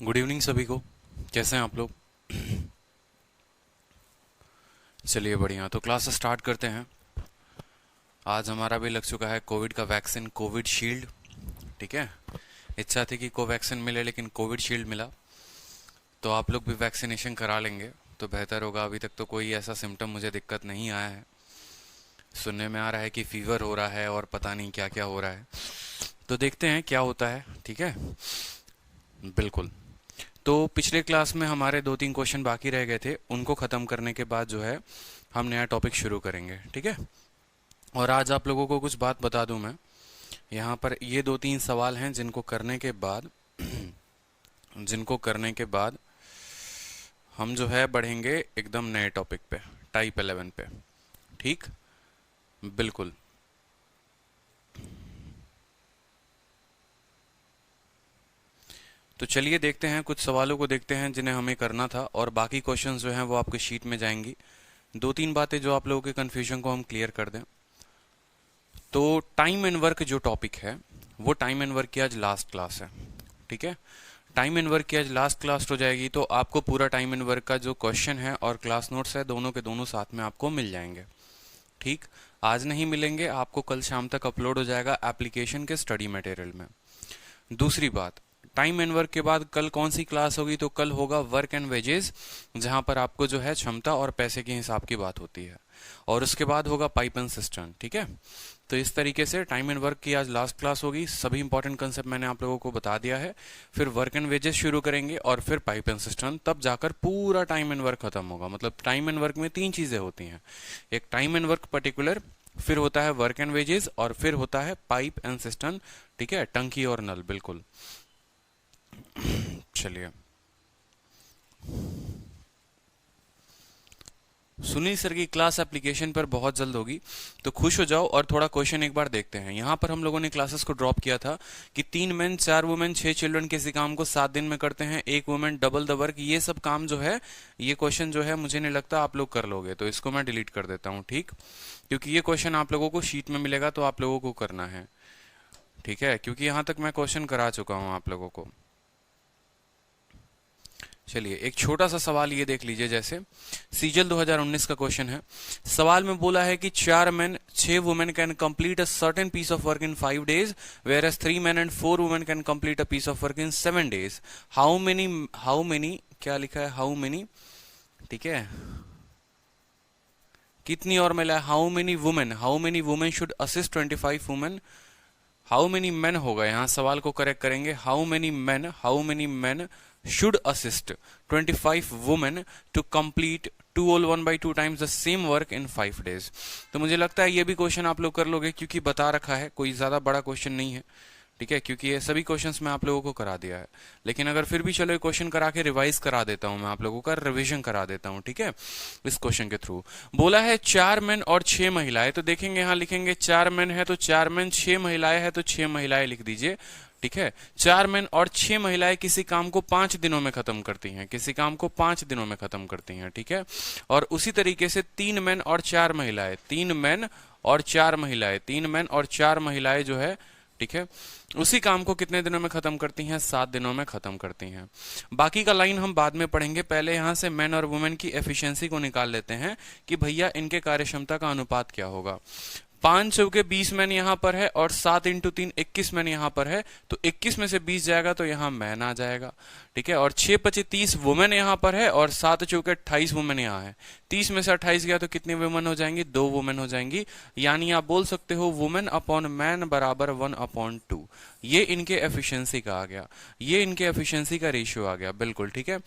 Good evening सभी को। कैसे हैं आप लोग? चलिए बढ़िया, तो क्लास स्टार्ट करते हैं। आज हमारा भी लग चुका है कोविड का वैक्सीन, कोविड शील्ड। ठीक है, इच्छा थी कि कोवैक्सीन मिले लेकिन कोविड शील्ड मिला, तो आप लोग भी वैक्सीनेशन करा लेंगे तो बेहतर होगा। अभी तक तो कोई ऐसा सिम्टम मुझे दिक्कत नहीं आया है। सुनने में आ रहा है कि फीवर हो रहा है और पता नहीं क्या क्या हो रहा है, तो देखते हैं क्या होता है। ठीक है, बिल्कुल। तो पिछले क्लास में हमारे 2-3 क्वेश्चन बाकी रह गए थे, उनको ख़त्म करने के बाद जो है हम नया टॉपिक शुरू करेंगे। ठीक है, और आज आप लोगों को कुछ बात बता दूं मैं। यहाँ पर ये 2-3 सवाल हैं जिनको करने के बाद हम जो है बढ़ेंगे एकदम नए टॉपिक पे, टाइप 11 पे। ठीक, बिल्कुल। तो चलिए देखते हैं, कुछ सवालों को देखते हैं जिन्हें हमें करना था, और बाकी क्वेश्चंस जो हैं वो आपके शीट में जाएंगी। 2-3 बातें जो आप लोगों के कन्फ्यूजन को हम क्लियर कर दें। तो टाइम एंड वर्क जो टॉपिक है, वो टाइम एंड वर्क की आज लास्ट क्लास है। ठीक है, टाइम एंड वर्क की आज लास्ट क्लास हो जाएगी, तो आपको पूरा टाइम एंड वर्क का जो क्वेश्चन है और क्लास नोट्स है, दोनों के दोनों साथ में आपको मिल जाएंगे। ठीक, आज नहीं मिलेंगे आपको, कल शाम तक अपलोड हो जाएगा एप्लीकेशन के स्टडी मटेरियल में। दूसरी बात, टाइम एंड वर्क के बाद कल कौन सी क्लास होगी? तो कल होगा वर्क एंड वेजेस, जहां पर आपको जो है क्षमता और पैसे के हिसाब की बात होती है, और उसके बाद होगा पाइप एंड सिस्टम। ठीक है, तो इस तरीके से टाइम एंड वर्क की आज लास्ट क्लास होगी। सभी इंपॉर्टेंट कंसेप्ट मैंने आप लोगों को बता दिया है। फिर वर्क एंड वेजेस शुरू करेंगे और फिर पाइप एंड सिस्टम, तब जाकर पूरा टाइम एंड वर्क खत्म होगा। मतलब टाइम एंड वर्क में 3 चीजें होती हैं, एक टाइम एंड वर्क पर्टिकुलर, फिर होता है वर्क एंड वेजेस, और फिर होता है पाइप एंड सिस्टम। ठीक है, टंकी और नल, बिल्कुल। चलिए, सुनील सर की क्लास एप्लीकेशन पर बहुत जल्द होगी, तो खुश हो जाओ और थोड़ा क्वेश्चन एक बार देखते हैं। यहाँ पर हम लोगों ने क्लासेस को ड्रॉप किया था कि 3 मेन 4 वुमेन 6 चिल्ड्रन किसी काम को 7 दिन में करते हैं, 1 वुमेन डबल द वर्क। ये सब काम जो है, ये क्वेश्चन जो है मुझे नहीं लगता आप लोग कर लोगे, तो इसको मैं डिलीट कर देता हूँ। ठीक, क्योंकि ये क्वेश्चन आप लोगों को शीट में मिलेगा तो आप लोगों को करना है। ठीक है, क्योंकि यहाँ तक मैं क्वेश्चन करा चुका हूँ आप लोगों को। चलिए, एक छोटा सा सवाल ये देख लीजिए। जैसे सीजल 2019 का क्वेश्चन है। सवाल में बोला है कि 4 men 6 women can complete a certain piece of work in 5 days, whereas 3 men and 4 women can complete a piece of work in 7 days। How many क्या लिखा है? हाउ मेनी, ठीक है, कितनी और मिला है? How many women should assist 25 women. How many man होगा, यहाँ सवाल को करेक्ट करेंगे। How many man should assist 25 women to complete 2 all 1/2 times the same work in 5 days। तो मुझे लगता है ये भी क्वेश्चन आप लोग कर लोगे, क्योंकि बता रखा है, कोई ज्यादा बड़ा क्वेश्चन नहीं है। ठीक है, क्योंकि ये सभी क्वेश्चंस मैं आप लोगों को करा दिया है। लेकिन अगर फिर भी चलो ये क्वेश्चन करा के रिवाइज करा देता हूं, मैं आप लोगों का रिवीजन करा देता हूं। ठीक है, इस क्वेश्चन के थ्रू बोला है 4 मेन और 6 महिलाएं, तो देखेंगे यहाँ लिखेंगे 4 मेन है तो 4 मेन, 6 महिलाएं है तो 6 महिलाएं लिख दीजिए। ठीक है, 4 मेन और 6 महिलाएं किसी काम को 5 दिनों में खत्म करती हैं, किसी काम को 5 दिनों में खत्म करती हैं। ठीक है, और उसी तरीके से 3 मेन और 4 महिलाएं, 3 मेन और 4 महिलाएं, 3 मेन और 4 महिलाएं जो है, ठीक है, उसी काम को कितने दिनों में खत्म करती हैं? 7 दिनों में खत्म करती हैं। बाकी का लाइन हम बाद में पढ़ेंगे, पहले यहां से मैन और वुमेन की एफिशिएंसी को निकाल लेते हैं कि भैया इनके कार्यक्षमता का अनुपात क्या होगा। 5 चौके 20 मैन यहाँ पर है, और 7 इंटू 3 21 मैन यहाँ पर है, तो 21 में से 20 जाएगा तो यहाँ मैन आ जाएगा। ठीक है, और 6 × 5 = 30 वुमेन यहाँ पर है, और 7 चौके 28 वुमेन यहाँ है। 30 में से 28 गया तो कितनी वुमेन हो जाएंगी? 2 वुमेन हो जाएंगी। यानी आप बोल सकते हो वुमेन अपॉन मैन बराबर 1/2। ये इनके एफिशिएंसी का आ गया, ये इनके एफिशिएंसी का रेशियो आ गया, बिल्कुल। ठीक है,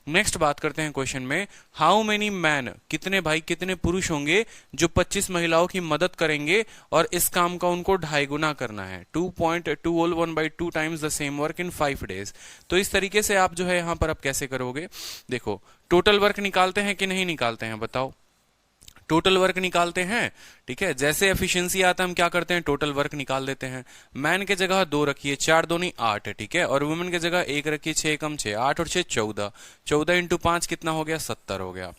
नेक्स्ट बात करते हैं क्वेश्चन में। हाउ मेनी मैन, कितने भाई कितने पुरुष होंगे जो 25 महिलाओं की मदद करेंगे और इस काम का उनको 2.5 गुना करना है। 2.2 all 1/2 times the same work in 5 days। तो इस तरीके से आप जो है यहाँ पर आप कैसे करोगे? देखो, टोटल वर्क निकालते हैं कि नहीं निकालते हैं, बताओ। टोटल वर्क निकालते हैं, ठीक है। जैसे एफिशिएंसी आता है हम क्या करते हैं, टोटल वर्क निकाल देते हैं। मैन के जगह 2 रखिए, 4 दूनी 8 है, ठीक है। और वुमेन के जगह 1 रखिए, 6 कम 6, 8 और 6 14, 14 इंटू 5 कितना हो गया, 70 हो गया।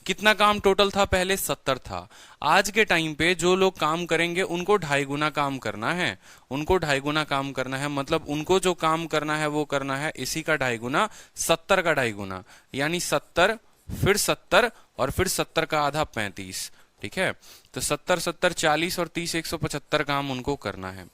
कितना काम टोटल था, पहले 70 था। आज के टाइम पे जो लोग काम करेंगे उनको 2.5 गुना काम करना है, उनको 2.5 गुना काम करना है, मतलब उनको जो काम करना है वो करना है इसी का 2.5 गुना, 70 का 2.5 गुना, यानी 70 फिर 70 और फिर 70 का आधा 35, ठीक है। तो 70 70 40 और 30 175 काम उनको करना है।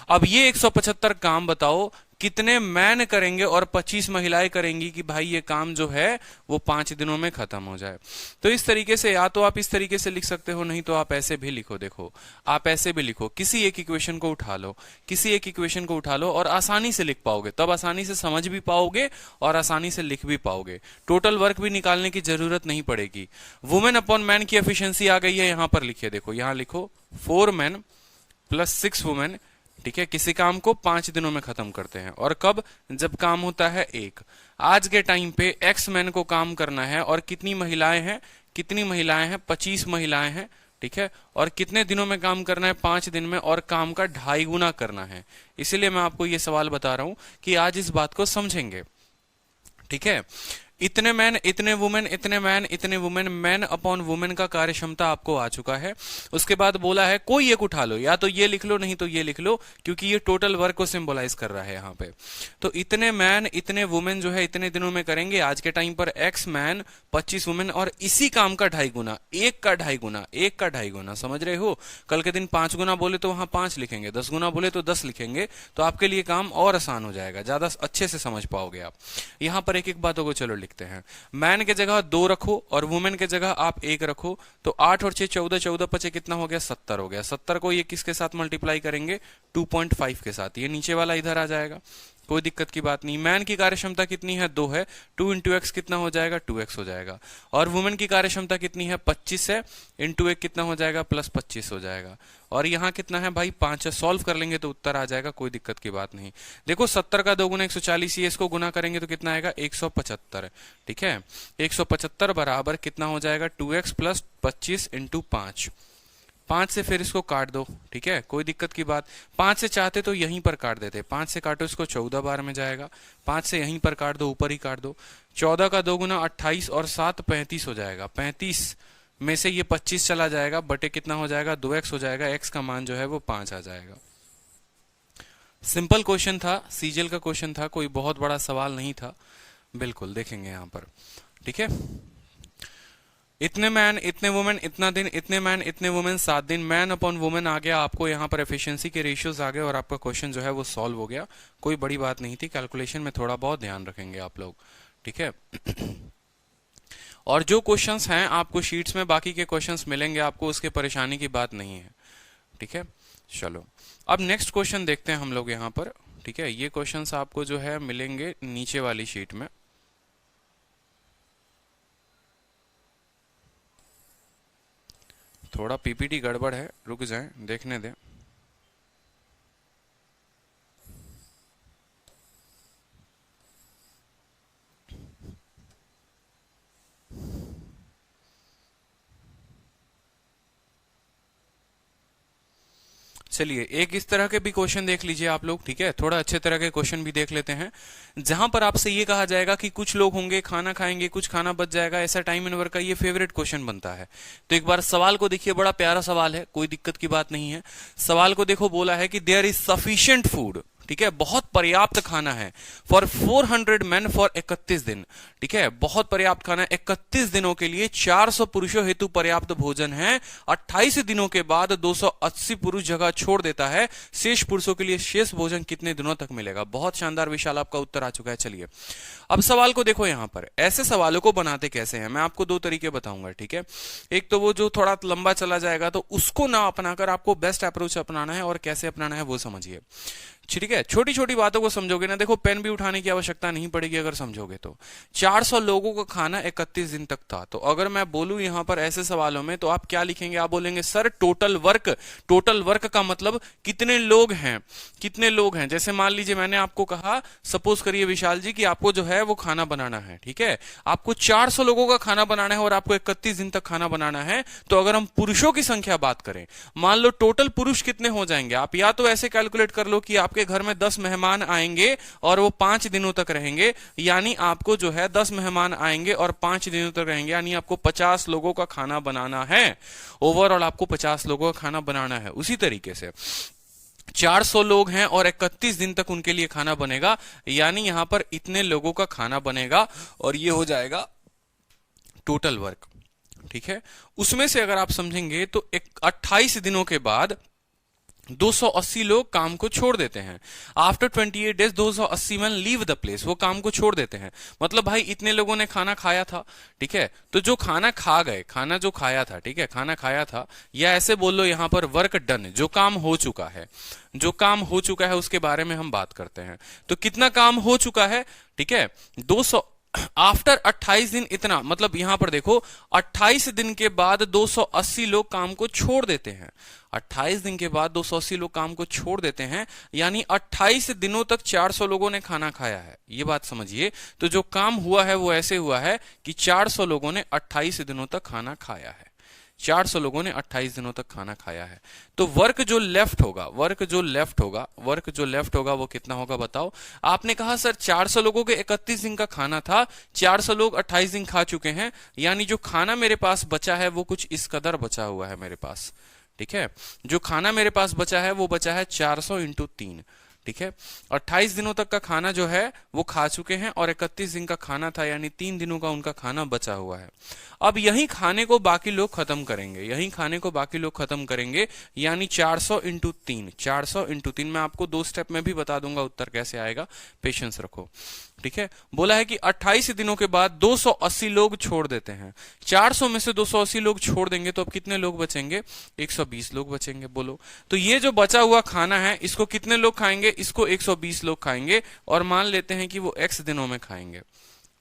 अब ये 175 काम बताओ कितने मैन करेंगे और 25 महिलाएं करेंगी कि भाई ये काम जो है वो 5 दिनों में खत्म हो जाए। तो इस तरीके से या तो आप इस तरीके से लिख सकते हो, नहीं तो आप ऐसे भी लिखो। देखो आप ऐसे भी लिखो, किसी एक इक्वेशन को उठा लो, किसी एक इक्वेशन को उठा लो और आसानी से लिख पाओगे, तब आसानी से समझ भी पाओगे और आसानी से लिख भी पाओगे। टोटल वर्क भी निकालने की जरूरत नहीं पड़ेगी। वुमेन अपॉन मैन की एफिशिएंसी आ गई है, यहां पर लिखिए। देखो यहां लिखो 4 मैन प्लस 6 वुमेन, ठीक है। किसी काम को 5 दिनों में खत्म करते हैं, और कब, जब काम होता है 1। आज के टाइम पे एक्स मैन को काम करना है और कितनी महिलाएं हैं, कितनी महिलाएं हैं, 25 महिलाएं हैं, ठीक है। और कितने दिनों में काम करना है, 5 दिन में, और काम का 2.5 गुना करना है। इसीलिए मैं आपको यह सवाल बता रहा हूं कि आज इस बात को समझेंगे, ठीक है। इतने मैन इतने वुमेन, इतने मैन इतने वुमेन, मैन अपॉन वुमेन का कार्य क्षमता आपको आ चुका है। उसके बाद बोला है कोई एक उठा लो, या तो ये लिख लो नहीं तो ये लिख लो, क्योंकि ये टोटल वर्क को सिंबलाइज कर रहा है यहाँ पे। तो इतने मैन इतने वुमेन जो है इतने दिनों में करेंगे। आज के टाइम पर एक्स मैन 25 वुमेन, और इसी काम का 2.5 गुना, एक का 2.5 गुना, एक का 2.5 गुना, समझ रहे हो। कल के दिन 5 गुना बोले तो वहां 5 लिखेंगे, 10 गुना बोले तो 10 लिखेंगे, तो आपके लिए काम और आसान हो जाएगा, ज्यादा अच्छे से समझ पाओगे आप। यहां पर एक एक बातों को चलो लिखते हैं। मैन के जगह 2 रखो और वुमेन के जगह आप 1 रखो, तो 8 और 6 14, 14 पचे कितना हो गया, 70 हो गया। 70 को ये किसके साथ मल्टीप्लाई करेंगे, 2.5 के साथ, ये नीचे वाला इधर आ जाएगा, कोई दिक्कत की बात नहीं। मैन की कार्यक्षमता कितनी है, 2 है, 2 इंटू एक्स कितना हो जाएगा, 2x हो जाएगा। और वुमेन की कार्यक्षमता कितनी है, 25 है, इंटू 1 कितना हो जाएगा, प्लस 25 हो जाएगा। और यहाँ कितना है भाई, 5 है। सॉल्व कर लेंगे तो उत्तर आ जाएगा, कोई दिक्कत की बात नहीं। देखो 70 का 2 गुना 140, ये इसको गुना करेंगे तो कितना आएगा, 175, ठीक है। 175 बराबर कितना हो जाएगा, 2x प्लस 25 इंटू 5। 5 से फिर इसको काट दो, ठीक है, कोई दिक्कत की बात। 5 से चाहते तो यहीं पर काट देते, 5 से काटो इसको 14 बार में जाएगा, 5 से यहीं पर काट दो, ऊपर ही काट दो। 14 का 2 गुना 28 और 7 35 हो जाएगा। 35 में से ये 25 चला जाएगा, बटे कितना हो जाएगा, 2x हो जाएगा। x का मान जो है वो 5 आ जाएगा। सिंपल क्वेश्चन था, सीजीएल का क्वेश्चन था, कोई बहुत बड़ा सवाल नहीं था। बिल्कुल देखेंगे यहां पर, ठीक है। इतने मैन इतने वुमेन इतना दिन, इतने मैन इतने वुमेन 7 दिन, मैन अपॉन वुमेन आ गया आपको यहाँ पर, एफिशिएंसी के रेशियोज आ गए और आपका क्वेश्चन जो है वो सॉल्व हो गया। कोई बड़ी बात नहीं थी, कैलकुलेशन में थोड़ा बहुत ध्यान रखेंगे आप लोग, ठीक है। और जो क्वेश्चंस हैं आपको शीट्स में बाकी के क्वेश्चंस मिलेंगे आपको, उसके परेशानी की बात नहीं है, ठीक है। चलो अब नेक्स्ट क्वेश्चन देखते हैं हम लोग यहाँ पर, ठीक है। ये क्वेश्चंस आपको जो है मिलेंगे नीचे वाली शीट में। थोड़ा पीपीटी गड़बड़ है, रुक जाएं, देखने दें। चलिए एक इस तरह के भी क्वेश्चन देख लीजिए आप लोग, ठीक है। थोड़ा अच्छे तरह के क्वेश्चन भी देख लेते हैं, जहां पर आपसे ये कहा जाएगा कि कुछ लोग होंगे खाना खाएंगे, कुछ खाना बच जाएगा, ऐसा टाइम एंड वर्क का ये फेवरेट क्वेश्चन बनता है। तो एक बार सवाल को देखिए, बड़ा प्यारा सवाल है, कोई दिक्कत की बात नहीं है। सवाल को देखो, बोला है कि देयर इज सफिशिएंट फूड, ठीक है, बहुत पर्याप्त खाना है, फॉर 400 मैन फॉर 31 दिन, ठीक है, बहुत पर्याप्त खाना है 31 दिनों के लिए। 400 पुरुषों हेतु पर्याप्त भोजन है। 28 दिनों के बाद 280 पुरुष जगह छोड़ देता है, शेष पुरुषों के लिए शेष भोजन कितने दिनों तक मिलेगा। बहुत शानदार विशाल, आपका उत्तर आ चुका है। चलिए अब सवाल को देखो, यहां पर ऐसे सवालों को बनाते कैसे हैं, मैं आपको 2 तरीके बताऊंगा, ठीक है। एक तो वो जो थोड़ा लंबा चला जाएगा, तो उसको ना अपनाकर आपको बेस्ट अप्रोच अपनाना है, और कैसे अपनाना है वो समझिए। ठीक है, छोटी छोटी बातों को समझोगे ना, देखो पेन भी उठाने की आवश्यकता नहीं पड़ेगी अगर समझोगे तो। 400 लोगों का खाना 31 दिन तक था। तो अगर मैं बोलूं यहां पर ऐसे सवालों में तो आप क्या लिखेंगे, आप बोलेंगे sir total work, total work का मतलब कितने लोग हैं, कितने लोग हैं। जैसे मान लीजिए मैंने आपको कहा, सपोज करिए विशाल जी कि आपको जो है वो खाना बनाना है, ठीक है, आपको 400 लोगों का खाना बनाना है और आपको 31 दिन तक खाना बनाना है। तो अगर हम पुरुषों की संख्या बात करें, मान लो टोटल पुरुष कितने हो जाएंगे, आप या तो ऐसे कैलकुलेट कर लो कि आपके घर में 10 मेहमान आएंगे और वो 5 दिनों तक रहेंगे, यानी आपको जो है 10 मेहमान आएंगे और 5 दिनों तक रहेंगे, यानी आपको 50 लोगों का खाना बनाना है। ओवरऑल आपको 50 लोगों का खाना बनाना है। उसी तरीके से 400 लोग हैं और 31 दिन तक उनके लिए खाना बनेगा, यानी यहां पर इतने लोगों का खाना बनेगा और ये हो जाएगा टोटल वर्क। ठीक है, उसमें से अगर आप समझेंगे तो 28 दिनों के बाद 280 लोग काम को छोड़ देते हैं। After 28 days 280 man leave the place, वो काम को छोड़ देते हैं। मतलब भाई इतने लोगों ने खाना खाया था, ठीक है, तो जो खाना खा गए, खाना जो खाया था, ठीक है, खाना खाया था, या ऐसे बोल लो यहां पर वर्क डन, जो काम हो चुका है, जो काम हो चुका है उसके बारे में हम बात करते हैं। तो कितना काम हो चुका है, ठीक है, 200 आफ्टर 28 दिन इतना, मतलब यहां पर देखो 28 दिन के बाद 280 लोग काम को छोड़ देते हैं। 28 दिन के बाद 280 लोग काम को छोड़ देते हैं, यानी 28 दिनों तक 400 लोगों ने खाना खाया है। ये बात समझिए। तो जो काम हुआ है वो ऐसे हुआ है कि 400 लोगों ने 28 दिनों तक खाना खाया है। 400 लोगों ने 28 दिनों तक खाना खाया है। तो वर्क जो लेफ्ट होगा, वर्क जो लेफ्ट होगा, वर्क जो लेफ्ट होगा वो कितना होगा बताओ। आपने कहा सर 400 लोगों के 31 दिन का खाना था, 400 लोग 28 दिन खा चुके हैं, यानी जो खाना मेरे पास बचा है वो कुछ इस कदर बचा हुआ है मेरे पास। ठीक है, जो खाना मेरे पास बचा है वो बचा है 400 इंटू 3। ठीक है, 28 दिनों तक का खाना जो है वो खा चुके हैं और 31 दिन का खाना था, यानी 3 दिनों का उनका खाना बचा हुआ है। अब यही खाने को बाकी लोग खत्म करेंगे, यही खाने को बाकी लोग खत्म करेंगे, यानी 400 इंटू 3, 400 इंटू 3। मैं आपको 2 स्टेप में भी बता दूंगा उत्तर कैसे आएगा, पेशेंस रखो। ठीक है, बोला है कि 28 दिनों के बाद 280 लोग छोड़ देते हैं। 400 में से 280 लोग छोड़ देंगे तो अब कितने लोग बचेंगे, 120 लोग बचेंगे। बोलो, तो ये जो बचा हुआ खाना है इसको कितने लोग खाएंगे, इसको 120 लोग खाएंगे, और मान लेते हैं कि वो x दिनों में खाएंगे।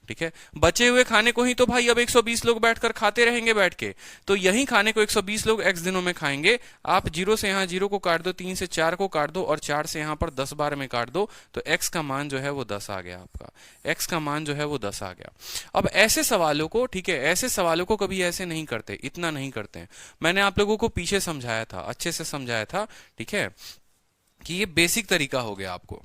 ठीक है, बचे हुए खाने को ही तो भाई अब 120 लोग बैठकर खाते रहेंगे बैठ के, तो यही खाने को 120 लोग x दिनों में खाएंगे। आप 0 से यहां 0 को काट दो, 3 से 4 को काट दो और 4 से यहां पर 10 बार में काट दो, तो x का मान जो है वो 10 आ गया आपका, x का मान जो है वो 10 आ गया। अब ऐसे सवालों को, ठीक है, ऐसे सवालों को कभी ऐसे नहीं करते, इतना नहीं करते हैं। मैंने आप लोगों को पीछे समझाया था, अच्छे से समझाया था, ठीक है, कि ये बेसिक तरीका हो गया आपको।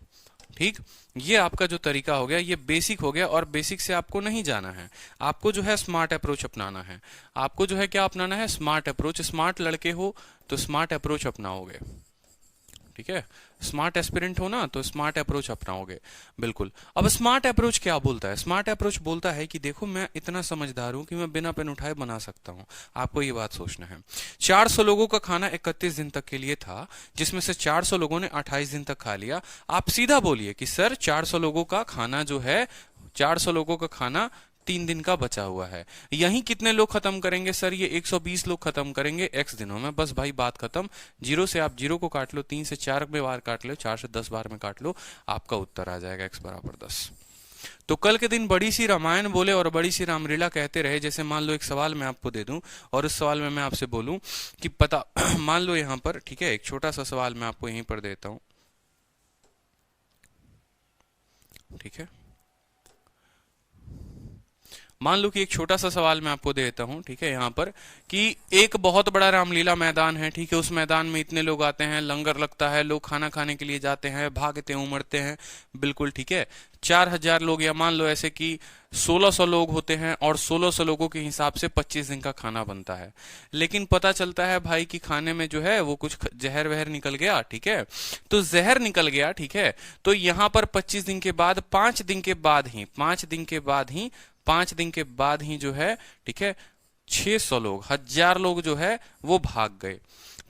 ठीक, ये आपका जो तरीका हो गया ये बेसिक हो गया, और बेसिक से आपको नहीं जाना है, आपको जो है स्मार्ट अप्रोच अपनाना है। आपको जो है क्या अपनाना है, स्मार्ट अप्रोच। स्मार्ट लड़के हो तो स्मार्ट अप्रोच अपनाओगे। ठीक है, स्मार्ट एस्पिरेंट हो ना तो स्मार्ट अप्रोच अपनाओगे, बिल्कुल। अब स्मार्ट अप्रोच क्या बोलता है, स्मार्ट अप्रोच बोलता है कि देखो मैं इतना समझदार हूं कि मैं बिना पेन उठाए बना सकता हूं। आपको ये बात सोचना है। 400 लोगों का खाना 31 दिन तक के लिए था, जिसमें से 400 लोगों ने 28 दिन तक खा लिया। आप सीधा बोलिए कि सर 400 लोगों का खाना जो है, 400 लोगों का खाना 3 दिन का बचा हुआ है। यही कितने लोग खत्म करेंगे सर, ये 120 लोग खत्म करेंगे x दिनों में। बस भाई बात खत्म। 0 से आप 0 को काट लो, 3 से 4 में बार काट लो, 4 से 10 बार में काट लो, आपका उत्तर आ जाएगा x बराबर 10। तो कल के दिन बड़ी सी रामायण बोले और बड़ी सी रामलीला कहते रहे। जैसे मान लो एक सवाल मैं आपको दे दूं और उस सवाल में मैं आपसे बोलूं कि पता मान लो यहां पर, ठीक है, एक छोटा सा सवाल मैं आपको यहीं पर देता हूं, ठीक है, मान लो कि एक छोटा सा सवाल मैं आपको देता हूं, ठीक है, यहां पर कि एक बहुत बड़ा रामलीला मैदान है, ठीक है, उस मैदान में इतने लोग आते हैं, लंगर लगता है, लोग खाना खाने के लिए जाते हैं, भागते उमड़ते हैं, बिल्कुल ठीक है। 4000 लोग, या मान लो ऐसे कि 1600 लोग होते हैं और 1600 लोगों के हिसाब से 25 दिन का खाना बनता है। लेकिन पता चलता है भाई कि खाने में जो है वो कुछ जहर वहर निकल गया, ठीक है, तो जहर निकल गया, ठीक है, तो यहां पर 25 दिन के बाद, 5 दिन के बाद ही, 5 दिन के बाद ही, 5 दिन के बाद ही जो है, ठीक है, 600 लोग, 1000 लोग जो है वो भाग गए।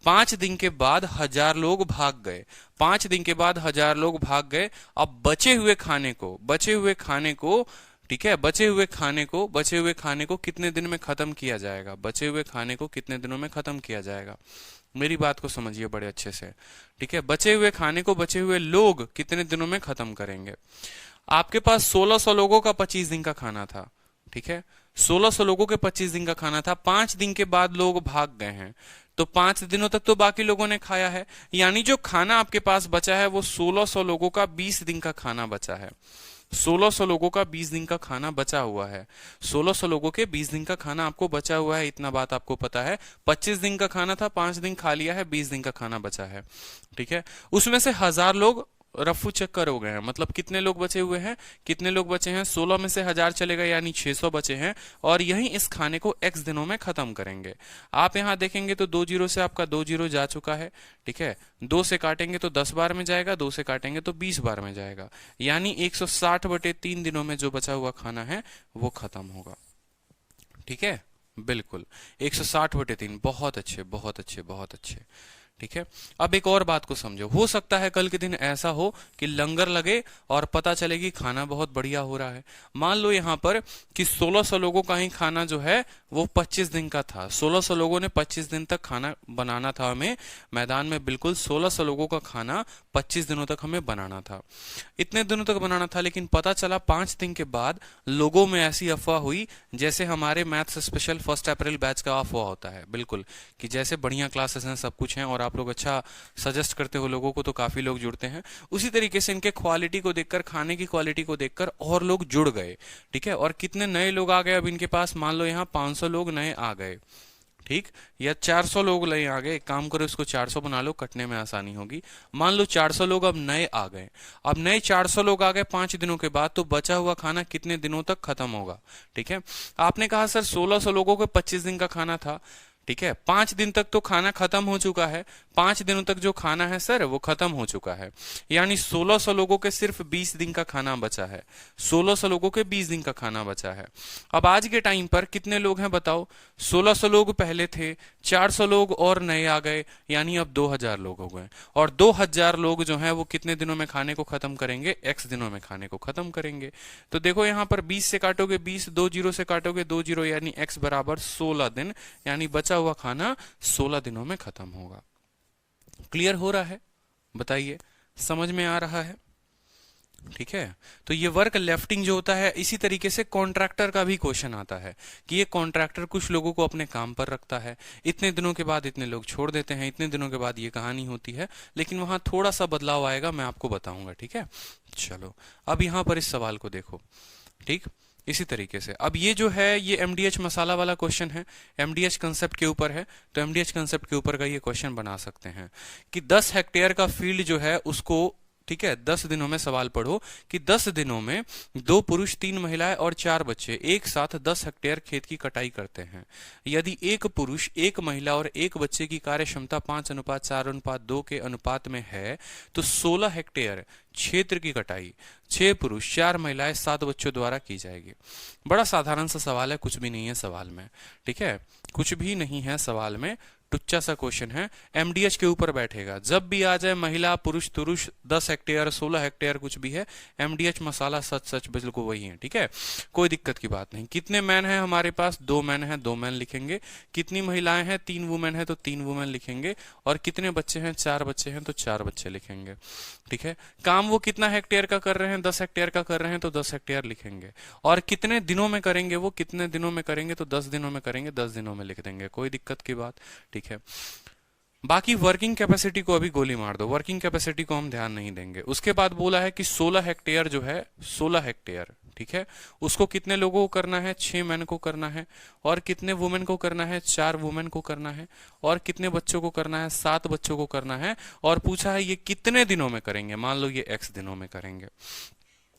5 दिन के बाद 1000 लोग भाग गए, 5 दिन के बाद 1000 लोग भाग गए। अब बचे हुए खाने को, बचे हुए खाने को, ठीक है, बचे हुए खाने को, बचे हुए खाने को कितने दिन में खत्म किया जाएगा, बचे हुए खाने को कितने दिनों में खत्म किया जाएगा। मेरी बात को समझिए बड़े अच्छे से, ठीक है। बचे हुए खाने को बचे हुए लोग कितने दिनों में खत्म करेंगे। आपके पास 1600 लोगों का 25 दिन का खाना था, ठीक है। 1600 लोगों के 25 दिन का खाना था, 5 दिन के बाद लोग भाग गए हैं, तो 5 दिनों तक तो बाकी लोगों ने खाया है, यानी जो खाना आपके पास बचा है वो 1600 लोगों का 20 दिन का खाना बचा है। 1600 लोगों का 20 दिन का खाना बचा हुआ है। 1600 लोगों के 20 दिन का खाना आपको बचा हुआ है, इतना बात आपको पता है। 25 दिन का खाना था, 5 दिन खा लिया है, 20 दिन का खाना बचा है, ठीक है। उसमें से 1000 लोग रफू चक्कर हो गए हैं, मतलब कितने लोग बचे हुए हैं, कितने लोग बचे हैं, 16 में से 1000 चले गए यानी 600 बचे हैं, और यही इस खाने को x दिनों में खत्म करेंगे। आप यहां देखेंगे तो 2 जीरो से आपका 2 जीरो जा चुका है, ठीक है। 2 से काटेंगे तो 10 बार में जाएगा, 2 से काटेंगे तो 20 बार में जाएगा, यानी 160/3 दिनों में जो बचा हुआ खाना है वो खत्म होगा, ठीक है। बिल्कुल 160/3, बहुत अच्छे बहुत अच्छे बहुत अच्छे, ठीक है। अब एक और बात को समझो, हो सकता है कल के दिन ऐसा हो कि लंगर लगे और पता चले कि खाना बहुत बढ़िया हो रहा है। मान लो यहाँ पर कि 1600 लोगों का ही खाना जो है वो 25 दिन का था, 1600 लोगों ने 25 दिन तक खाना बनाना था हमें मैदान में, बिल्कुल 1600 लोगों का खाना 25 दिनों तक हमें बनाना था, इतने दिनों तक बनाना था। लेकिन पता चला 5 दिन के बाद लोगों में ऐसी अफवाह हुई, जैसे हमारे मैथ्स स्पेशल 1 अप्रैल बैच का अफवाह होता है, बिल्कुल, कि जैसे बढ़िया क्लासेस हैं, सब कुछ है और आप लोग अच्छा सजेस्ट करते हो लोगों को तो काफी लोग जुड़ते हैं। उसी तरीके से इनके क्वालिटी को देखकर, खाने की क्वालिटी को देखकर और लोग जुड़ गए, ठीक है। और कितने नए लोग आ गए अब इनके पास, मान लो यहाँ 500 लोग नए आ गए, ठीक, या 400 लोग नए आ गए। एक काम करो, इसको 400 बना लो, कटने में आसानी होगी। मान लो 400 लोग अब नए आ गए, अब नए 400 लोग आ गए 5 दिनों के बाद, तो बचा हुआ खाना कितने दिनों तक खत्म होगा, ठीक है। आपने कहा सर 1600 लोगों को 25 दिन का खाना था, ठीक है, 5 दिन तक तो खाना खत्म हो चुका है, 5 दिनों तक जो खाना है सर वो खत्म हो चुका है, यानी 1600 लोगों के सिर्फ 20 दिन का खाना बचा है, 1600 लोगों के 20 दिन का खाना बचा है। अब आज के टाइम पर कितने लोग हैं बताओ, 1600 लोग पहले थे, 400 लोग और नए आ गए, यानी अब 2000 लोग हो गए, और 2000 लोग जो हैं वो कितने दिनों में खाने को खत्म करेंगे, x दिनों में खाने को खत्म करेंगे। तो देखो यहाँ पर 20 से काटोगे 20, 2 जीरो से काटोगे 2 जीरो, यानी x बराबर 16 दिन, यानी बचा हुआ खाना 16 दिनों में खत्म होगा। क्लियर हो रहा है, बताइए, समझ में आ रहा है, ठीक है। तो ये वर्क लेफ्टिंग जो होता है, इसी तरीके से कॉन्ट्रैक्टर का भी क्वेश्चन आता है कि ये कॉन्ट्रैक्टर कुछ लोगों को अपने काम पर रखता है, इतने दिनों के बाद इतने लोग छोड़ देते हैं, इतने दिनों के बाद ये कहानी होती है, लेकिन वहां थोड़ा सा बदलाव आएगा, मैं आपको बताऊंगा, ठीक है। चलो अब यहां पर इस सवाल को देखो, ठीक, इसी तरीके से। अब ये जो है ये एमडीएच मसाला वाला क्वेश्चन है, एमडीएच कंसेप्ट के ऊपर है, तो एमडीएच कंसेप्ट के ऊपर का ये क्वेश्चन बना सकते हैं कि 10 हेक्टेयर का फील्ड जो है उसको, ठीक है, 10 दिनों में सवाल पढ़ो कि 10 दिनों में 2 पुरुष 3 महिलाएं और 4 बच्चे एक साथ 10 हेक्टेयर खेत की कटाई करते हैं। यदि एक पुरुष, एक महिला और एक बच्चे की कार्य क्षमता 5:4:2 के अनुपात में है, तो 16 हेक्टेयर क्षेत्र की कटाई 6 पुरुष 4 महिलाएं 7 बच्चों द्वारा की जाएगी। बड़ा साधारण सा सवाल है, कुछ भी नहीं है सवाल में, ठीक है, कुछ भी नहीं है सवाल में, टुच्चा सा क्वेश्चन है, एमडीएच के ऊपर बैठेगा। जब भी आ जाए महिला पुरुष तुरुष 10 हेक्टेयर 16 हेक्टेयर कुछ भी है, एमडीएच मसाला सच सच बिल्कुल वही है, ठीक है, कोई दिक्कत की बात नहीं। कितने मैन है हमारे पास, 2 मैन है, 2 मैन लिखेंगे। कितनी महिलाएं हैं, 3 वुमेन है, तो 3 वुमेन लिखेंगे। और कितने बच्चे हैं, 4 बच्चे हैं, तो 4 बच्चे लिखेंगे, ठीक है। काम वो कितना हेक्टेयर का कर रहे हैं, 10 हेक्टेयर का कर रहे हैं, तो 10 हेक्टेयर लिखेंगे। और कितने दिनों में करेंगे, वो कितने दिनों में करेंगे, तो 10 दिनों में करेंगे, 10 दिनों में लिख देंगे, कोई दिक्कत की बात, ठीक है। बाकी वर्किंग कैपेसिटी को अभी गोली मार दो, वर्किंग कैपेसिटी को हम ध्यान नहीं देंगे। उसके बाद बोला है कि 16 हेक्टेयर जो है, 16 हेक्टेयर, ठीक है, उसको कितने लोगों को करना है, 6 मैन को करना है। और कितने वुमेन को करना है, 4 वुमेन को करना है। और कितने बच्चों को करना है, 7 बच्चों को करना है। और पूछा है ये कितने दिनों में करेंगे, मान लो ये x दिनों में करेंगे,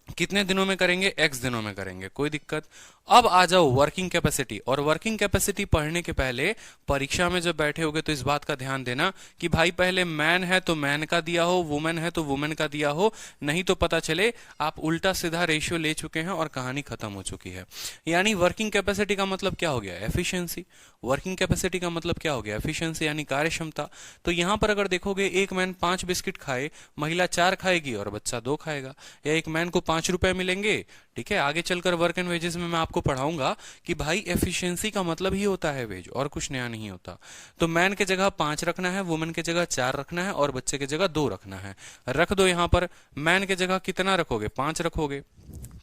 कितने दिनों में करेंगे, x दिनों में करेंगे, कोई दिक्कत। अब आ जाओ वर्किंग कैपेसिटी। और वर्किंग कैपेसिटी पढ़ने के पहले परीक्षा में जब बैठे होगे तो इस बात का ध्यान देना कि भाई पहले मैन है तो मैन का दिया हो, वुमेन है तो वुमेन का दिया हो, नहीं तो पता चले आप उल्टा सीधा रेशियो ले चुके हैं और कहानी खत्म हो चुकी है। यानी वर्किंग कैपेसिटी का मतलब क्या हो गया, एफिशिएंसी। वर्किंग कैपेसिटी का मतलब क्या हो गया, एफिशिएंसी यानी कार्य क्षमता। तो यहां पर अगर देखोगे एक मैन 5 बिस्किट खाए, महिला 4 खाएगी और बच्चा 2 खाएगा, या एक मैन को 5 रुपए मिलेंगे। ठीक है, आगे चलकर वर्क एंड वेजेस में मैं आपको पढ़ाऊंगा कि भाई एफिशिएंसी का मतलब ही होता है वेज, और कुछ नया नहीं होता। तो मैन के जगह 5 रखना है, वुमेन के जगह 4 रखना है, और बच्चे के जगह 2 रखना है। रख दो यहां पर। मैन के जगह कितना रखोगे? 5 रखोगे।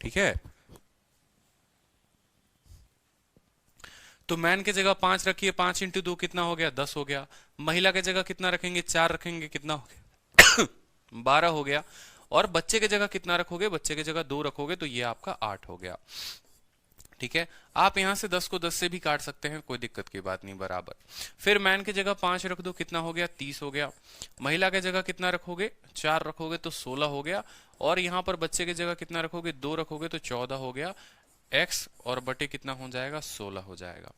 ठीक है, तो मैन के जगह 5 रखिए, 5 इंटू 2 कितना हो गया? 10 हो गया। महिला के जगह कितना रखेंगे? 4 रखेंगे, कितना हो गया? 12 हो गया। और बच्चे के जगह कितना रखोगे? बच्चे के जगह 2 रखोगे, तो ये आपका 8 हो गया। ठीक है, आप यहां से 10 को 10 से भी काट सकते हैं, कोई दिक्कत की बात नहीं, बराबर। फिर मैन के जगह 5 रख दो, कितना हो गया? 30 हो गया। महिला के जगह कितना रखोगे? 4 रखोगे तो 16 हो गया। और यहां पर बच्चे के जगह कितना रखोगे? 2 रखोगे तो 14 हो गया। x और बटे कितना हो जाएगा? 16 हो जाएगा।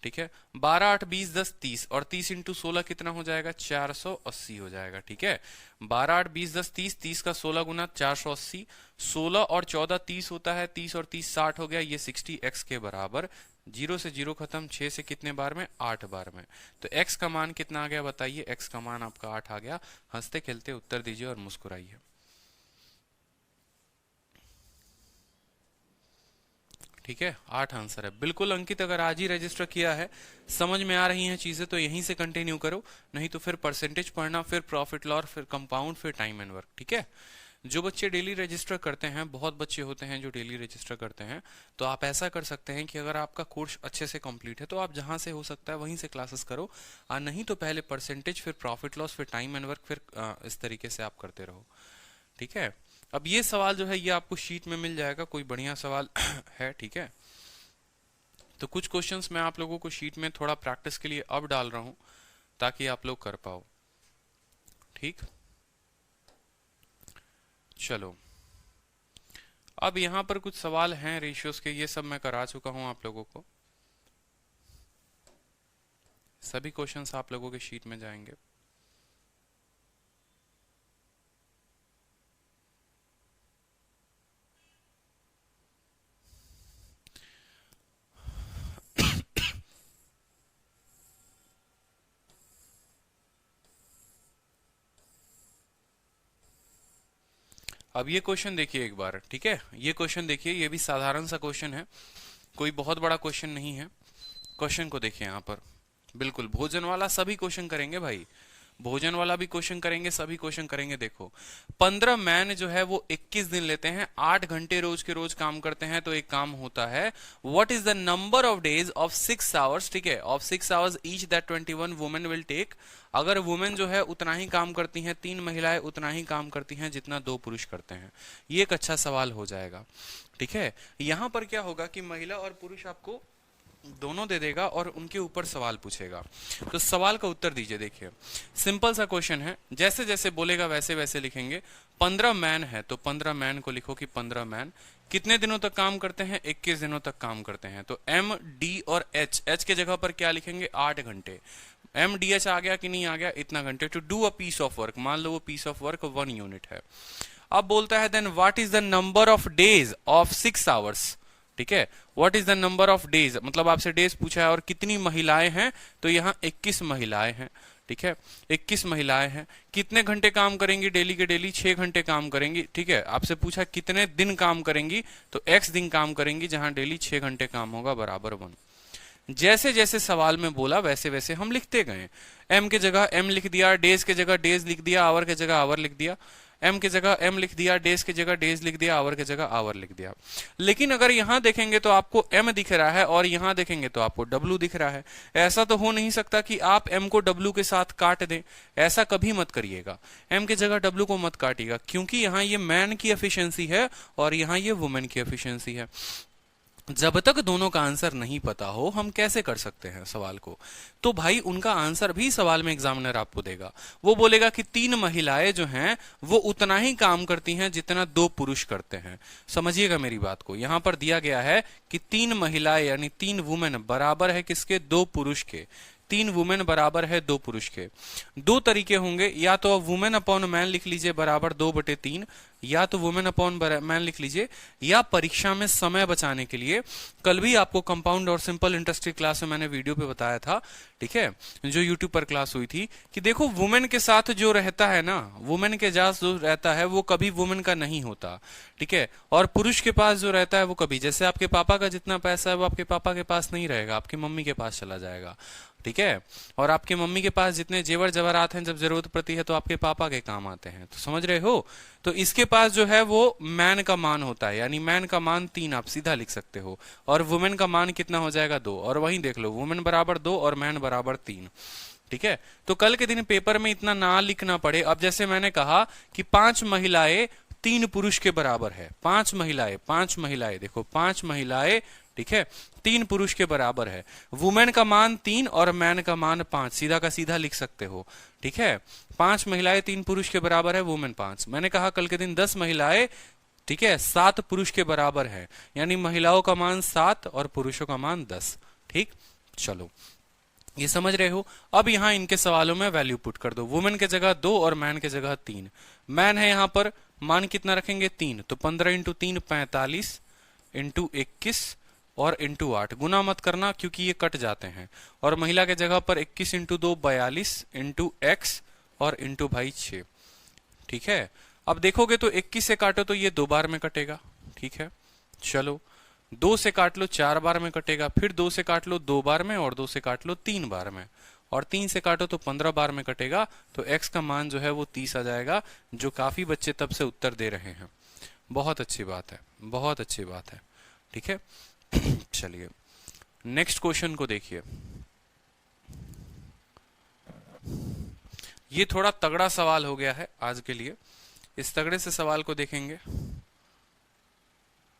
ठीक है, 12 8 20 10 30, और 30 इंटू 16 कितना हो जाएगा? 480 हो जाएगा। ठीक है, 12 8 20 10 30, 30 का 16 गुना 480, 16 और 14 30 होता है, 30 और 30 60 हो गया, ये 60x के बराबर। 0 से 0 खत्म, 6 से कितने बार में? 8 बार में। तो x का मान कितना आ गया बताइए? x का मान आपका 8 आ गया। हंसते खेलते उत्तर दीजिए और मुस्कुराइए। ठीक है, 8 आंसर है बिल्कुल। अंकित, अगर आज ही रजिस्टर किया है, समझ में आ रही हैं चीजें, तो यहीं से कंटिन्यू करो, नहीं तो फिर परसेंटेज पढ़ना, फिर प्रॉफिट लॉस, फिर कंपाउंड, फिर टाइम एंड वर्क। ठीक है, जो बच्चे डेली रजिस्टर करते हैं, बहुत बच्चे होते हैं जो डेली रजिस्टर करते हैं, तो आप ऐसा कर सकते हैं कि अगर आपका कोर्स अच्छे से कंप्लीट है तो आप जहां से हो सकता है वहीं से क्लासेस करो, और नहीं तो पहले परसेंटेज, फिर प्रॉफिट लॉस, फिर टाइम एंड वर्क, फिर इस तरीके से आप करते रहो। ठीक है, अब ये सवाल जो है ये आपको शीट में मिल जाएगा, कोई बढ़िया सवाल है। ठीक है, तो कुछ क्वेश्चंस मैं आप लोगों को शीट में थोड़ा प्रैक्टिस के लिए अब डाल रहा हूं, ताकि आप लोग कर पाओ। ठीक, चलो, अब यहां पर कुछ सवाल हैं रेशियोज के, ये सब मैं करा चुका हूं आप लोगों को। सभी क्वेश्चंस आप लोगों के शीट में जाएंगे। अब ये क्वेश्चन देखिए एक बार। ठीक है, ये क्वेश्चन देखिए, ये भी साधारण सा क्वेश्चन है, कोई बहुत बड़ा क्वेश्चन नहीं है। क्वेश्चन को देखिए यहाँ पर, बिल्कुल भोजन वाला सभी क्वेश्चन करेंगे भाई, भोजन वाला भी क्वेश्चन करेंगे, सभी क्वेश्चन करेंगे। देखो, 15 मैन जो है वो 21 दिन लेते हैं, 8 घंटे रोज के रोज काम करते हैं, तो एक काम होता है, what is the number of days of 6 hours, ठीक है, of 6 hours each that 21 women will take. अगर वुमेन जो है उतना ही काम करती हैं, 3 महिलाएं उतना ही काम करती हैं जितना 2 पुरुष करते हैं। ये एक अच्छा सवाल हो जाएगा। ठीक है, यहां पर क्या होगा कि महिला और पुरुष आपको दोनों दे देगा और उनके ऊपर सवाल पूछेगा, तो सवाल का उत्तर दीजिए। देखिए, सिंपल सा क्वेश्चन है, जैसे जैसे बोलेगा वैसे वैसे लिखेंगे। 15 मैन है तो 15 मैन को लिखो कि 15 मैन कितने दिनों तक काम करते हैं? 21 दिनों तक काम करते हैं। तो एम डी और एच के जगह पर क्या लिखेंगे? 8 घंटे। एम डी एच आ गया कि नहीं आ गया? इतना घंटे। To do a piece of work, मान लो वो पीस ऑफ वर्क 1 यूनिट है। अब बोलता है then what is the number of days of 6 hours. ठीक है, what is the number of days, मतलब आपसे डेज पूछा है और कितनी महिलाएं हैं, तो यहाँ 21 महिलाएं हैं। ठीक है, 21 महिलाएं हैं। कितने घंटे काम करेंगी डेली के डेली? 6 घंटे काम करेंगी। ठीक है, आपसे पूछा कितने दिन काम करेंगी, तो x दिन काम करेंगी, जहां डेली 6 घंटे काम होगा, बराबर 1। जैसे जैसे सवाल में बोला वैसे वैसे हम लिखते गए। एम के जगह एम लिख दिया, डेज के जगह डेज लिख दिया, आवर के जगह आवर लिख दिया, एम के जगह एम लिख दिया, डेज के जगह डेज लिख दिया, आवर के जगह आवर लिख दिया। लेकिन अगर यहां देखेंगे तो आपको एम दिख रहा है और यहां देखेंगे तो आपको डब्ल्यू दिख रहा है। ऐसा तो हो नहीं सकता कि आप एम को डब्ल्यू के साथ काट दें, ऐसा कभी मत करिएगा। एम के जगह डब्ल्यू को मत काटिएगा, क्योंकि यहां ये मैन की एफिशिएंसी है और यहां ये वुमेन की एफिशिएंसी है। जब तक दोनों का आंसर नहीं पता हो, हम कैसे कर सकते हैं सवाल को? तो भाई उनका आंसर भी सवाल में एग्जामिनर आपको देगा। वो बोलेगा कि 3 महिलाएं जो हैं वो उतना ही काम करती हैं जितना 2 पुरुष करते हैं। समझिएगा मेरी बात को, यहां पर दिया गया है कि 3 महिलाएं यानी 3 वुमेन बराबर है किसके? 2 पुरुष के। 3 वुमेन बराबर है 2 पुरुष के। दो तरीके होंगे, या तो आप वुमेन अपॉन मैन लिख लीजिए बराबर 2/3, या तो वुमेन अपॉन मैन लिख लीजिए, या परीक्षा में समय बचाने के लिए कल भी आपको कंपाउंड और सिंपल इंटरेस्ट की क्लास में मैंने वीडियो पे बताया था, ठीक है, जो यूट्यूब पर क्लास हुई थी, कि देखो वुमेन के साथ जो रहता है ना, वुमेन के साथ जो रहता है वो कभी वुमेन का नहीं होता, ठीक है, और पुरुष के पास जो रहता है वो कभी, जैसे आपके पापा का जितना पैसा है वो आपके पापा के पास नहीं रहेगा, आपकी मम्मी के पास चला जाएगा, ठीक है, और आपके मम्मी के पास जितने जेवर जवाहरात हैं जब जरूरत पड़ती है तो आपके पापा के काम आते हैं, तो समझ रहे हो। तो इसके पास जो है वो मैन का मान होता है, यानी मैन का मान 3 आप सीधा लिख सकते हो, और वुमेन का मान कितना हो जाएगा 2, और वहीं देख लो वुमेन बराबर 2 और मैन बराबर 3, ठीक है। तो कल के दिन पेपर में इतना ना लिखना पड़े। अब जैसे मैंने कहा कि 5 महिलाएं 3 पुरुष के बराबर है, 5 महिलाएं देखो 5 महिलाएं, ठीक है, 3 पुरुष के बराबर है। वुमेन का मान 3 और मैन का मान 5, सीधा का सीधा लिख सकते हो, ठीक है। 5 महिलाएं 3 पुरुष के बराबर है, वुमेन 5। मैंने कहा कल के दिन 10 महिलाएं, ठीक है, 7 पुरुष के बराबर है, यानी महिलाओं का मान 7 और पुरुषों का मान 10, ठीक। चलो ये समझ रहे हो। अब यहां इनके सवालों में वैल्यू पुट कर दो, वुमेन के जगह 2 और मैन के जगह 3। मैन है यहां पर, मान कितना रखेंगे 3, तो 15 × 3 45 × 21 और × 8, गुना मत करना क्योंकि ये कट जाते हैं। और महिला के जगह पर 21 × 2 42 × x और × भाई 6, ठीक है। अब देखोगे तो 21 से काटो तो ये 2 बार में कटेगा, ठीक है। चलो 2 से काट लो 4 बार में कटेगा, फिर 2 से काट लो 2 बार में, और 2 से काट लो 3 बार में, और 3 से काटो तो 15 बार में कटेगा। तो x का मान जो है वो 30 आ जाएगा, जो काफी बच्चे तब से उत्तर दे रहे हैं। बहुत अच्छी बात है, बहुत अच्छी बात है, ठीक है। चलिए नेक्स्ट क्वेश्चन को देखिए। ये थोड़ा तगड़ा सवाल हो गया है आज के लिए, इस तगड़े से सवाल को देखेंगे।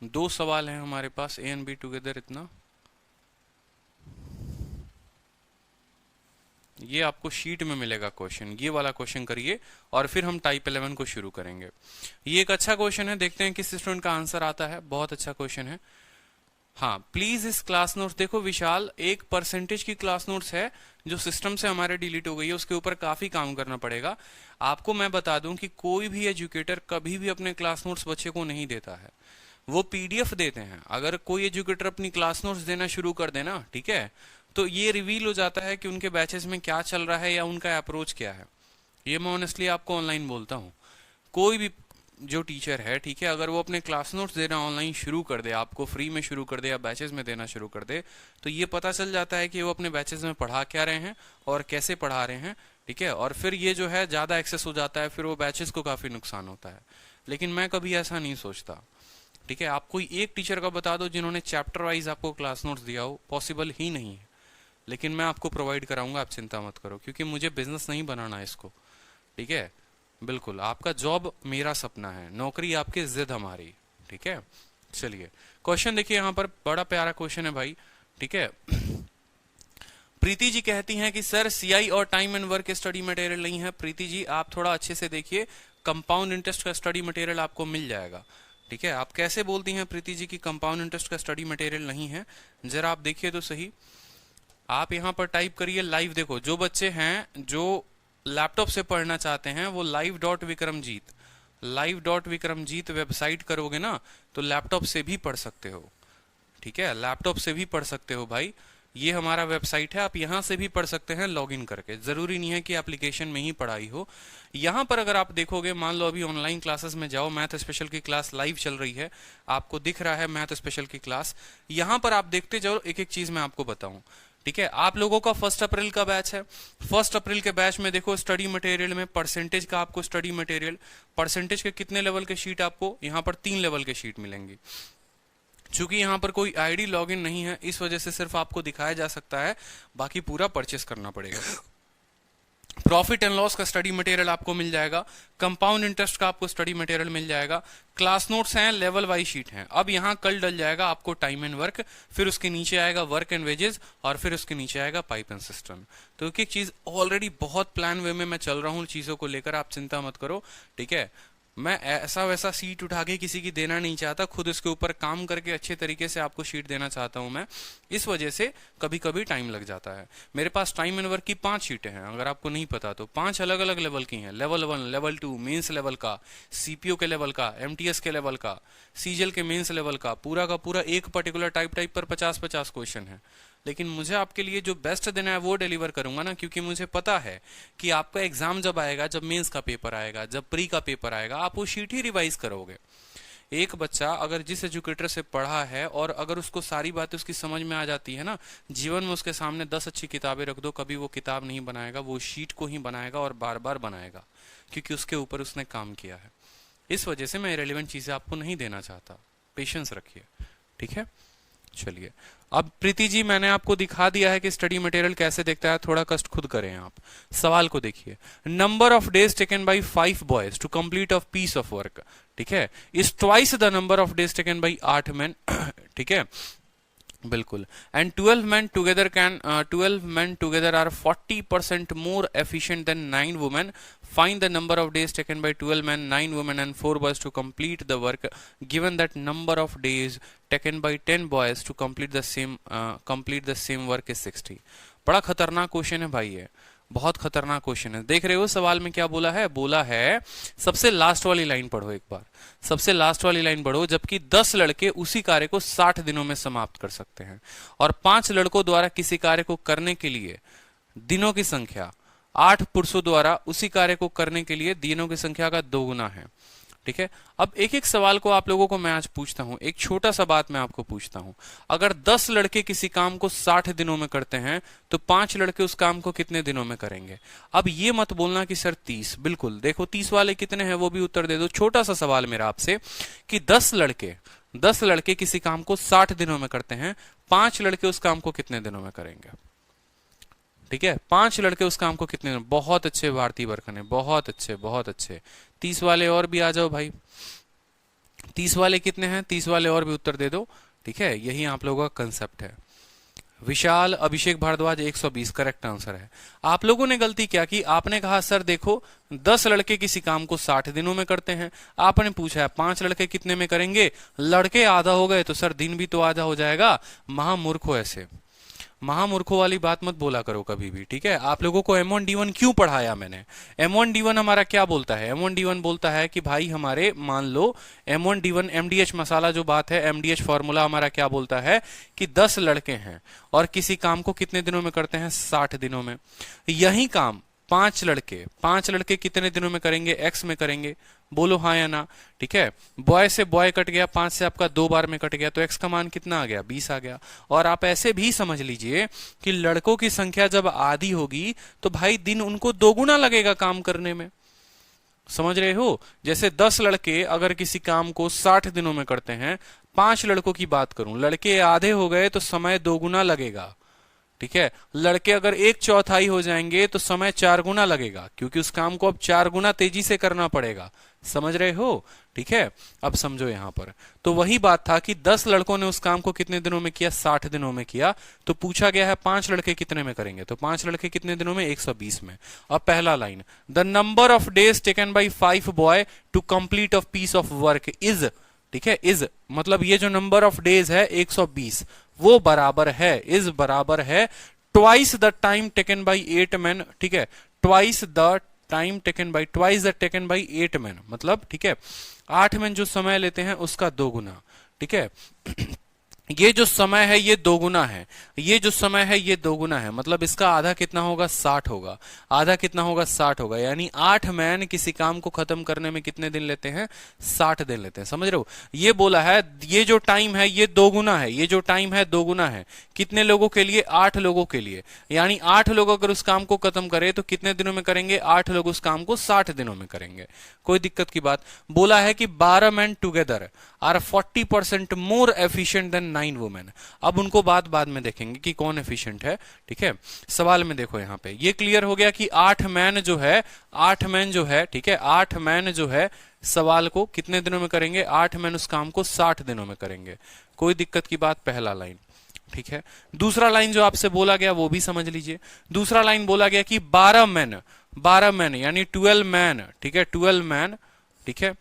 2 सवाल हैं हमारे पास, ए एंड बी टुगेदर इतना। ये आपको शीट में मिलेगा क्वेश्चन, ये वाला क्वेश्चन करिए और फिर हम टाइप 11 को शुरू करेंगे। ये एक अच्छा क्वेश्चन है, देखते हैं किस स्टूडेंट का आंसर आता है। बहुत अच्छा क्वेश्चन है। हाँ प्लीज इस क्लास नोट्स देखो विशाल, एक परसेंटेज की क्लास नोट्स है जो सिस्टम से हमारे डिलीट हो गई है, उसके ऊपर काफी काम करना पड़ेगा आपको। मैं बता दूं कि कोई भी एजुकेटर कभी भी अपने क्लास नोट्स बच्चे को नहीं देता है, वो पीडीएफ देते हैं। अगर कोई एजुकेटर अपनी क्लास नोट्स देना शुरू कर देना, ठीक है, तो ये रिवील हो जाता है कि उनके बैचेस में क्या चल रहा है या उनका अप्रोच क्या है। ये मैं ऑनेस्टली आपको ऑनलाइन बोलता हूँ, कोई भी जो टीचर है, ठीक है, अगर वो अपने क्लास नोट्स देना ऑनलाइन शुरू कर दे, आपको फ्री में शुरू कर दे या बैचेस में देना शुरू कर दे, तो ये पता चल जाता है कि वो अपने बैचेस में पढ़ा क्या रहे हैं और कैसे पढ़ा रहे हैं, ठीक है। और फिर ये जो है ज्यादा एक्सेस हो जाता है, फिर वो बैचेस को काफी नुकसान होता है। लेकिन मैं कभी ऐसा नहीं सोचता, ठीक है। आप कोई एक टीचर का बता दो जिन्होंने चैप्टर वाइज आपको क्लास नोट्स दिया हो, पॉसिबल ही नहीं है, लेकिन मैं आपको प्रोवाइड कराऊंगा, आप चिंता मत करो, क्योंकि मुझे बिजनेस नहीं बनाना है इसको, ठीक है। बिल्कुल आपका जॉब मेरा सपना है, नौकरी आपकी जिद हमारी, ठीक है। चलिए क्वेश्चन देखिए, यहाँ पर बड़ा प्यारा क्वेश्चन है भाई, ठीक है। प्रीति जी कहती हैं कि सर सीआई और time and work study material नहीं है। प्रीति जी आप थोड़ा अच्छे से देखिए, कंपाउंड इंटरेस्ट का स्टडी मटेरियल आपको मिल जाएगा, ठीक है। आप कैसे बोलती हैं प्रीति जी की कंपाउंड इंटरेस्ट का स्टडी मटेरियल नहीं है, जरा आप देखिए तो सही। आप यहाँ पर टाइप करिए लाइव। देखो जो बच्चे हैं जो लैपटॉप से पढ़ना चाहते हैं वो live.vikramjit वेबसाइट करोगे ना तो लैपटॉप से भी पढ़ सकते हो, ठीक है, लैपटॉप से भी पढ़ सकते हो भाई। ये हमारा वेबसाइट है, आप यहाँ से भी पढ़ सकते हैं लॉगिन करके, जरूरी नहीं है कि एप्लीकेशन में ही पढ़ाई हो। यहाँ पर अगर आप देखोगे, मान लो अभी ऑनलाइन क्लासेस में जाओ, मैथ स्पेशल की क्लास लाइव चल रही है, आपको दिख रहा है मैथ स्पेशल की क्लास। यहाँ पर आप देखते जाओ, एक एक चीज मैं आपको बताऊं, ठीक है। आप लोगों का 1 अप्रैल का बैच है, 1 अप्रैल के बैच में देखो स्टडी मटेरियल में परसेंटेज का आपको स्टडी मटेरियल, परसेंटेज के कितने लेवल के शीट आपको यहाँ पर 3 लेवल के शीट मिलेंगी। चूंकि यहाँ पर कोई आईडी लॉगिन नहीं है, इस वजह से सिर्फ आपको दिखाया जा सकता है, बाकी पूरा परचेस करना पड़ेगा। प्रॉफिट एंड लॉस का स्टडी मटेरियल आपको मिल जाएगा, कंपाउंड इंटरेस्ट का आपको स्टडी मटेरियल मिल जाएगा, क्लास नोट्स हैं, लेवल वाइज शीट हैं। अब यहाँ कल डल जाएगा आपको टाइम एंड वर्क, फिर उसके नीचे आएगा वर्क एंड वेजेस, और फिर उसके नीचे आएगा पाइप एंड सिस्टम। तो एक एक चीज ऑलरेडी बहुत प्लान वे में मैं चल रहा हूँ चीजों को लेकर, आप चिंता मत करो, ठीक है। मैं ऐसा वैसा सीट उठा के किसी की देना नहीं चाहता, खुद इसके ऊपर काम करके अच्छे तरीके से आपको शीट देना चाहता हूं मैं। इस वजह से कभी कभी टाइम लग जाता है। मेरे पास टाइम एंड वर्क की 5 शीटें हैं, अगर आपको नहीं पता तो 5 अलग अलग लेवल की हैं। लेवल 1, लेवल 2 मेंस लेवल का, सीपीओ के लेवल का, एमटीएस के लेवल का, सीजीएल के मेंस लेवल का पूरा एक पर्टिकुलर टाइप पर 50-50 क्वेश्चन है। लेकिन मुझे आपके लिए जो बेस्ट देना है वो डिलीवर करूंगा ना, क्योंकि मुझे पता है कि आपका एग्जाम जब आएगा, जब मेंस का पेपर आएगा, जब प्री का पेपर आएगा, आप वो शीट ही रिवाइज करोगे। एक बच्चा अगर जिस एजुकेटर से पढ़ा है और अगर उसको सारी बातें उसकी समझ में आ जाती है ना, जीवन में उसके सामने 10 अच्छी किताबें रख दो, कभी वो किताब नहीं बनाएगा, वो शीट को ही बनाएगा और बार बार बनाएगा, क्योंकि उसके ऊपर उसने काम किया है। इस वजह से मैं इरेलीवेंट चीजें आपको नहीं देना चाहता। पेशेंस रखिए, ठीक है। चलिए, अब प्रीति जी मैंने आपको दिखा दिया है कि स्टडी मटेरियल कैसे देखता है, थोड़ा कष्ट खुद करें आप। सवाल को देखिए, number of days taken by 5 boys to complete a piece of work, ठीक है, is twice the number of days taken by 8 men, ठीक है, बिल्कुल। And 12 men together are 40% more efficient than 9 women. Find the number of days taken by 12 men, 9 women and 4 boys to complete the work, given that number of days taken by 10 boys to complete the same work is 60. बड़ा खतरनाक question है भाई ये, बहुत खतरनाक question है। देख रहे हो सवाल में क्या बोला है? बोला है, सबसे लास्ट वाली लाइन पढ़ो एक बार, सबसे लास्ट वाली लाइन पढ़ो, जबकि 10 लड़के उसी कार्य को 60 दिनों में समाप्त कर सकते हैं और 5 लड़कों द्वारा किसी कार्य को करने के लिए दिनों की संख्या 8 पुरुषों द्वारा उसी कार्य को करने के लिए दिनों की संख्या का 2 गुना है, ठीक है। अब एक एक सवाल को आप लोगों को मैं आज पूछता हूं, एक छोटा सा बात मैं आपको पूछता हूं, अगर 10 लड़के किसी काम को 60 दिनों में करते हैं तो 5 लड़के उस काम को कितने दिनों में करेंगे? अब ये मत बोलना कि सर 30, बिल्कुल देखो 30 वाले कितने हैं वो भी उत्तर दे दो। छोटा सा सवाल मेरा आपसे कि 10 लड़के किसी काम को 60 दिनों में करते हैं, 5 लड़के उस काम को कितने दिनों में करेंगे? ठीक है, 5 लड़के उस काम को कितने दिनों? बहुत अच्छे भारतीय बरखने, बहुत अच्छे बहुत अच्छे। 30 वाले और भी आ जाओ भाई, 30 वाले कितने हैं? 30 वाले और भी उत्तर दे दो, ठीक है। यही आप लोगों का कंसेप्ट है। विशाल, अभिषेक भारद्वाज 120 करेक्ट आंसर है। आप लोगों ने गलती क्या की, आपने कहा सर देखो 10 लड़के किसी काम को 60 दिनों में करते हैं, आपने पूछा है 5 लड़के कितने में करेंगे? लड़के आधा हो गए तो सर दिन भी तो आधा हो जाएगा। महामूर्खो, ऐसे महामूर्खों वाली बात मत बोला करो कभी भी, ठीक है। आप लोगों को M1 D1 क्यों पढ़ाया मैंने? M1 D1 हमारा क्या बोलता है? M1 D1 बोलता है कि भाई हमारे, मान लो M1 D1 MDH मसाला जो बात है, MDH फॉर्मूला हमारा क्या बोलता है कि 10 लड़के हैं और किसी काम को कितने दिनों में करते हैं? 60 दिनों में। यही काम 5 लड़के कितने दिनों में करेंगे? X में करेंगे, बोलो हाँ या ना, ठीक है। बॉय से बॉय कट गया, 5 से आपका 2 बार में कट गया, तो x का मान कितना आ गया? 20 आ गया। और आप ऐसे भी समझ लीजिए कि लड़कों की संख्या जब आधी होगी तो भाई दिन उनको 2 गुना लगेगा काम करने में, समझ रहे हो। जैसे 10 लड़के अगर किसी काम को 60 दिनों में करते हैं, 5 लड़कों की बात करूं, लड़के आधे हो गए तो समय 2 गुना लगेगा, ठीक है। लड़के अगर 1/4 हो जाएंगे तो समय 4 गुना लगेगा, क्योंकि उस काम को अब 4 गुना तेजी से करना पड़ेगा, समझ रहे हो, ठीक है। अब समझो यहां पर, तो वही बात था कि 10 लड़कों ने उस काम को कितने दिनों में किया? 60 दिनों में किया। तो पूछा गया है 5 लड़के कितने में करेंगे, तो 5 लड़के कितने दिनों में? 120 में। अब पहला line, the number of days taken by 5 boy to complete of piece of work is, ठीक है, इज मतलब ये जो नंबर ऑफ डेज है 120, वो बराबर है, इज बराबर है twice the time taken by 8 men, ठीक है, twice the taken by 8 men, मतलब ठीक है 8 men जो समय लेते हैं उसका 2 गुना, ठीक है। ये जो समय है ये 2 गुना है, ये जो समय है ये 2 गुना है, मतलब इसका आधा कितना होगा? 60 होगा। आधा कितना होगा? 60 होगा। यानी 8 मैन किसी काम को खत्म करने में कितने दिन लेते हैं? 60 दिन लेते हैं, समझ रहे हो। ये बोला है ये जो टाइम है ये 2 गुना है, ये जो टाइम है 2 गुना है। कितने लोगों के लिए? 8 लोगों के लिए। यानी 8 लोग अगर उस काम को खत्म करे तो कितने दिनों में करेंगे? 8 लोग उस काम को 60 दिनों में करेंगे। कोई दिक्कत की बात? बोला है कि 12 men together are 40% more efficient than 9 women. अब उनको बाद में देखेंगे कि कौन एफिशिएंट है, ठीक है। सवाल में देखो यहां पे ये क्लियर हो गया कि 8 मैन जो है, ठीक है, 8 मैन जो है सवाल को कितने दिनों में करेंगे? 8 मैन उस काम को 60 दिनों में करेंगे। कोई दिक्कत की बात? पहला लाइन, ठीक है। दूसरा लाइन जो आपसे बोला गया वो भी समझ लीजिए। दूसरा लाइन बोला गया कि 12 मैन यानी 12 मैन, ठीक है, 12 मैन ठीक है,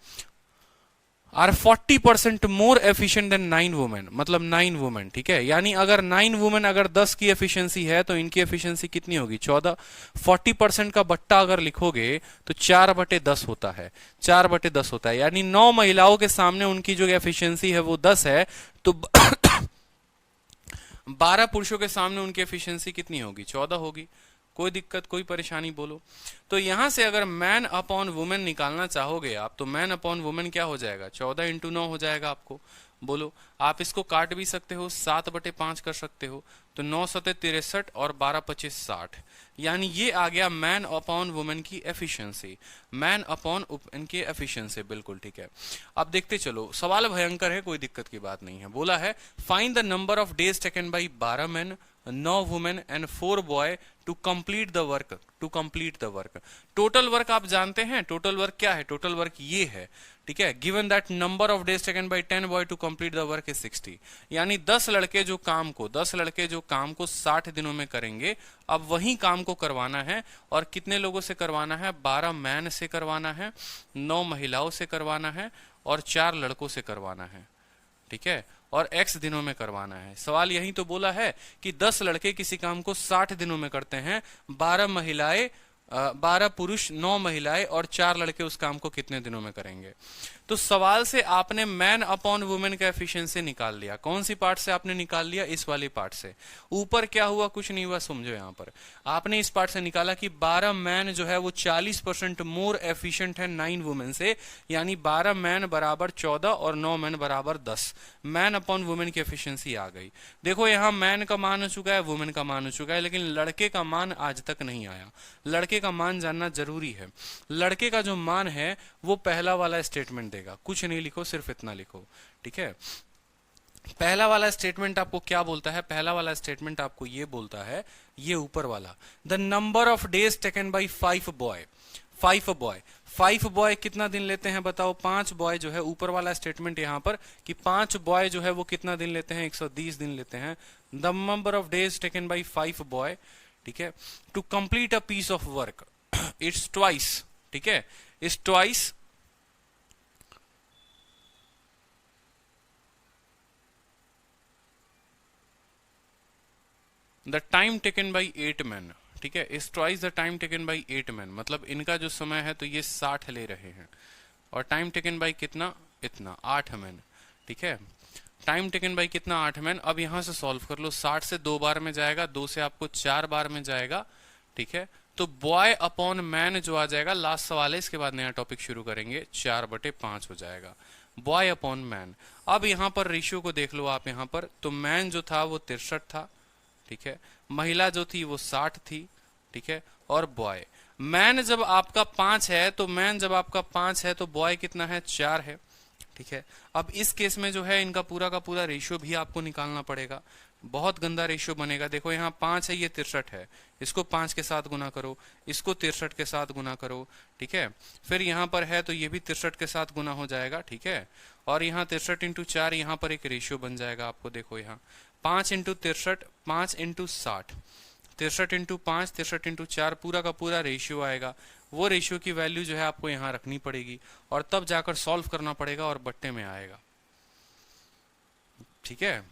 are 40% more efficient than 9 women, मतलब 9 वुमेन, ठीक है। यानी अगर 9 वुमेन अगर 10 की एफिशिएंसी है तो इनकी एफिशिएंसी कितनी होगी 14। 40% का बट्टा अगर लिखोगे तो 4/10 होता है, 4/10 होता है। यानी 9 महिलाओं के सामने उनकी जो एफिशिएंसी है वो 10 है, तो 12 पुरुषों के सामने उनकी एफिशिएंसी कितनी होगी 14 होगी। कोई दिक्कत, कोई परेशानी बोलो। तो यहां से अगर मैन अपॉन वुमेन निकालना चाहोगे आप, तो मैन अपॉन वुमेन क्या हो जाएगा 14 इंटू 9 हो जाएगा आपको। बोलो, आप इसको काट भी सकते हो, 7/5 कर सकते हो, तो 9 सते 63 और 12/25 60। यानी ये आ गया मैन अपॉन वुमेन की एफिशिएंसी, मैन अपॉन इनकी एफिशिएंसी, बिल्कुल ठीक है। अब देखते चलो, सवाल भयंकर है, कोई दिक्कत की बात नहीं है। बोला है find the number of days taken by 12 man 9 women and 4 boy to complete the work, to complete the work. Total work आप जानते हैं, टोटल वर्क क्या है, टोटल वर्क ये है, ठीक है। Given that number of days taken by 10 boy to complete the work is 60। यानी 10 लड़के जो काम को 60 दिनों में करेंगे। अब वही काम को करवाना है, और कितने लोगों से करवाना है 12 मैन से करवाना है, 9 महिलाओं से करवाना है, और 4 लड़कों से करवाना है, ठीक है, और x दिनों में करवाना है। सवाल यही तो बोला है कि 10 लड़के किसी काम को 60 दिनों में करते हैं, 12 महिलाएं, 12 पुरुष, 9 महिलाएं और 4 लड़के उस काम को कितने दिनों में करेंगे। तो सवाल से आपने मैन अपॉन वुमेन का एफिशिएंसी निकाल लिया। कौन सी पार्ट से आपने निकाल लिया, इस वाली पार्ट से। ऊपर क्या हुआ, कुछ नहीं हुआ, समझो। यहां पर आपने इस पार्ट से निकाला कि 12 मैन जो है वो 40% मोर एफिशिएंट है 9 वुमेन से। यानी 12 मैन बराबर 14 और 9 मैन बराबर 10। मैन अपॉन वुमेन की एफिशिएंसी आ गई। देखो यहां मैन का मान हो चुका है, वुमेन का मान हो चुका है, लेकिन लड़के का मान आज तक नहीं आया। लड़के का मान जानना जरूरी है। लड़के का जो मान है वो पहला वाला स्टेटमेंट देगा, कुछ नहीं लिखो, सिर्फ इतना लिखो, ठीक है। पहला वाला स्टेटमेंट आपको क्या बोलता है, पहला वाला स्टेटमेंट आपको ये बोलता है, ये ऊपर वाला, the number of days taken by 5 boy. 5 boy कितना दिन लेते हैं बताओ, 5 बॉय जो है, ऊपर वाला स्टेटमेंट यहां पर कि 5 बॉय जो है वो कितना दिन लेते हैं 120 दिन लेते हैं। The number of days taken by 5 boy, ठीक है, to complete a piece of work, it's twice, ठीक है, it's twice the time taken by 8 man, ठीक है, is twice the time taken by 8 man. मतलब इनका जो समय है तो ये 60 ले रहे हैं, और टाइम टेकन बाई कितना, इतना 8 मैन, ठीक है। टाइम टेकन बाई कितना 8 मैन। अब यहां से सॉल्व कर लो, 60 से 2 बार में जाएगा, 2 से आपको 4 बार में जाएगा, ठीक है। तो बॉय अपॉन मैन जो आ जाएगा, लास्ट सवाल है, इसके बाद नया टॉपिक शुरू करेंगे, 4/5 हो जाएगा, बॉय अपॉन मैन। अब यहां पर रेशियो को देख लो आप, यहां पर तो मैन जो था वो 63 था, ठीक है, महिला जो थी वो 60 थी, ठीक है, और बॉय। मैन जब आपका 5 है तो मैन जब आपका 5 है तो बॉय कितना है 4 है, ठीक है। अब इस केस में जो है इनका पूरा का पूरा रेशियो भी आपको निकालना पड़ेगा, बहुत गंदा रेशियो बनेगा। देखो यहाँ 5 है, ये 63 है, इसको 5 के साथ गुना करो, इसको 63 के साथ गुना करो, ठीक है। फिर यहाँ पर है तो ये भी 63 के साथ गुना हो जाएगा, ठीक है। और यहाँ 63 इंटू 4, यहाँ पर एक रेशियो बन जाएगा आपको, देखो यहाँ 5 इंटू 63, 5 इंटू 60, 63 इंटू 5, 63 इंटू 4, पूरा का पूरा रेशियो आएगा। वो रेशियो की वैल्यू जो है आपको यहाँ रखनी पड़ेगी, और तब जाकर सॉल्व करना पड़ेगा और बट्टे में आएगा, ठीक है।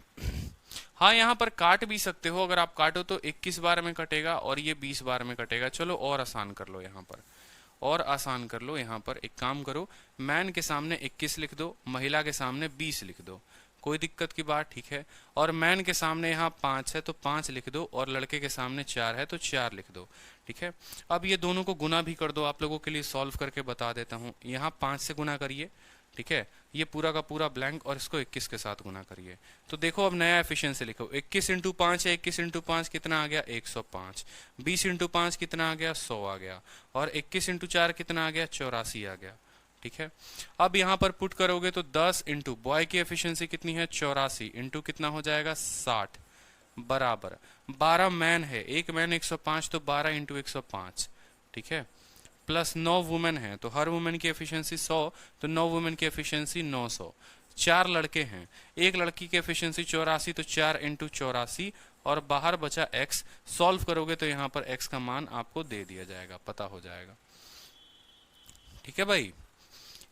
हाँ, यहाँ पर काट भी सकते हो, अगर आप काटो तो 21 बार में कटेगा और ये 20 बार में कटेगा। चलो और आसान कर लो, यहाँ पर और आसान कर लो। यहाँ पर एक काम करो, मैन के सामने 21 लिख दो, महिला के सामने 20 लिख दो, कोई दिक्कत की बात, ठीक है। और मैन के सामने यहाँ 5 है तो 5 लिख दो, और लड़के के सामने 4 है तो 4 लिख दो, ठीक है। अब ये दोनों को गुना भी कर दो, आप लोगों के लिए सॉल्व करके बता देता हूँ। यहाँ 5 से गुना करिए, ठीक है, ये पूरा का पूरा ब्लैंक, और इसको 21 के साथ गुना करिए। तो देखो अब नया एफिशिएंसी लिखो, 21 इंटू 5 है, 21 इंटू 5 कितना आ गया 105, 20 इंटू 5 कितना आ गया 100 आ गया, और 21 इंटू 4 कितना आ गया 84 आ गया, ठीक है। अब यहां पर पुट करोगे तो 10 इंटू बॉय की एफिशिएंसी कितनी है 84 इंटू कितना हो जाएगा 60 बराबर 12 मैन है, एक मैन 105 तो 12 इंटू 105, ठीक है, प्लस 9 वुमेन है तो हर वुमेन की एफिशिएंसी 100, तो 9 वुमेन की एफिशिएंसी 900। 4 लड़के हैं, एक लड़की की एफिशिएंसी 84, तो 4 इंटू 84, और बाहर बचा x। सॉल्व करोगे तो यहाँ पर x का मान आपको दे दिया जाएगा, पता हो जाएगा, ठीक है भाई।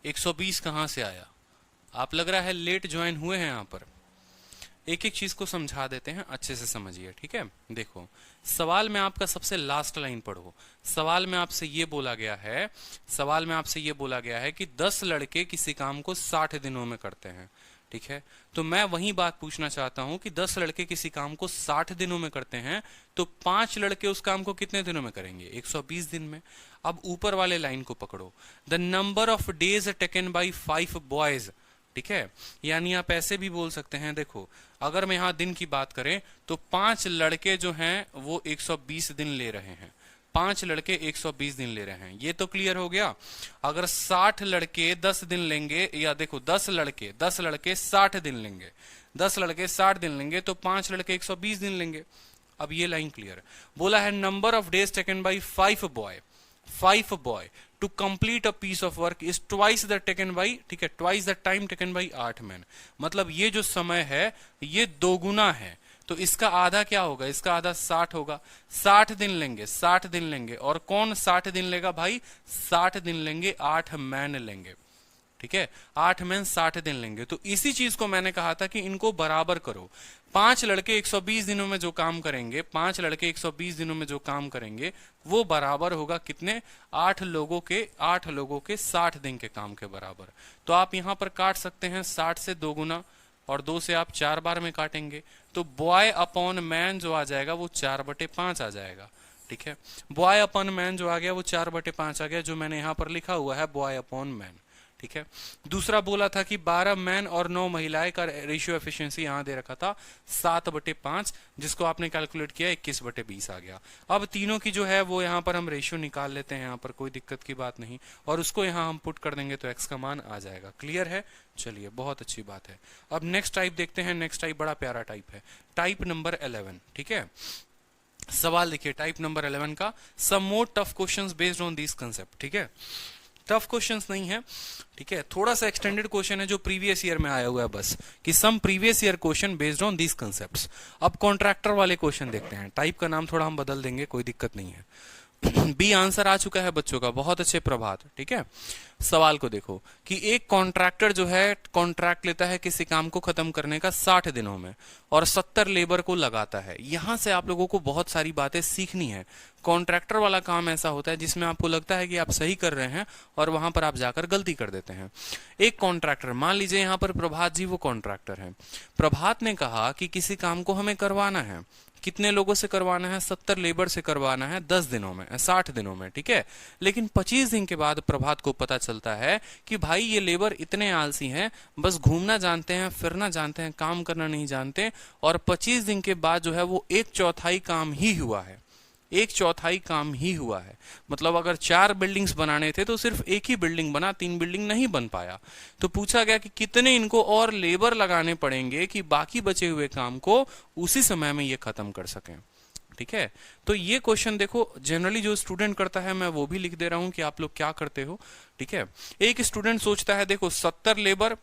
120 कहां से आया? आप लग रहा है लेट ज्वाइन हुए हैं यहाँ पर। एक एक चीज को समझा देते हैं, अच्छे से समझिए, ठीक है। देखो सवाल में आपका सबसे लास्ट लाइन पढ़ो। सवाल में आपसे ये बोला गया है, सवाल में आपसे ये बोला गया है कि 10 लड़के किसी काम को 60 दिनों में करते हैं, ठीक है। तो मैं वही बात पूछना चाहता हूं कि 10 लड़के किसी काम को 60 दिनों में करते हैं, तो 5 लड़के उस काम को कितने दिनों में करेंगे? 120 दिन में। अब ऊपर वाले लाइन को पकड़ो, the number of days taken by 5 boys, ठीक है। यानी आप ऐसे भी बोल सकते हैं, देखो अगर मैं यहां दिन की बात करें तो 5 लड़के जो हैं वो 120 दिन ले रहे हैं, 5 लड़के 120 दिन ले रहे हैं, ये तो क्लियर हो गया। अगर 60 लड़के 10 दिन लेंगे, या देखो 10 लड़के 60 दिन लेंगे, 10 लड़के 60 दिन लेंगे, तो 5 लड़के 120 दिन लेंगे। अब ये लाइन क्लियर। बोला है number of days taken by 5 boy to complete a piece of work is twice the taken by, ठीक है, twice the time taken by 8 man. मतलब ये जो समय है ये दोगुना है, तो इसका आधा क्या होगा? इसका आधा 60 होगा। 60 दिन लेंगे, 60 दिन लेंगे, और कौन 60 दिन लेगा भाई? 60 दिन लेंगे, 8 मैन लेंगे, ठीक है। 8 मैन 60 दिन लेंगे। तो इसी चीज को मैंने कहा था कि इनको बराबर करो। 5 लड़के 120 दिनों में जो काम करेंगे, 5 लड़के 120 दिनों में जो काम करेंगे, वो बराबर होगा कितने? 8 लोगों के 60 दिन के काम के बराबर। तो आप यहां पर काट सकते हैं 60 से 2 गुना, और 2 से आप 4 बार में काटेंगे, तो बॉय अपॉन मैन जो आ जाएगा वो 4/5 आ जाएगा, ठीक है। बॉय अपॉन मैन जो आ गया वो 4/5 आ गया, जो मैंने यहां पर लिखा हुआ है बॉय अपॉन मैन, ठीक है। दूसरा बोला था कि 12 मैन और 9 महिलाएं का रेशियो एफिशिएंसी यहां दे रखा था 7/5, जिसको आपने कैलकुलेट किया 21/20 आ गया। अब तीनों की जो है वो यहां पर हम रेशियो निकाल लेते हैं, यहां पर कोई दिक्कत की बात नहीं, और उसको यहां हम पुट कर देंगे तो एक्स का मान आ जाएगा। क्लियर है? चलिए बहुत अच्छी बात है। अब नेक्स्ट टाइप देखते हैं। नेक्स्ट टाइप बड़ा प्यारा टाइप है, टाइप नंबर 11, ठीक है। सवाल देखिए टाइप नंबर 11 का, some more tough questions based on this concept, ठीक है। टफ क्वेश्चंस नहीं है, ठीक है, थोड़ा सा एक्सटेंडेड क्वेश्चन है जो प्रीवियस ईयर में आया हुआ है, बस कि some previous year question based on these concepts. अब कॉन्ट्रैक्टर वाले क्वेश्चन देखते हैं। टाइप का नाम थोड़ा हम बदल देंगे, कोई दिक्कत नहीं है। बी आंसर आ चुका है बच्चों का, बहुत अच्छे प्रभात, ठीक है। सवाल को देखो कि एक कॉन्ट्रैक्टर जो है कॉन्ट्रैक्ट लेता है किसी काम को खत्म करने का 60 दिनों में, और 70 लेबर को लगाता है। यहां से आप लोगों को बहुत सारी बातें सीखनी है। कॉन्ट्रैक्टर वाला काम ऐसा होता है जिसमें आपको लगता है कि आप सही कर रहे हैं और वहां पर आप जाकर गलती कर देते हैं। एक कॉन्ट्रैक्टर, मान लीजिए यहां पर प्रभात जी वो कॉन्ट्रैक्टर है। प्रभात ने कहा कि किसी काम को हमें करवाना है, कितने लोगों से करवाना है? 70 लेबर से करवाना है 10 दिनों में, 60 दिनों में, ठीक है। लेकिन 25 दिन के बाद प्रभात को पता चलता है कि भाई ये लेबर इतने आलसी हैं, बस घूमना जानते हैं, फिरना जानते हैं, काम करना नहीं जानते, और 25 दिन के बाद जो है वो 1/4 काम ही हुआ है, 1/4 काम ही हुआ है। मतलब अगर 4 बिल्डिंग्स बनाने थे तो सिर्फ एक ही बिल्डिंग बना, 3 बिल्डिंग नहीं बन पाया। तो पूछा गया कि कितने इनको और लेबर लगाने पड़ेंगे कि बाकी बचे हुए काम को उसी समय में ये खत्म कर सकें, ठीक है। तो ये क्वेश्चन देखो जनरली जो स्टूडेंट करता है, मैं वो भी लिख दे रहा हूं कि आप लोग क्या करते हो, ठीक है। एक स्टूडेंट सोचता है, देखो 70 लेबर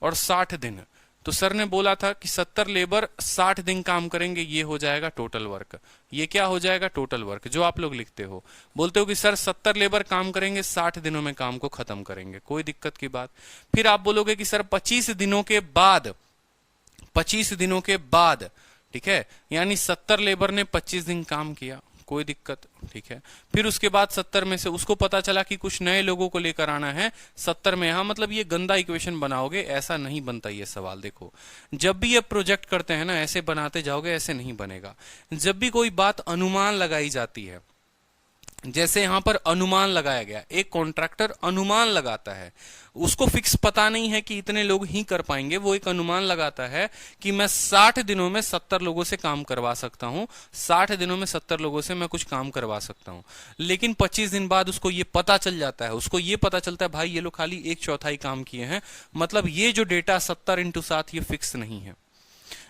और 60 दिन, तो सर ने बोला था कि 70 लेबर 60 दिन काम करेंगे, ये हो जाएगा टोटल वर्क। ये क्या हो जाएगा? Total work. जो आप लोग लिखते हो, बोलते हो कि सर 70 लेबर काम करेंगे, 60 दिनों में काम को खत्म करेंगे, कोई दिक्कत की बात। फिर आप बोलोगे कि सर 25 दिनों के बाद, 25 दिनों के बाद, ठीक है, यानी 70 लेबर ने 25 दिन काम किया, कोई दिक्कत, ठीक है। फिर उसके बाद 70 में से उसको पता चला कि कुछ नए लोगों को लेकर आना है 70 में, यहां मतलब ये गंदा इक्वेशन बनाओगे, ऐसा नहीं बनता ये सवाल। देखो जब भी ये प्रोजेक्ट करते हैं ना, ऐसे बनाते जाओगे, ऐसे नहीं बनेगा। जब भी कोई बात अनुमान लगाई जाती है, जैसे यहां पर अनुमान लगाया गया, एक कॉन्ट्रैक्टर अनुमान लगाता है, उसको फिक्स पता नहीं है कि इतने लोग ही कर पाएंगे, वो एक अनुमान लगाता है कि मैं 60 दिनों में 70 लोगों से काम करवा सकता हूं, 60 दिनों में 70 लोगों से मैं कुछ काम करवा सकता हूं। लेकिन 25 दिन बाद उसको ये पता चल जाता है, उसको ये पता चलता है भाई ये लोग खाली 1/4 काम किए हैं। मतलब ये जो डेटा 70 × 7 ये फिक्स नहीं है,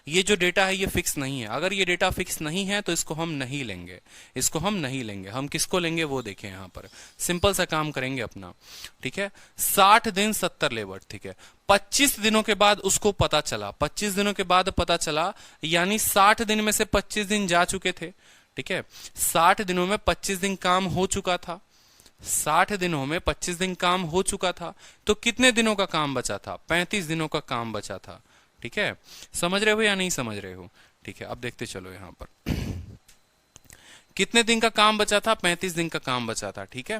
ये जो डेटा है ये फिक्स नहीं है। अगर ये डेटा फिक्स नहीं है तो इसको हम नहीं लेंगे, इसको हम नहीं लेंगे। हम किसको लेंगे वो देखें, यहां पर सिंपल सा काम करेंगे अपना, ठीक है। 60 दिन 70 लेबर, ठीक है। 25 दिनों के बाद उसको पता चला, 25 दिनों के बाद पता चला, यानी 60 दिन में से 25 दिन जा चुके थे, ठीक है। 60 दिनों में 25 दिन काम हो चुका था, 60 दिनों में 25 दिन काम हो चुका था, तो कितने दिनों का काम बचा था? 35 दिनों का काम बचा था। ठीक है, समझ रहे हो या नहीं समझ रहे हो? ठीक है, अब देखते चलो यहां पर कितने दिन का काम बचा था? 35 दिन का काम बचा था। ठीक है,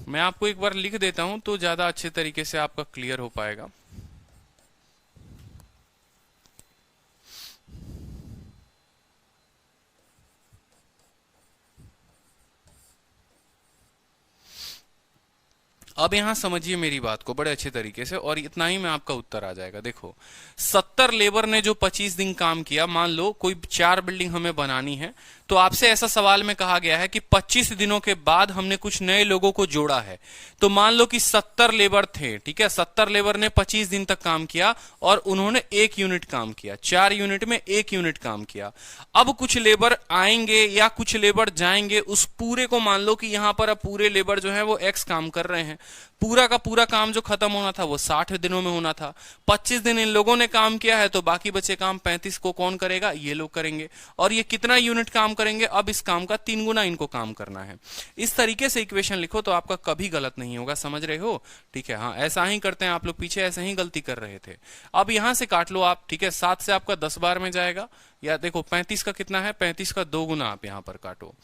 मैं आपको एक बार लिख देता हूं तो ज्यादा अच्छे तरीके से आपका क्लियर हो पाएगा। अब यहां समझिए मेरी बात को बड़े अच्छे तरीके से, और इतना ही में आपका उत्तर आ जाएगा। देखो, 70 लेबर ने जो 25 दिन काम किया, मान लो कोई 4 बिल्डिंग हमें बनानी है, तो आपसे ऐसा सवाल में कहा गया है कि 25 दिनों के बाद हमने कुछ नए लोगों को जोड़ा है। तो मान लो कि 70 लेबर थे, ठीक है, 70 लेबर ने 25 दिन तक काम किया और उन्होंने 1 यूनिट काम किया, 4 यूनिट में 1 यूनिट काम किया। अब कुछ लेबर आएंगे या कुछ लेबर जाएंगे, उस पूरे को मान लो कि यहां पर अब पूरे लेबर जो है वो एक्स काम कर रहे हैं। पूरा का पूरा काम जो खत्म होना था वो 60 दिनों में होना था। 25 दिन इन लोगों ने काम किया है, तो बाकी बचे काम 35 को कौन करेगा? ये लोग करेंगे। और ये कितना यूनिट काम करेंगे? अब इस काम का 3 गुना इनको काम करना है। इस तरीके से इक्वेशन लिखो तो आपका कभी गलत नहीं होगा। समझ रहे हो? ठीक है, हाँ, ऐसा ही करते हैं आप लोग, पीछे ऐसे ही गलती कर रहे थे। अब यहां से काट लो आप। ठीक है, 7 से आपका 10 बार में जाएगा, या देखो 35 का कितना है? 35 का 2 गुना आप यहां पर काटो,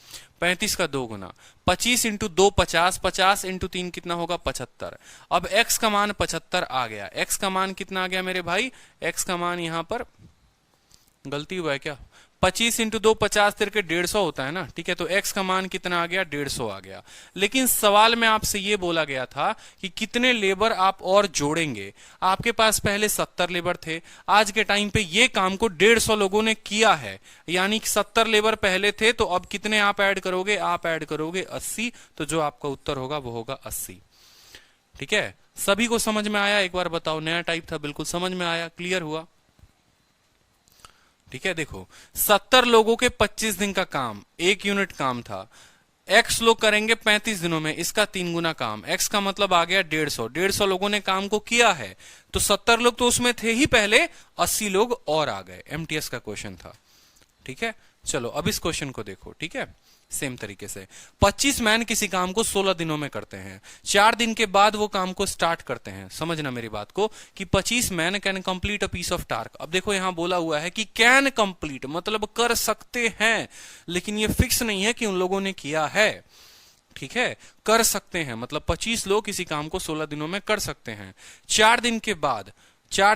35 का 2 गुना, 25 इंटू 2 50, 50 इंटू 3 कितना होगा? 75। अब x का मान 75 आ गया। x का मान कितना आ गया मेरे भाई? x का मान यहां पर गलती हुआ है क्या? 25 इंटू 2 50 तिरके 150 होता है ना। ठीक है, तो x का मान कितना आ गया? 150 आ गया। लेकिन सवाल में आपसे ये बोला गया था कि कितने लेबर आप और जोड़ेंगे। आपके पास पहले 70 लेबर थे, आज के टाइम पे ये काम को 150 लोगों ने किया है, यानी कि 70 लेबर पहले थे, तो अब कितने आप ऐड करोगे? आप ऐड करोगे 80, तो जो आपका उत्तर होगा वो होगा 80। ठीक है, सभी को समझ में आया? एक बार बताओ, नया टाइप था, बिल्कुल समझ में आया, क्लियर हुआ? ठीक है, देखो 70 लोगों के 25 दिन का काम, 1 यूनिट काम था। x लोग करेंगे 35 दिनों में, इसका 3 गुना काम। x का मतलब आ गया 150। 150 लोगों ने काम को किया है, तो 70 लोग तो उसमें थे ही पहले, 80 लोग और आ गए। एमटीएस का क्वेश्चन था। ठीक है, चलो अब इस क्वेश्चन को देखो। ठीक है, सेम तरीके से 25 मैन किसी काम को 16 दिनों में करते हैं, 4 दिन के बाद वो काम को स्टार्ट करते हैं। समझना मेरी बात को कि 25 man can complete a piece of task. अब देखो यहां बोला हुआ है कि कैन कंप्लीट, मतलब कर सकते हैं, लेकिन ये फिक्स नहीं है कि उन लोगों ने किया है। ठीक है, कर सकते हैं मतलब 25 लोग किसी काम को 16 दिनों में कर सकते हैं। 4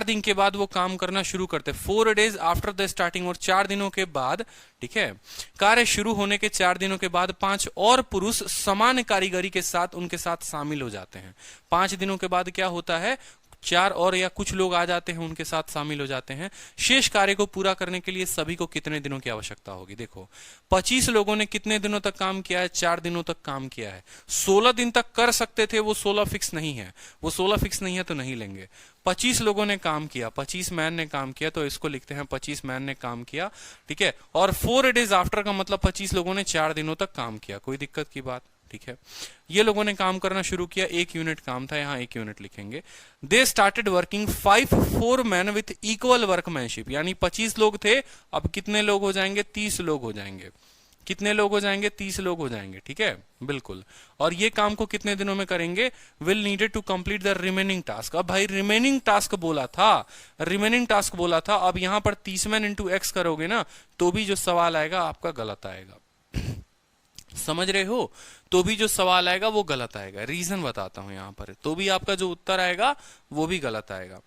दिन के बाद वो काम करना शुरू करते, 4 days आफ्टर द स्टार्टिंग, और 4 दिनों के बाद, ठीक है, कार्य शुरू होने के 4 दिनों के बाद 5 और पुरुष समान कारीगरी के साथ उनके साथ शामिल हो जाते हैं। 5 दिनों के बाद क्या होता है? 4 और या कुछ लोग आ जाते हैं, उनके साथ शामिल हो जाते हैं। शेष कार्य को पूरा करने के लिए सभी को कितने दिनों की आवश्यकता होगी? देखो 25 लोगों ने कितने दिनों तक काम किया है? 4 दिनों तक काम किया है। 16 दिन तक कर सकते थे, वो 16 फिक्स नहीं है, वो 16 फिक्स नहीं है तो नहीं लेंगे। 25 लोगों ने काम किया, 25 मैन ने काम किया, तो इसको लिखते हैं 25 मैन ने काम किया। ठीक है, और 4 days आफ्टर का मतलब 25 लोगों ने 4 दिनों तक काम किया। कोई दिक्कत की बात? ठीक है, ये लोगों ने काम करना शुरू किया, 1 यूनिट काम था, यहां 1 यूनिट लिखेंगे। They started working 5 4 man with equal workmanship, यानी 25 लोग थे, अब कितने लोग हो जाएंगे? 30 लोग हो जाएंगे। कितने लोग हो जाएंगे? 30 लोग हो जाएंगे। ठीक है, बिल्कुल। और ये काम को कितने दिनों में करेंगे? Will needed to complete the remaining task. अब भाई रिमेनिंग टास्क बोला था, रिमेनिंग टास्क बोला था, अब यहां पर 30 मैन इंटू एक्स करोगे ना, तो भी जो सवाल आएगा आपका गलत आएगा। समझ रहे हो? तो भी जो सवाल आएगा वो गलत आएगा। रीजन बताता हूं यहां पर, तो भी आपका जो उत्तर आएगा वो भी गलत आएगा।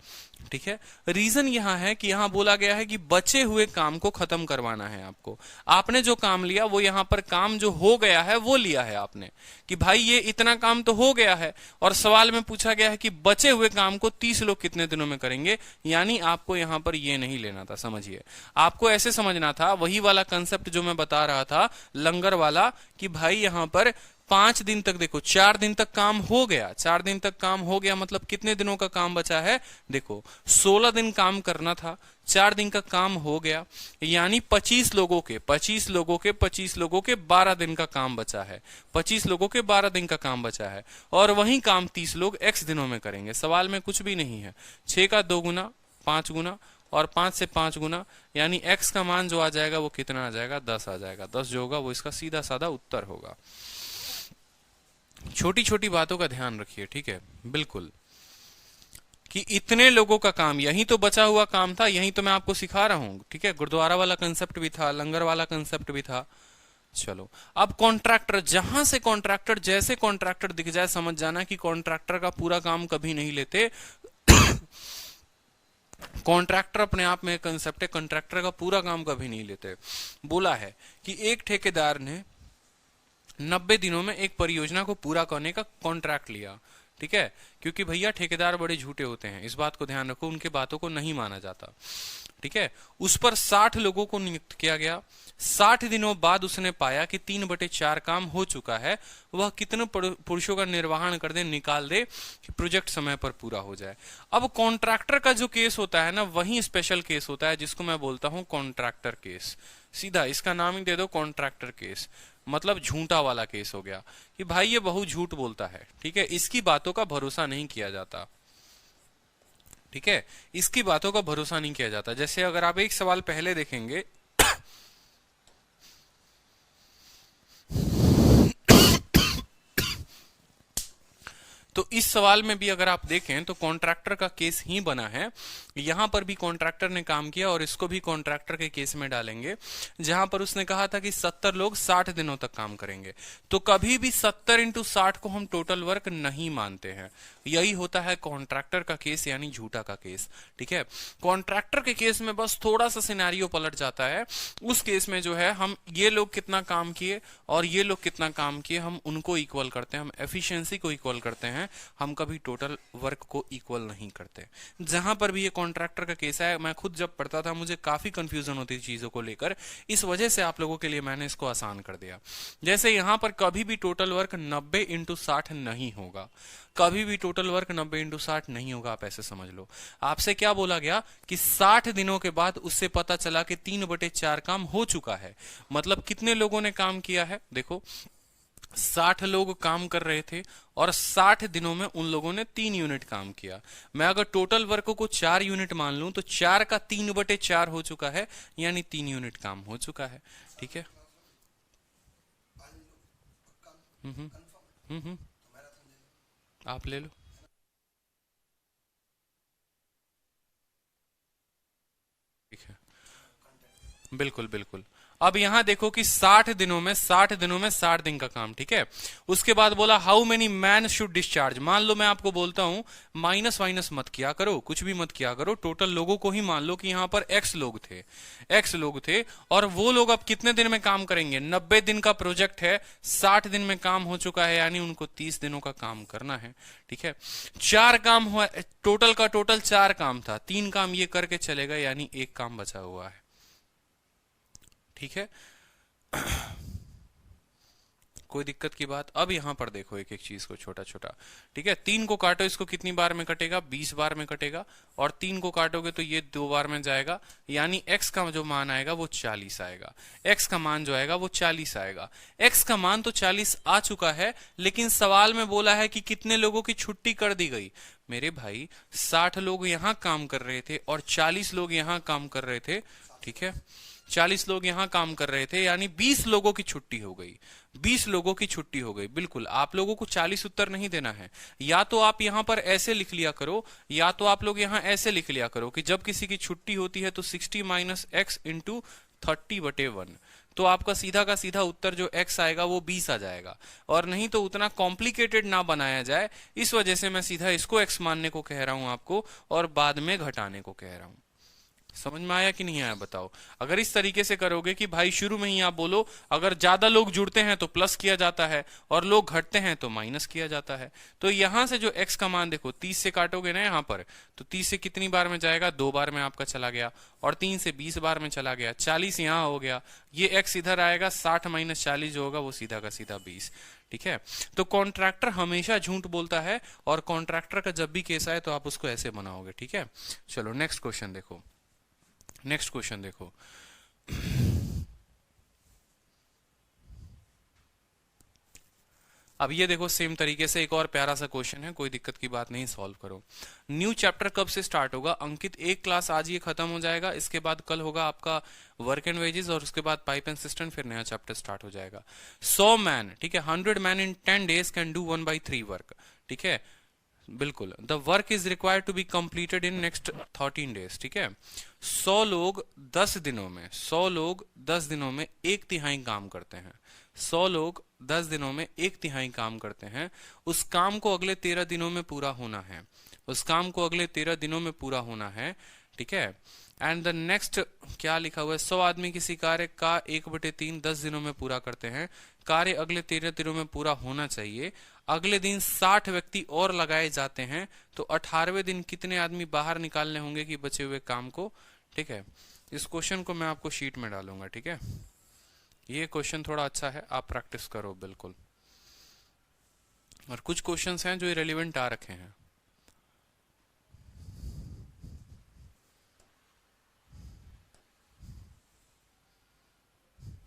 ठीक है, रीजन यहां है कि यहां बोला गया है कि बचे हुए काम को खत्म करवाना है आपको। आपने जो काम लिया वो यहां पर काम जो हो गया है वो लिया है आपने, कि भाई ये इतना काम तो हो गया है, और सवाल में पूछा गया है कि बचे हुए काम को 30 लोग कितने दिनों में करेंगे, यानी आपको यहां पर ये नहीं लेना था। समझिए, आपको ऐसे समझना था, वही वाला कंसेप्ट जो मैं बता रहा था लंगर वाला, कि भाई यहां पर 5 दिन तक, देखो 4 दिन तक काम हो गया, 4 दिन तक काम हो गया, मतलब कितने दिनों का काम बचा है? देखो 16 दिन काम करना था, 4 दिन का काम हो गया, यानी 25 लोगों के 12 दिन का काम बचा है। 25 लोगों के 12 दिन का काम बचा है, और वही काम 30 लोग x दिनों में करेंगे। सवाल में कुछ भी नहीं है। 6 का 2 गुना, 5 गुना, और 5 से 5 गुना, यानी x का मान जो आ जाएगा वो कितना आ जाएगा, 10 आ जाएगा। 10 जो होगा वो इसका सीधा साधा उत्तर होगा। छोटी छोटी बातों का ध्यान रखिए, ठीक है, बिल्कुल, कि इतने लोगों का काम, यही तो बचा हुआ काम था, यही तो मैं आपको सिखा रहा हूं, ठीक है। गुरुद्वारा वाला कंसेप्ट भी था, लंगर वाला कंसेप्ट भी था। चलो, अब कॉन्ट्रैक्टर, जहां से कॉन्ट्रैक्टर, जैसे कॉन्ट्रैक्टर दिख जाए समझ जाना कि कॉन्ट्रैक्टर का पूरा काम कभी नहीं लेते। कॉन्ट्रैक्टर अपने आप में कंसेप्ट है, कॉन्ट्रैक्टर का पूरा काम कभी नहीं लेते। बोला है कि एक ठेकेदार ने 90 दिनों में एक परियोजना को पूरा करने का कॉन्ट्रैक्ट लिया, ठीक है, क्योंकि भैया ठेकेदार बड़े झूठे होते हैं, इस बात को ध्यान रखो, उनके बातों को नहीं माना जाता, ठीक है। उस पर 60 लोगों को नियुक्त किया गया। 60 दिनों बाद उसने पाया कि 3/4 काम हो चुका है। वह कितने पुरुषों का निर्वहन कर दे, निकाल दे कि प्रोजेक्ट समय पर पूरा हो जाए। अब कॉन्ट्रैक्टर का जो केस होता है ना, वही स्पेशल केस होता है जिसको मैं बोलता हूं कॉन्ट्रैक्टर केस। सीधा इसका नाम ही दे दो, कॉन्ट्रैक्टर केस, मतलब झूठा वाला केस हो गया कि भाई ये बहुत झूठ बोलता है, ठीक है, इसकी बातों का भरोसा नहीं किया जाता, ठीक है, इसकी बातों का भरोसा नहीं किया जाता। जैसे अगर आप एक सवाल पहले देखेंगे तो इस सवाल में भी अगर आप देखें तो कॉन्ट्रैक्टर का केस ही बना है। यहां पर भी कॉन्ट्रैक्टर ने काम किया और इसको भी कॉन्ट्रैक्टर के केस में डालेंगे, जहां पर उसने कहा था कि 70 लोग 60 दिनों तक काम करेंगे। तो कभी भी 70 × 60 को हम टोटल वर्क नहीं मानते हैं। यही होता है कॉन्ट्रैक्टर का केस, यानी झूठा का केस, ठीक है। कॉन्ट्रैक्टर के केस में बस थोड़ा सा सिनेरियो पलट जाता है। उस केस में जो है, हम ये लोग कितना काम किए और ये लोग कितना काम किए, हम उनको इक्वल करते हैं, हम एफिशिएंसी को इक्वल करते हैं, हम कभी टोटल वर्क को इक्वल नहीं करते। जहां पर भी ये कॉन्ट्रैक्टर का केस है, मैं खुद जब पढ़ता था मुझे काफी कंफ्यूजन होती थी चीजों को लेकर, इस वजह से आप लोगों के लिए मैंने इसको आसान कर दिया। जैसे यहां पर कभी भी टोटल वर्क 90 × 60 नहीं होगा, कभी भी टोटल वर्क 90 × 60 नहीं होगा, आप ऐसे समझ लो। आपसे क्या बोला गया कि 60 दिनों के बाद उससे पता चला कि 3/4 काम हो चुका है। मतलब कितने लोगों ने काम किया है, देखो 60 लोग काम कर रहे थे और 60 दिनों में उन लोगों ने 3 यूनिट काम किया। मैं अगर टोटल वर्क को 4 यूनिट मान लूं तो 4 का 3/4 हो चुका है, यानी 3 यूनिट काम हो चुका है, ठीक है। हम्म आप ले लो, ठीक है, बिल्कुल बिल्कुल। अब यहां देखो कि 60 दिनों में 60 दिन का काम, ठीक है। उसके बाद बोला how many man should discharge. मान लो मैं आपको बोलता हूं माइनस वाइनस मत किया करो, कुछ भी मत किया करो, टोटल लोगों को ही मान लो कि यहां पर x लोग थे और वो लोग अब कितने दिन में काम करेंगे। 90 दिन का प्रोजेक्ट है, 60 दिन में काम हो चुका है, यानी उनको 30 दिनों का काम करना है, ठीक है। 4 काम हुआ, टोटल का टोटल 4 काम था, 3 काम ये करके चले गए, यानी 1 काम बचा हुआ है, ठीक है। कोई दिक्कत की बात। अब यहां पर देखो एक एक चीज को छोटा छोटा, ठीक है। 3 को काटो, इसको कितनी बार में कटेगा, 20 बार में कटेगा, और 3 को काटोगे तो ये 2 बार में जाएगा, यानी x का जो मान आएगा वो 40 आएगा। x का मान जो आएगा वो 40 आएगा। x का मान तो 40 आ चुका है, लेकिन सवाल में बोला है कि कितने लोगों की छुट्टी कर दी गई। मेरे भाई 60 लोग यहां काम कर रहे थे और 40 लोग यहां काम कर रहे थे, ठीक है। 40 लोग यहां काम कर रहे थे, यानी 20 लोगों की छुट्टी हो गई, 20 लोगों की छुट्टी हो गई। बिल्कुल, आप लोगों को 40 उत्तर नहीं देना है। या तो आप यहां पर ऐसे लिख लिया करो, या तो आप लोग यहां ऐसे लिख लिया करो कि जब किसी की छुट्टी होती है तो 60 - x × 30/1, तो आपका सीधा का सीधा उत्तर जो x आएगा वो 20 आ जाएगा। और नहीं तो उतना कॉम्प्लिकेटेड ना बनाया जाए, इस वजह से मैं सीधा इसको x मानने को कह रहा हूं आपको, और बाद में घटाने को कह रहा हूं। समझ में आया कि नहीं आया बताओ। अगर इस तरीके से करोगे कि भाई शुरू में ही आप बोलो अगर ज्यादा लोग जुड़ते हैं तो प्लस किया जाता है और लोग घटते हैं तो माइनस किया जाता है, तो यहां से जो x का मान देखो 30 से काटोगे ना यहां पर, तो 30 से कितनी बार में जाएगा, 2 बार में आपका चला गया, और 3 से 20 बार में चला गया, 40 यहां हो गया, ये x इधर आएगा, 60 - 40 जो होगा वो सीधा का सीधा 20, ठीक है। तो कॉन्ट्रैक्टर हमेशा झूठ बोलता है, और कॉन्ट्रैक्टर का जब भी केस आए तो आप उसको ऐसे बनाओगे, ठीक है। चलो नेक्स्ट क्वेश्चन देखो, नेक्स्ट क्वेश्चन देखो। अब ये देखो सेम तरीके से एक और प्यारा सा क्वेश्चन है, कोई दिक्कत की बात नहीं, सॉल्व करो। न्यू चैप्टर कब से स्टार्ट होगा? अंकित एक क्लास आज ये खत्म हो जाएगा, इसके बाद कल होगा आपका वर्क एंड वेजेस, और उसके बाद पाइप एंड सिस्टम, फिर नया चैप्टर स्टार्ट हो जाएगा। 100 मैन, ठीक है, 100 man in 10 days can do 1/3 work, ठीक है, बिल्कुल। The work is required to be completed in next 13 days, ठीक है। 100 लोग 10 दिनों में, 100 लोग 10 दिनों में 1/3 काम करते हैं। 100 लोग 10 दिनों में 1/3 काम करते हैं। उस काम को अगले 13 दिनों में पूरा होना है, उस काम को अगले 13 दिनों में पूरा होना है, ठीक है। एंड द नेक्स्ट क्या लिखा हुआ है? 100 आदमी किसी कार्य का 1/3 10 दिनों में पूरा करते हैं। कार्य अगले 13 दिनों में पूरा होना चाहिए। अगले दिन 60 व्यक्ति और लगाए जाते हैं, तो 18वें दिन कितने आदमी बाहर निकालने होंगे कि बचे हुए काम को, ठीक है। इस क्वेश्चन को मैं आपको शीट में डालूंगा, ठीक है। ये क्वेश्चन थोड़ा अच्छा है, आप प्रैक्टिस करो बिल्कुल। और कुछ क्वेश्चंस हैं जो इरेलीवेंट आ रखे हैं।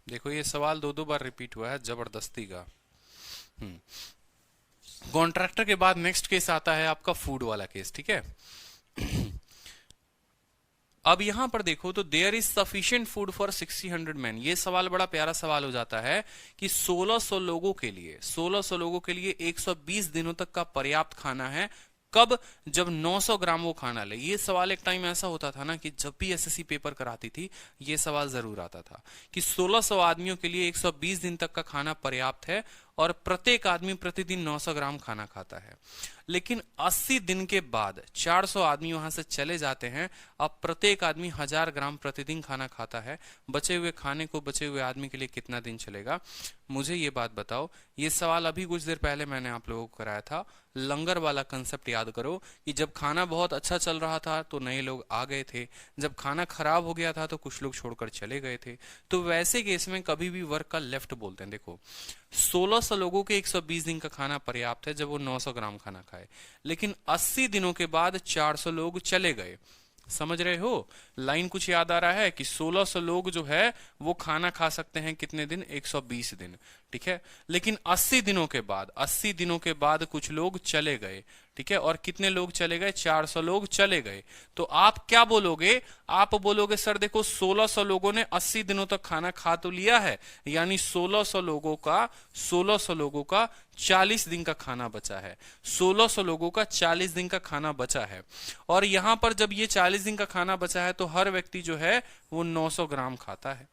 देखो ये सवाल 2 बार रिपीट हुआ है, जबरदस्ती का। कॉन्ट्रैक्टर के बाद नेक्स्ट केस आता है आपका फूड वाला केस, ठीक है। अब यहां पर देखो तो there is sufficient food for 600 man. ये सवाल बड़ा प्यारा सवाल हो जाता है कि 1600 लोगों के लिए, 1600 लोगों के लिए 120 दिनों तक का पर्याप्त खाना है। कब? जब 900 ग्राम वो खाना ले। ये सवाल एक टाइम ऐसा होता था ना कि जब भी एसएससी पेपर कराती थी ये सवाल जरूर आता था कि 1600 आदमियों के लिए 120 दिन तक का खाना पर्याप्त है और प्रत्येक आदमी प्रतिदिन 900 ग्राम खाना खाता है। लेकिन 80 दिन के बाद 400 आदमी वहां से चले जाते हैं। अब प्रत्येक आदमी 1000 ग्राम प्रतिदिन खाना खाता है। बचे हुए खाने को बचे हुए आदमी के लिए कितना दिन चलेगा? मुझे ये बात बताओ। ये सवाल अभी कुछ देर पहले मैंने आप लोगों को कराया था। लंगर वाला कंसेप्ट याद करो कि जब खाना बहुत अच्छा चल रहा था तो नए लोग आ गए थे, जब खाना खराब हो गया था तो कुछ लोग छोड़कर चले गए थे। तो वैसे केस में कभी भी वर्क का लेफ्ट बोलते हैं। देखो 1600 लोगों के 120 दिन का खाना पर्याप्त है जब वो 900 ग्राम खाना खाए, लेकिन 80 दिनों के बाद 400 लोग चले गए। समझ रहे हो? लाइन कुछ याद आ रहा है कि 1600 लोग जो है वो खाना खा सकते हैं कितने दिन? 120 दिन, ठीक है। लेकिन 80 दिनों के बाद, 80 दिनों के बाद कुछ लोग चले गए, ठीक है। और कितने लोग चले गए? 400 लोग चले गए। तो आप क्या बोलोगे? आप बोलोगे सर देखो 1600 लोगों ने 80 दिनों तक खाना खा तो लिया है, यानी 1600 लोगों का 40 दिन का खाना बचा है। 1600 लोगों का 40 दिन का खाना बचा है। और यहां पर जब ये 40 दिन का खाना बचा है तो हर व्यक्ति जो है वो 900 ग्राम खाता है।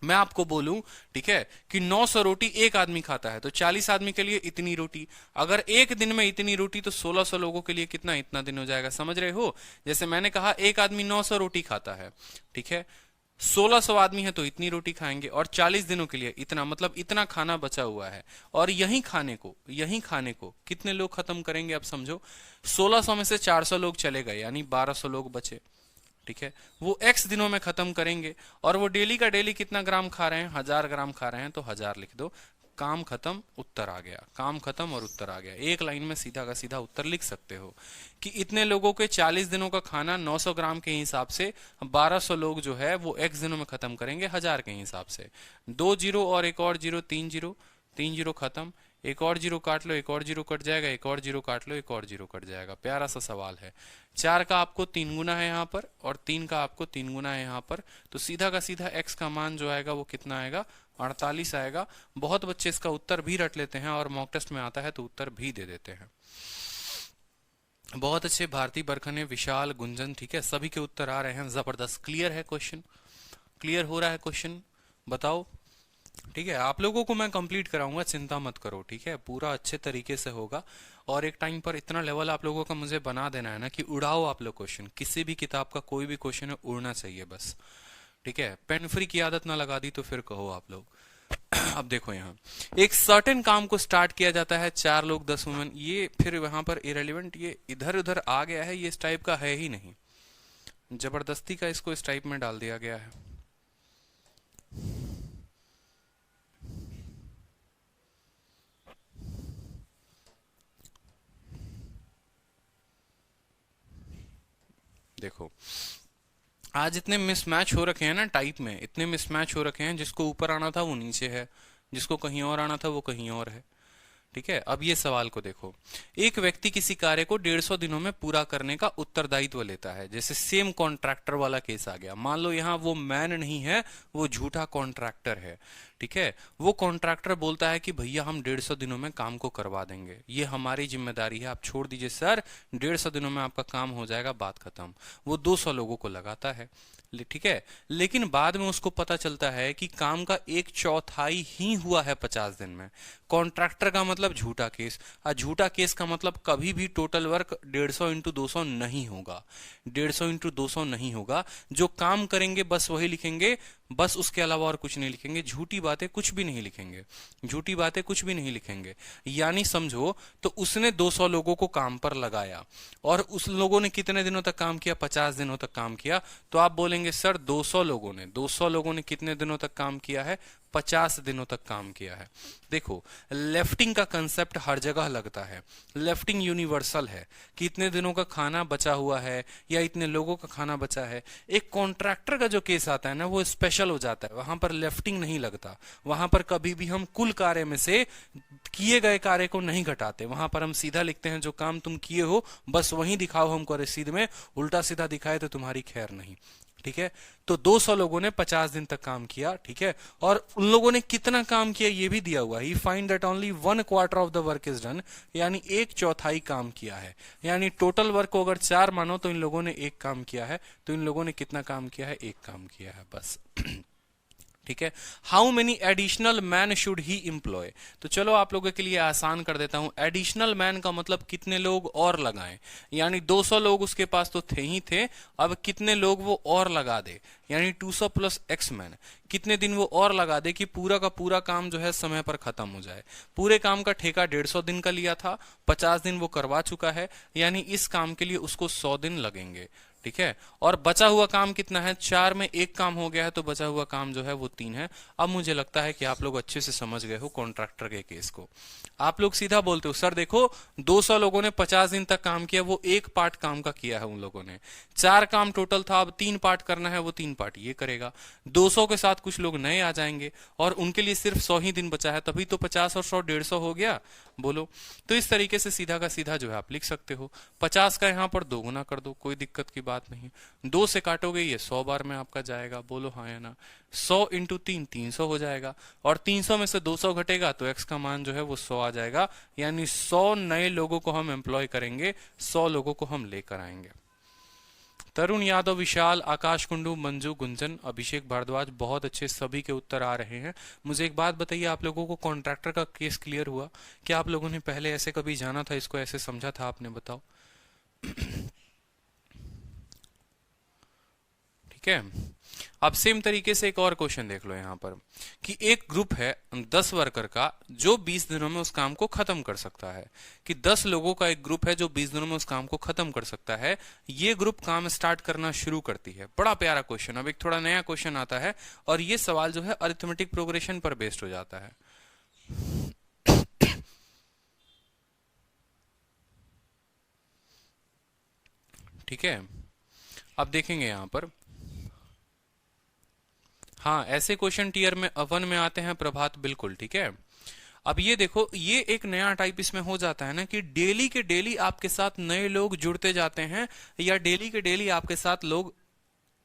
मैं आपको बोलूं, ठीक है, कि 900 रोटी एक आदमी खाता है तो 40 आदमी के लिए इतनी रोटी। अगर एक दिन में इतनी रोटी तो 1600 लोगों के लिए कितना? इतना दिन हो जाएगा। समझ रहे हो? जैसे मैंने कहा एक आदमी 900 रोटी खाता है, ठीक है। 1600 आदमी है तो इतनी रोटी खाएंगे और 40 दिनों के लिए इतना, मतलब इतना खाना बचा हुआ है। और यही खाने को कितने लोग खत्म करेंगे? अब समझो 1600 में से 400 लोग चले गए यानी 1200 लोग बचे, ठीक है। वो x दिनों में खत्म करेंगे और वो डेली का डेली कितना ग्राम खा रहे हैं? 1000 ग्राम खा रहे हैं तो 1000 लिख दो। काम खत्म, उत्तर आ गया। काम खत्म और उत्तर आ गया। एक लाइन में सीधा का सीधा उत्तर लिख सकते हो कि इतने लोगों के 40 दिनों का खाना 900 ग्राम के हिसाब से 1200 लोग जो है वो x दिनों में खत्म करेंगे 1000 के हिसाब से। 2 जीरो और एक और जीरो, 3 जीरो, 3 जीरो खत्म। एक और जीरो काट लो, एक और जीरो कट जाएगा, एक और जीरो काट लो, एक और जीरो कट जाएगा। प्यारा सा सवाल है। 4 का आपको 3 गुना है यहाँ पर और 3 का आपको 3 गुना है यहाँ पर, तो सीधा का सीधा x का मान जो आएगा वो कितना आएगा? 48 आएगा। बहुत बच्चे इसका उत्तर भी रट लेते हैं और मॉक टेस्ट में आता है तो उत्तर भी दे देते हैं। बहुत अच्छे भारती, बरखने, विशाल, गुंजन, ठीक है, सभी के उत्तर आ रहे हैं। जबरदस्त। क्लियर है क्वेश्चन? क्लियर हो रहा है क्वेश्चन? बताओ। ठीक है, आप लोगों को मैं कंप्लीट कराऊंगा, चिंता मत करो, ठीक है, पूरा अच्छे तरीके से होगा। और एक टाइम पर इतना लेवल आप लोगों का मुझे बना देना है ना कि उड़ाओ आप लोग क्वेश्चन। किसी भी किताब का कोई भी क्वेश्चन है उड़ना चाहिए बस, ठीक है। पेन फ्री की आदत ना लगा दी तो फिर कहो आप लोग। अब देखो यहाँ एक सर्टेन काम को स्टार्ट किया जाता है, 4 लोग 10 वुमेन। ये फिर वहां पर इरेलीवेंट, ये इधर उधर आ गया है, ये इस टाइप का है ही नहीं, जबरदस्ती का इसको इस टाइप में डाल दिया गया है। देखो आज इतने मिसमैच हो रखे हैं ना टाइप में, इतने मिसमैच हो रखे हैं, जिसको ऊपर आना था वो नीचे है, जिसको कहीं और आना था वो कहीं और है। ठीक है, अब ये सवाल को देखो। एक व्यक्ति किसी कार्य को 150 दिनों में पूरा करने का उत्तरदायित्व लेता है। जैसे सेम कॉन्ट्रैक्टर वाला केस आ गया। मान लो यहाँ वो मैन नहीं है, वो झूठा कॉन्ट्रैक्टर है। ठीक है, वो कॉन्ट्रैक्टर बोलता है कि भैया हम 150 दिनों में काम को करवा देंगे, ये हमारी जिम्मेदारी है, आप छोड़ दीजिए सर, 150 दिनों में आपका काम हो जाएगा, बात खत्म। वो 200 लोगों को लगाता है। ठीक है, लेकिन बाद में उसको पता चलता है कि काम का 1/4 ही हुआ है 50 दिन में। कॉन्ट्रैक्टर का मतलब झूठा केस, और झूठा केस का मतलब कभी भी टोटल वर्क 150 इंटू 200 नहीं होगा। 150 इंटू 200 नहीं होगा। जो काम करेंगे बस वही लिखेंगे, बस उसके अलावा और कुछ नहीं लिखेंगे। झूठी बातें कुछ भी नहीं लिखेंगे, झूठी बातें कुछ भी नहीं लिखेंगे। यानी समझो तो उसने 200 लोगों को काम पर लगाया, और उस लोगों ने कितने दिनों तक काम किया? 50 दिनों तक काम किया। तो आप बोलेंगे सर 200 लोगों ने कितने दिनों तक काम किया है? 50 दिनों तक काम किया है। देखो, लेफ्टिंग का कंसेप्ट हर जगह लगता है, लेफ्टिंग यूनिवर्सल है कि इतने दिनों का खाना बचा हुआ है या इतने लोगों का खाना बचा है। एक कॉन्ट्रैक्टर का जो केस आता है ना, वो स्पेशल हो जाता है, वहां पर लेफ्टिंग नहीं लगता। वहां पर कभी भी हम कुल कार्य में से किए गए कार्य को नहीं घटाते, वहां पर हम सीधा लिखते हैं जो काम तुम किए हो बस वही दिखाओ हमको रसीद में, उल्टा सीधा दिखाए तो तुम्हारी खैर नहीं। ठीक है, तो 200 लोगों ने 50 दिन तक काम किया। ठीक है, और उन लोगों ने कितना काम किया ये भी दिया हुआ है। ही find that only 1/4 of the work is done, यानी 1/4 काम किया है। यानी टोटल वर्क को अगर 4 मानो तो इन लोगों ने 1 काम किया है। तो इन लोगों ने कितना काम किया है? 1 काम किया है बस। ठीक है, how many additional man should he employ? तो चलो आप लोगों के लिए आसान कर देता हूं। एडिशनल मैन का मतलब कितने लोग और लगाएं, यानी 200 लोग उसके पास तो थे ही थे, अब कितने लोग वो और लगा दे, यानी 200 प्लस एक्स मैन। कितने दिन वो और लगा दे कि पूरा का पूरा काम जो है समय पर खत्म हो जाए। पूरे काम का ठेका 150 दिन का लिया था, 50 दिन वो करवा चुका है, यानी इस काम के लिए उसको 100 दिन लगेंगे। ठीक है, और बचा हुआ काम कितना है? 4 में 1 काम हो गया है, तो बचा हुआ काम जो है वो 3 है। अब मुझे लगता है कि आप लोग अच्छे से समझ गए हो कॉन्ट्रैक्टर के केस को। आप लोग सीधा बोलते हो सर देखो 200 लोगों ने 50 दिन तक काम किया, वो 1 पार्ट काम का किया है उन लोगों ने। 4 काम टोटल था, अब 3 पार्ट करना है, वो 3 पार्ट ये करेगा। 200 के साथ कुछ लोग नए आ जाएंगे और उनके लिए सिर्फ 100 ही दिन बचा है, तभी तो 50 और 100 150 हो गया। बोलो, तो इस तरीके से सीधा का सीधा जो है आप लिख सकते हो। 50 का यहां पर 2 गुना कर दो, कोई दिक्कत की बात नहीं। 2 से काटोगे ये 100 बार में आपका जाएगा। बोलो हाँ या ना? 100 इंटू 3 300 हो जाएगा, और 300 में से 200 घटेगा तो एक्स का मान जो है वो 100 आ जाएगा। यानी 100 नए लोगों को हम एम्प्लॉय करेंगे, 100 लोगों को हम लेकर आएंगे। तरुण यादव, विशाल, आकाश कुंडू, मंजू, गुंजन, अभिषेक भारद्वाज, बहुत अच्छे सभी के उत्तर आ रहे हैं। मुझे एक बात बताइए, आप लोगों को कॉन्ट्रैक्टर का केस क्लियर हुआ? क्या आप लोगों ने पहले ऐसे कभी जाना था, इसको ऐसे समझा था आपने? बताओ। ठीक है, अब सेम तरीके से एक और क्वेश्चन देख लो यहाँ पर कि एक ग्रुप है 10 वर्कर का जो 20 दिनों में उस काम को खत्म कर सकता है। कि 10 लोगों का एक ग्रुप है जो 20 दिनों में उस काम को खत्म कर सकता है। ये ग्रुप काम स्टार्ट करना शुरू करती है। बड़ा प्यारा क्वेश्चन। अब एक थोड़ा नया क्वेश्चन आता है और ये सवाल जो है अरिथमेटिक प्रोग्रेशन पर बेस्ड हो जाता है। ठीक है, अब देखेंगे यहां पर, हाँ ऐसे क्वेश्चन टीयर में 1 में आते हैं प्रभात, बिल्कुल ठीक है। अब ये देखो, ये एक नया टाइप इसमें हो जाता है ना कि डेली के डेली आपके साथ नए लोग जुड़ते जाते हैं, या डेली के डेली आपके साथ लोग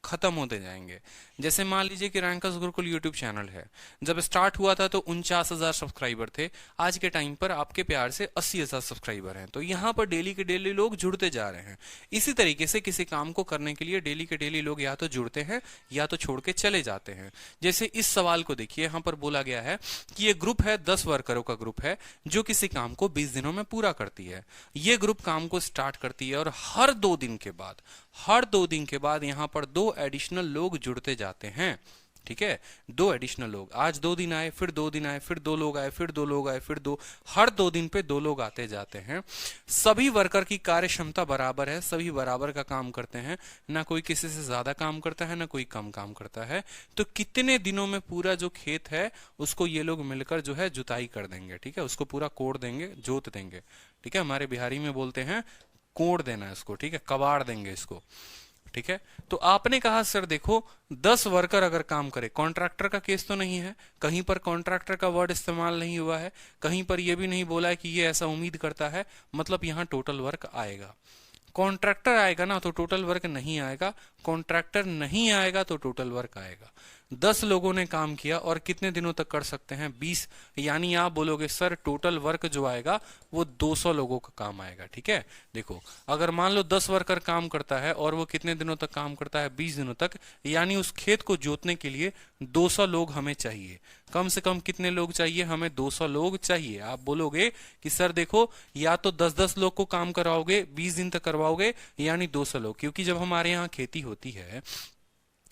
खत्म होते जाएंगे। जैसे मान लीजिए कि रैंकर्स गुरुकुल यूट्यूब चैनल है, जब स्टार्ट हुआ था तो 49,000 सब्सक्राइबर थे, आज के टाइम पर आपके प्यार से 80,000 सब्सक्राइबर हैं। तो यहाँ पर डेली के डेली लोग जुड़ते जा रहे हैं। इसी तरीके से किसी काम को करने के लिए डेली के डेली लोग या तो जुड़ते हैं या तो छोड़ के चले जाते हैं। जैसे इस सवाल को देखिए, यहाँ पर बोला गया है कि ये ग्रुप है, 10 वर्करों का ग्रुप है जो किसी काम को 20 दिनों में पूरा करती है। ये ग्रुप काम को स्टार्ट करती है और हर 2 दिन के बाद यहाँ पर 2 एडिशनल लोग जुड़ते जाते हैं। ठीक है, 2 एडिशनल लोग, आज 2 दिन आए, फिर 2 दिन आए, फिर 2 लोग आए, फिर 2 लोग आए, फिर 2, हर 2 दिन पे 2 लोग आते जाते हैं। सभी वर्कर की कार्य क्षमता बराबर है, सभी बराबर का काम करते हैं, ना कोई किसी से ज्यादा काम करता है ना कोई कम काम करता है। तो कितने दिनों में पूरा जो खेत है उसको ये लोग मिलकर जो है जुताई कर देंगे। ठीक है, उसको पूरा कोड़ देंगे, जोत देंगे। ठीक है, हमारे बिहारी में बोलते हैं कोड़ देना इसको। ठीक है, कबाड़ देंगे इसको। ठीक है। तो आपने कहा सर देखो 10 वर्कर अगर काम करे, कॉन्ट्रैक्टर का केस तो नहीं है, कहीं पर कॉन्ट्रैक्टर का वर्ड इस्तेमाल नहीं हुआ है, कहीं पर यह भी नहीं बोला है कि ये ऐसा उम्मीद करता है, मतलब यहां टोटल वर्क आएगा। कॉन्ट्रैक्टर आएगा ना तो टोटल वर्क नहीं आएगा, कॉन्ट्रैक्टर नहीं आएगा तो टोटल वर्क आएगा। 10 लोगों ने काम किया और कितने दिनों तक कर सकते हैं, 20, यानी आप बोलोगे सर टोटल वर्क जो आएगा वो 200 लोगों का काम आएगा। ठीक है, देखो अगर मान लो 10 वर्कर काम करता है और वो कितने दिनों तक काम करता है, 20 दिनों तक, यानी उस खेत को जोतने के लिए 200 लोग हमें चाहिए। कम से कम कितने लोग चाहिए हमें, 200 लोग चाहिए। आप बोलोगे कि सर देखो या तो 10-10 लोग को काम करवाओगे, 20 दिन तक करवाओगे, यानी 200 लोग। क्योंकि जब हमारे यहाँ खेती होती है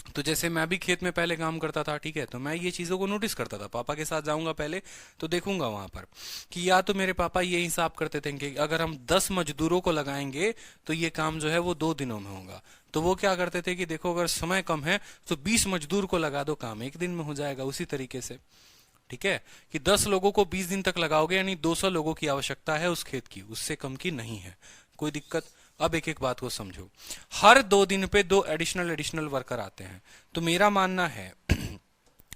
तो जैसे मैं भी खेत में पहले काम करता था, ठीक है, तो मैं ये चीजों को नोटिस करता था। पापा के साथ जाऊंगा पहले तो देखूंगा वहां पर कि या तो मेरे पापा ये हिसाब करते थे कि अगर हम 10 मजदूरों को लगाएंगे तो ये काम जो है वो 2 दिनों में होगा। तो वो क्या करते थे कि देखो अगर समय कम है तो 20 मजदूर को लगा दो, काम 1 दिन में हो जाएगा। उसी तरीके से ठीक है कि 10 लोगों को 20 दिन तक लगाओगे यानी 200 लोगों की आवश्यकता है उस खेत की, उससे कम की नहीं है। कोई दिक्कत? अब एक एक बात को समझो। हर 2 दिन पे 2 एडिशनल वर्कर आते हैं। तो मेरा मानना है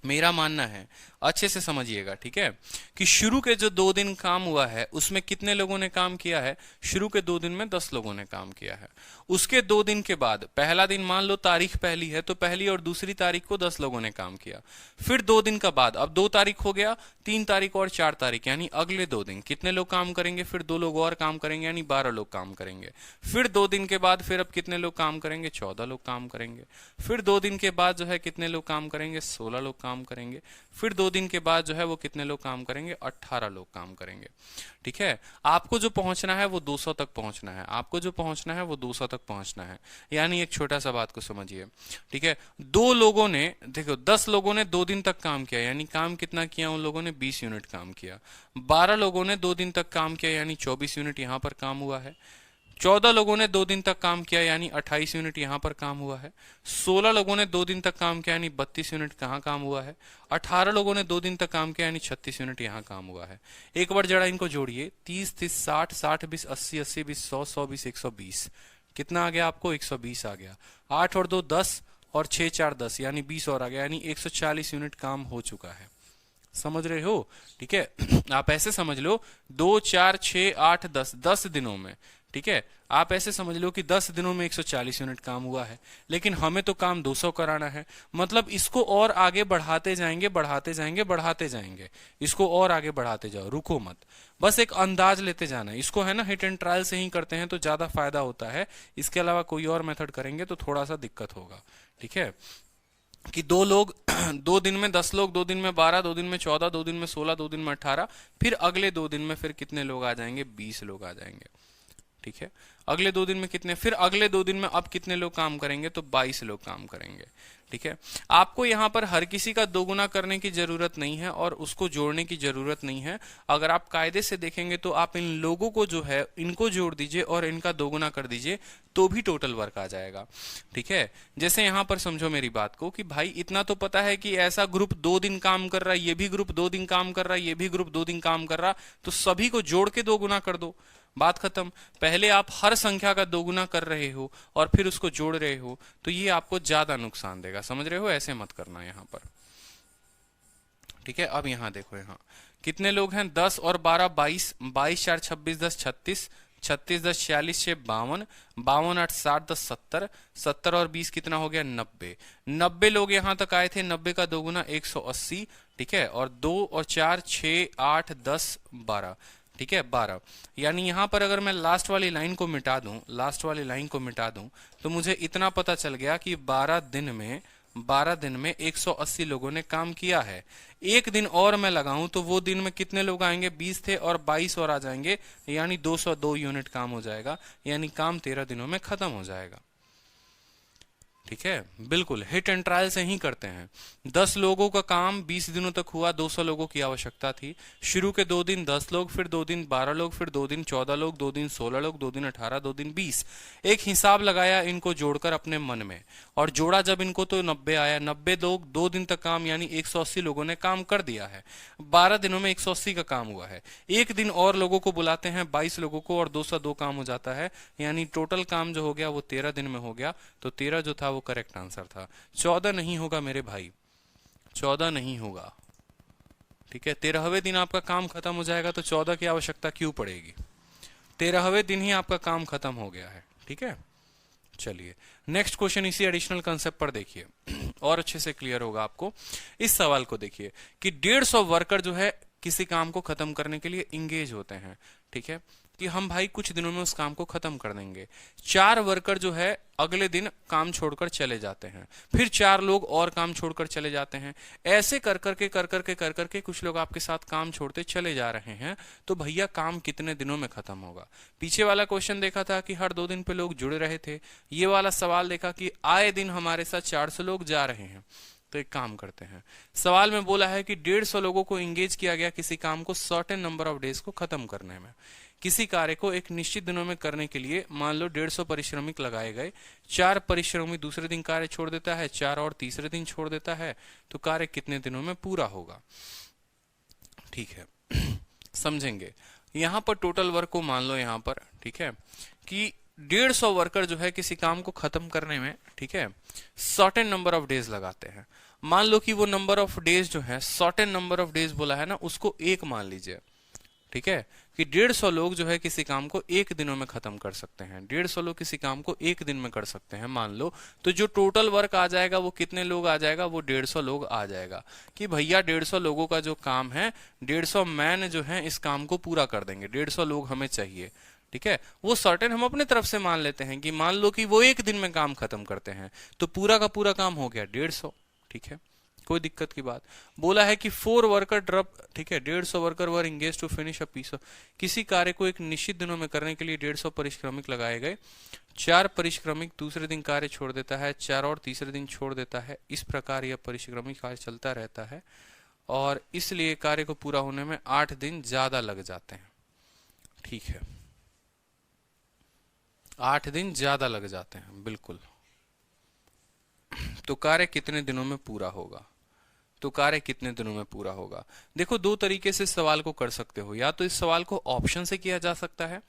मेरा मानना है, अच्छे से समझिएगा, ठीक है, कि शुरू के जो 2 दिन काम हुआ है उसमें कितने लोगों ने काम किया है, शुरू के 2 दिन में 10 लोगों ने काम किया है। उसके 2 दिन के बाद, पहला दिन मान लो तारीख पहली है तो पहली और दूसरी तारीख को 10 लोगों ने काम किया। फिर 2 दिन का बाद, अब 2 तारीख हो गया, 3 तारीख और 4 तारीख, यानी अगले 2 दिन कितने लोग काम करेंगे, फिर 2 लोग और काम करेंगे, यानी 12 लोग काम करेंगे। फिर 2 दिन के बाद फिर अब कितने लोग काम करेंगे, 14 लोग काम करेंगे। फिर 2 दिन के बाद जो है कितने लोग काम करेंगे, 16 लोग काम करेंगे। फिर 2 दिन के बाद जो है वो कितने लोग काम करेंगे, 18 लोग काम करेंगे। ठीक है, आपको जो पहुंचना है वो 200 तक पहुंचना है, आपको जो पहुंचना है वो 200 तक पहुंचना है। यानी एक छोटा सा बात को समझिए, ठीक है, 2 लोगों ने, देखो 10 लोगों ने 2 दिन तक काम किया, यानी काम कितना किया उन लोगों ने, 20 यूनिट काम किया। 12 लोगों ने 2 दिन तक काम किया, यानी 24 यूनिट यहां पर काम हुआ है। 14 लोगों ने 2 दिन तक काम किया, यानी 28 यूनिट यहां पर काम हुआ है। 16 लोगों ने 2 दिन तक काम किया, यानी 32 यूनिट कहां काम हुआ है। 18 लोगों ने 2 दिन तक काम किया, यानी 36 यूनिट यहां काम हुआ है। एक बार जरा इनको जोड़िए, 30 30 60 60 20 80 80 20 100 100 20 120, कितना आ गया आपको, 120 आ गया। 8 और 2 10 और 6 4 10, यानी 20 और आ गया, यानी 140 यूनिट काम हो चुका है। समझ रहे हो? ठीक है, आप ऐसे समझ लो 2 4 6 8 10, 10 दिनों में, ठीक है, आप ऐसे समझ लो कि 10 दिनों में 140 यूनिट काम हुआ है। लेकिन हमें तो काम 200 कराना है, मतलब इसको और आगे बढ़ाते जाएंगे बढ़ाते जाएंगे बढ़ाते जाएंगे, इसको और आगे बढ़ाते जाओ, रुको मत, बस एक अंदाज लेते जाना है इसको, है ना। हिट एंड ट्रायल से ही करते हैं तो ज्यादा फायदा होता है, इसके अलावा कोई और मेथड करेंगे तो थोड़ा सा दिक्कत होगा। ठीक है, कि 2 लोग 2 दिन में 10 लोग, 2 दिन में 12, 2 दिन में 14, 2 दिन में 16, 2 दिन में 18, फिर अगले 2 दिन में फिर कितने लोग आ जाएंगे, 20 लोग आ जाएंगे। ठीक है, अगले 2 दिन में कितने, फिर अगले 2 दिन में अब कितने लोग काम करेंगे, तो 22 लोग काम करेंगे। ठीक है, आपको यहां पर हर किसी का दोगुना करने की जरूरत नहीं है और उसको जोड़ने की जरूरत नहीं है। अगर आप कायदे से देखेंगे तो आप इन लोगों को जो है इनको जोड़ दीजिए और इनका दोगुना कर दीजिए तो भी टोटल वर्क आ जाएगा। ठीक है, जैसे यहां पर समझो मेरी बात को कि भाई इतना तो पता है कि ऐसा ग्रुप 2 दिन काम कर रहा है, ये भी ग्रुप 2 दिन काम कर रहा है, ये भी ग्रुप 2 दिन काम कर रहा, तो सभी को जोड़ के दोगुना कर दो, बात खत्म। पहले आप हर संख्या का दोगुना कर रहे हो और फिर उसको जोड़ रहे हो तो ये आपको ज्यादा नुकसान देगा, समझ रहे हो? ऐसे मत करना यहां पर। ठीक है, अब यहां देखो, यहां कितने लोग हैं, 10 और 12 22, 22 4 26 10 36, 36 10 46 6 52, 52 8 60 10 70, 70 और 20 कितना हो गया, 90। 90 लोग यहां तक आए थे, 90 का दोगुना 180। ठीक है, और 2 और 4 6 8 10 12, ठीक है 12, यानी यहां पर अगर मैं लास्ट वाली लाइन को मिटा दूं, लास्ट वाली लाइन को मिटा दूं तो मुझे इतना पता चल गया कि 12 दिन में 180 लोगों ने काम किया है। एक दिन और मैं लगाऊं तो वो दिन में कितने लोग आएंगे, 20 थे और 22 और आ जाएंगे, यानी 202 यूनिट काम हो जाएगा, यानी काम 13 दिनों में खत्म हो जाएगा। ठीक है, बिल्कुल हिट एंड ट्रायल से ही करते हैं। 10 लोगों का काम 20 दिनों तक हुआ, 200 लोगों की आवश्यकता थी। शुरू के 2 दिन 10 लोग, फिर 2 दिन 12 लोग, फिर 2 दिन 14 लोग, 2 दिन 16 लोग, 2 दिन 18, 2 दिन 20। एक हिसाब लगाया इनको जोड़कर अपने मन में, और जोड़ा जब इनको तो 90 आया। 90 लोग 2 दिन तक काम यानी 180 लोगों ने काम कर दिया है। 12 दिनों में 180 का काम हुआ है। एक दिन और लोगों को बुलाते हैं 22 लोगों को, और 202 काम हो जाता है, यानी टोटल काम जो हो गया वो 13 दिन में हो गया। तो 13 जो था वो करेक्ट आंसर था। 14 नहीं होगा मेरे भाई, 14 नहीं होगा। ठीक है, 13वें दिन आपका काम खत्म हो जाएगा तो 14 की आवश्यकता क्यों पड़ेगी? 13वें दिन ही आपका काम खत्म हो गया है। ठीक है, चलिए नेक्स्ट क्वेश्चन इसी एडिशनल कंसेप्ट पर देखिए और अच्छे से क्लियर होगा आपको। इस सवाल को देखिए कि 150 वर्कर जो है किसी काम को खत्म करने के लिए इंगेज होते हैं। ठीक है, कि हम भाई कुछ दिनों में उस काम को खत्म कर देंगे। 4 वर्कर जो है अगले दिन काम छोड़कर चले जाते हैं, फिर 4 लोग और काम छोड़कर चले जाते हैं। ऐसे कर करके कुछ लोग आपके साथ काम छोड़ते चले जा रहे हैं। तो भैया काम कितने दिनों में खत्म होगा? पीछे वाला क्वेश्चन देखा था कि हर 2 दिन पे लोग जुड़े रहे थे। ये वाला सवाल देखा कि आए दिन हमारे साथ 400 लोग जा रहे हैं। तो एक काम करते हैं, सवाल में बोला है कि 150 लोगों को इंगेज किया गया किसी काम को सर्टेन नंबर ऑफ डेज को खत्म करने में। किसी कार्य को एक निश्चित दिनों में करने के लिए मान लो 150 परिश्रमिक लगाए गए। 4 परिश्रमी दूसरे दिन कार्य छोड़ देता है, 4 और तीसरे दिन छोड़ देता है। तो कार्य कितने दिनों में पूरा होगा? ठीक है, समझेंगे। यहां पर टोटल वर्क को मान लो यहां पर, ठीक है, कि 150 वर्कर जो है किसी काम को खत्म करने में, ठीक है, सर्टेन नंबर ऑफ डेज लगाते हैं। मान लो कि वो नंबर ऑफ डेज जो है, सर्टेन नंबर ऑफ डेज बोला है ना, उसको 1 मान लीजिए। ठीक है, कि 150 लोग जो है किसी काम को 1 दिनों में खत्म कर सकते हैं। 150 लोग किसी काम को 1 दिन में कर सकते हैं मान लो। तो जो टोटल वर्क आ जाएगा वो कितने लोग आ जाएगा? वो 150 लोग आ जाएगा। कि भैया 150 लोगों का जो काम है, 150 मैन जो है इस काम को पूरा कर देंगे। 150 लोग हमें चाहिए। ठीक है, वो सर्टेन हम अपने तरफ से मान लेते हैं कि मान लो कि वो 1 दिन में काम खत्म करते हैं, तो पूरा का पूरा काम हो गया 150। ठीक है, कोई दिक्कत की बात। बोला है कि 4 वर्कर ड्रॉप, ठीक है, 150 worker were engage to finish a piece. किसी कार्य को एक निश्चित दिनों में करने के लिए 150 परिश्रमिक लगाए गए। 4 परिश्रमिक दूसरे दिन कार्य छोड़ देता है, 4 और तीसरे दिन छोड़ देता है। इस प्रकार यह परिश्रमिक कार्य चलता रहता है, और इसलिए कार्य को पूरा होने में 8 दिन ज्यादा लग जाते हैं। ठीक है, 8 दिन ज्यादा लग जाते हैं, बिल्कुल। तो कार्य कितने दिनों में पूरा होगा? तो कार्य कितने दिनों में पूरा होगा? देखो, 2 तरीके से इस सवाल को कर सकते हो। या तो इस सवाल को ऑप्शन से किया जा सकता है,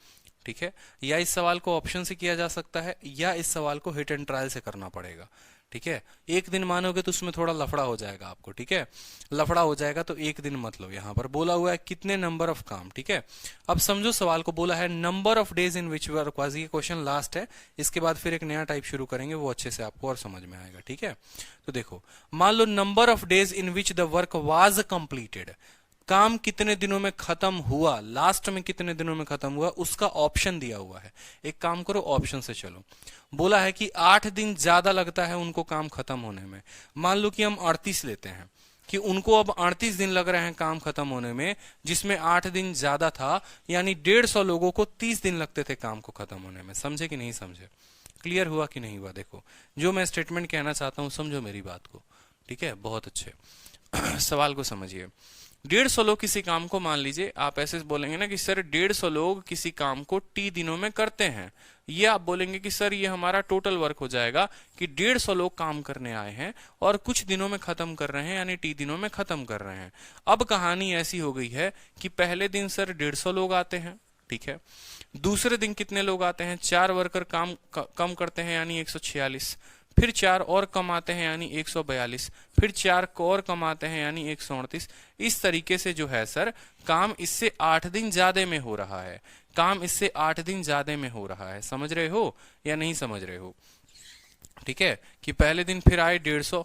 ठीक है, या इस सवाल को ऑप्शन से किया जा सकता है, या इस सवाल को हिट एंड ट्रायल से करना पड़ेगा। ठीक है, 1 दिन मानोगे तो उसमें थोड़ा लफड़ा हो जाएगा आपको। ठीक है, लफड़ा हो जाएगा तो 1 दिन मत लो। यहां पर बोला हुआ है कितने नंबर ऑफ काम। ठीक है, अब समझो सवाल को बोला है number of days in which work was. ये क्वेश्चन लास्ट है, इसके बाद फिर एक नया टाइप शुरू करेंगे, वो अच्छे से आपको और समझ में आएगा। ठीक है, तो देखो, मान लो number of days in which the work was completed. काम कितने दिनों में खत्म हुआ, लास्ट में कितने दिनों में खत्म हुआ, उसका ऑप्शन दिया हुआ है। एक काम करो, ऑप्शन से चलो। बोला है कि 8 दिन ज्यादा लगता है उनको काम खत्म होने में। मान लो कि हम 38 लेते हैं, कि उनको अब 38 दिन लग रहे हैं काम खत्म होने में, जिसमें 8 दिन ज्यादा था, यानी 150 लोगों को 30 दिन लगते थे काम को खत्म होने में। समझे कि नहीं समझे? क्लियर हुआ कि नहीं हुआ? देखो, जो मैं स्टेटमेंट कहना चाहता हूं, समझो मेरी बात को। ठीक है, बहुत अच्छे सवाल को समझिए। 150 लोग किसी काम को, मान लीजिए आप ऐसे बोलेंगे ना कि सर 150 लोग किसी काम को T दिनों में करते हैं। ये आप बोलेंगे कि सर ये हमारा टोटल वर्क हो जाएगा कि 150 लोग काम करने आए हैं और कुछ दिनों में खत्म कर रहे हैं, यानी T दिनों में खत्म कर रहे हैं। अब कहानी ऐसी हो गई है कि पहले दिन सर 150 लोग आते हैं, ठीक है, दूसरे दिन कितने लोग आते हैं? 4 वर्कर काम कम करते हैं, यानी 146, फिर 4 और कम आते हैं, यानी 142, फिर 4 और कम आते हैं, यानी 138। इस तरीके से जो है सर, काम इससे 8 दिन ज्यादा में हो रहा है। काम इससे 8 दिन ज्यादा में हो रहा है। समझ रहे हो या नहीं समझ रहे हो? ठीक है, कि पहले दिन फिर आए 150,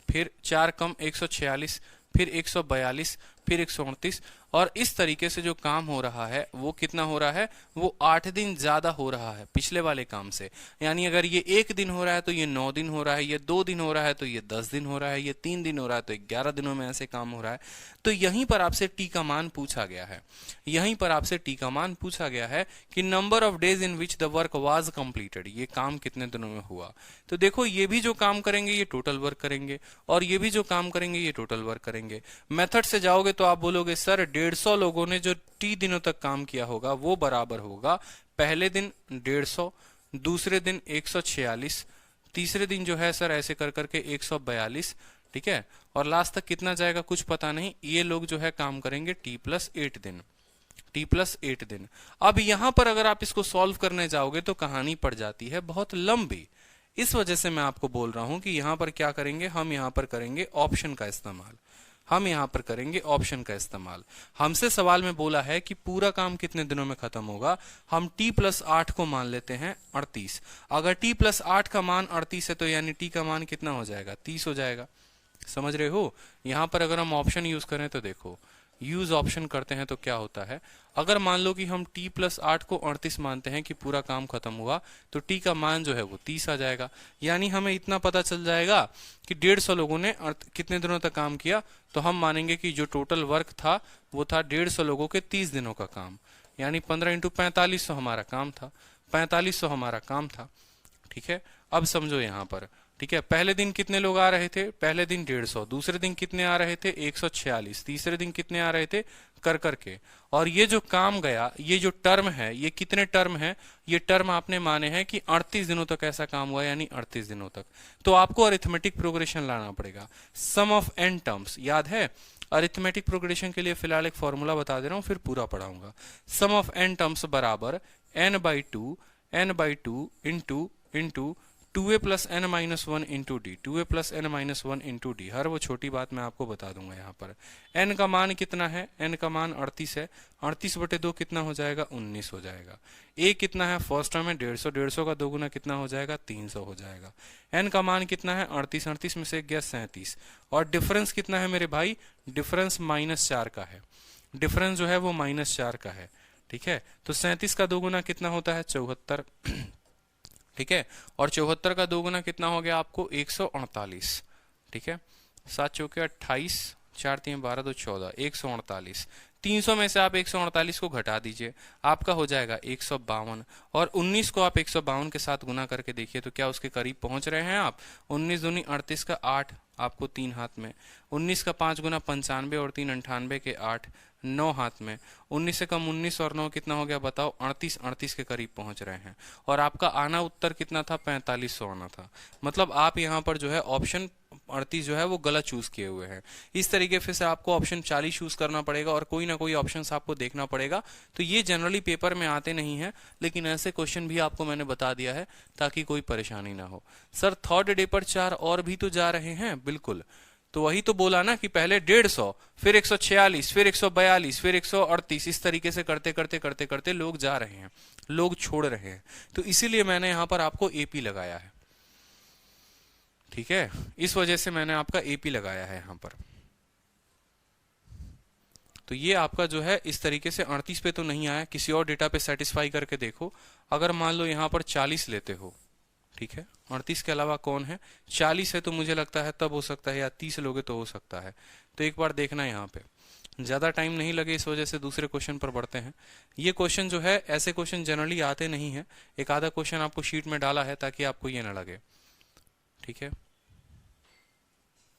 फिर 4 कम 146, फिर 142, फिर 138, और इस तरीके से जो काम हो रहा है वो कितना हो रहा है, वो 8 दिन ज्यादा हो रहा है पिछले वाले काम से। यानी अगर ये 1 दिन हो रहा है तो ये 9 दिन हो रहा है, ये 2 दिन हो रहा है तो ये 10 दिन हो रहा है, ये 3 दिन हो रहा है तो 11 दिनों में ऐसे काम हो रहा है। तो यहीं पर आपसे टी का मान पूछा गया है, यहीं पर आपसे टी का मान पूछा गया है कि number of days in which the work was completed, ये काम कितने दिनों में हुआ। तो देखो ये भी जो काम करेंगे ये टोटल वर्क करेंगे, और ये भी जो काम करेंगे ये टोटल वर्क करेंगे। मेथड से जाओगे तो आप बोलोगे सर 150 लोगों ने जो टी दिनों तक काम किया होगा वो बराबर होगा पहले दिन 150, दूसरे दिन 146, तीसरे दिन जो है सर ऐसे कर करके 142, ठीक है, और लास्ट तक कितना जाएगा कुछ पता नहीं। ये लोग जो है काम करेंगे t+8 दिन, t+8 दिन। अब यहां पर अगर आप इसको सॉल्व करने जाओगे तो कहानी पड़ जाती है बहुत लंबी। इस वजह से मैं आपको बोल रहा हूं कि यहां पर क्या करेंगे, हम यहां पर करेंगे ऑप्शन का इस्तेमाल, हम यहां पर करेंगे ऑप्शन का इस्तेमाल। हमसे सवाल में बोला है कि पूरा काम कितने दिनों में खत्म होगा, हम t+8 को मान लेते हैं 38। अगर t+8 का मान 38 है तो यानी t का मान कितना हो जाएगा, 30 हो जाएगा। समझ रहे हो। यहां पर अगर हम ऑप्शन यूज करें तो देखो, यूज ऑप्शन करते हैं तो क्या होता है, अगर मान लो कि हम t+8 को 38 मानते हैं कि पूरा काम खत्म हुआ, तो t का मान जो है वो 30 आ जाएगा। यानी हमें इतना पता चल जाएगा कि 150 लोगों ने कितने दिनों तक काम किया, तो हम मानेंगे कि जो टोटल वर्क था वो था 150 लोगों के 30 दिनों का काम, यानी 15 × 4500 हमारा काम था, 4500 हमारा काम था। ठीक है, अब समझो यहाँ पर, ठीक है, पहले दिन कितने लोग आ रहे थे, पहले दिन 150, दूसरे दिन कितने आ रहे थे 146, तीसरे दिन कितने आ रहे थे कर करके, और ये जो काम गया, ये जो टर्म है, ये कितने टर्म है, ये टर्म आपने माने हैं कि 38 दिनों तक ऐसा काम हुआ, यानी 38 दिनों तक। तो आपको अरिथमेटिक प्रोग्रेशन लाना पड़ेगा, सम ऑफ n टर्म्स, याद है। अरिथमेटिक प्रोग्रेशन के लिए फिलहाल एक फॉर्मूला बता दे रहा हूं, फिर पूरा पढ़ाऊंगा। सम ऑफ n टर्म्स बराबर n/2 into 2a + n-1 into D, 2a + n-1 into D. हर वो छोटी बात मैं आपको बता दूंगा। यहाँ पर n का मान कितना है, n का मान 38 है, 38/2 कितना हो जाएगा, 19 हो जाएगा। a कितना है, फर्स्ट टर्म है 150, 150 का 2 गुना कितना हो जाएगा, 300 हो जाएगा। n का मान कितना है, 38, 38 में से एक गया 37, और डिफरेंस कितना है मेरे भाई, डिफरेंस -4 का है, डिफरेंस जो है वो -4 का है। ठीक है, तो 37 का 2 गुना कितना होता है, 74, ठीक है, और 74 का 2 गुना कितना हो गया आपको, 148। ठीक है, 7 चौके 28, 4 3 12 2 14, 148। 300 में से आप 148 को घटा दीजिए, आपका हो जाएगा 152, और 19 को आप 152 के साथ गुना करके देखिए तो क्या उसके करीब पहुंच रहे हैं आप। 19 दूनी 38 का 8 आपको 3 हाथ में, 19 का 5 गुना 95 और 3 98 के 8 9 हाथ में, 19 से कम 19 और 9 कितना हो गया बताओ, 38, 38 के करीब पहुंच रहे हैं। और आपका आना उत्तर कितना था, 4500 आना था। मतलब आप यहाँ पर जो है ऑप्शन 38 जो है वो गलत चूज किए हुए हैं। इस तरीके से आपको ऑप्शन 40 चूज करना पड़ेगा और कोई ना कोई ऑप्शन आपको देखना पड़ेगा। तो ये जनरली पेपर में आते नहीं है, लेकिन ऐसे क्वेश्चन भी आपको मैंने बता दिया है ताकि कोई परेशानी ना हो। सर थर्ड डे पर 4 और भी तो जा रहे हैं, बिल्कुल, तो वही तो बोला ना कि पहले 150, फिर 146, फिर 142, फिर 138, इस तरीके से करते करते करते करते लोग जा रहे हैं, लोग छोड़ रहे हैं। तो इसीलिए मैंने यहां पर आपको एपी लगाया है। ठीक है, इस वजह से मैंने आपका एपी लगाया है यहां पर। तो ये आपका जो है इस तरीके से 38 पे तो नहीं आया, किसी और डेटा पे सेटिस्फाई करके देखो। अगर मान लो यहां पर 40 लेते हो, ठीक है, 38 के अलावा कौन है, 40 है, तो मुझे लगता है तब हो सकता है, या 30 लोगे तो हो सकता है। तो एक बार देखना यहाँ पे, ज्यादा टाइम नहीं लगे इस वजह से दूसरे क्वेश्चन पर बढ़ते हैं। ये क्वेश्चन जो है, ऐसे क्वेश्चन जनरली आते नहीं है, एक आधा क्वेश्चन आपको शीट में डाला है ताकि आपको ये ना लगे। ठीक है,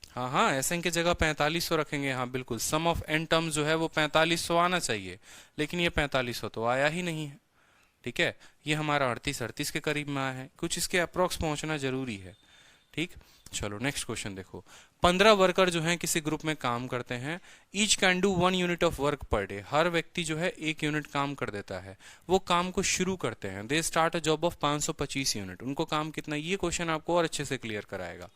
हाँ हाँ, एसएन की जगह 4500 रखेंगे। हाँ बिल्कुल, सम ऑफ एन टर्म्स जो है वो 4500 आना चाहिए, लेकिन ये 4500 तो आया ही नहीं है। ठीक है, ये हमारा 38 के करीब में आया है, कुछ इसके अप्रोक्स पहुंचना जरूरी है। ठीक, चलो नेक्स्ट क्वेश्चन देखो। 15 वर्कर जो हैं किसी ग्रुप में काम करते हैं, each can do 1 unit of work per day. हर व्यक्ति जो है 1 यूनिट काम कर देता है। वो काम को शुरू करते हैं, they start a job of 525 unit. उनको काम कितना, ये क्वेश्चन आपको और अच्छे से क्लियर कराएगा।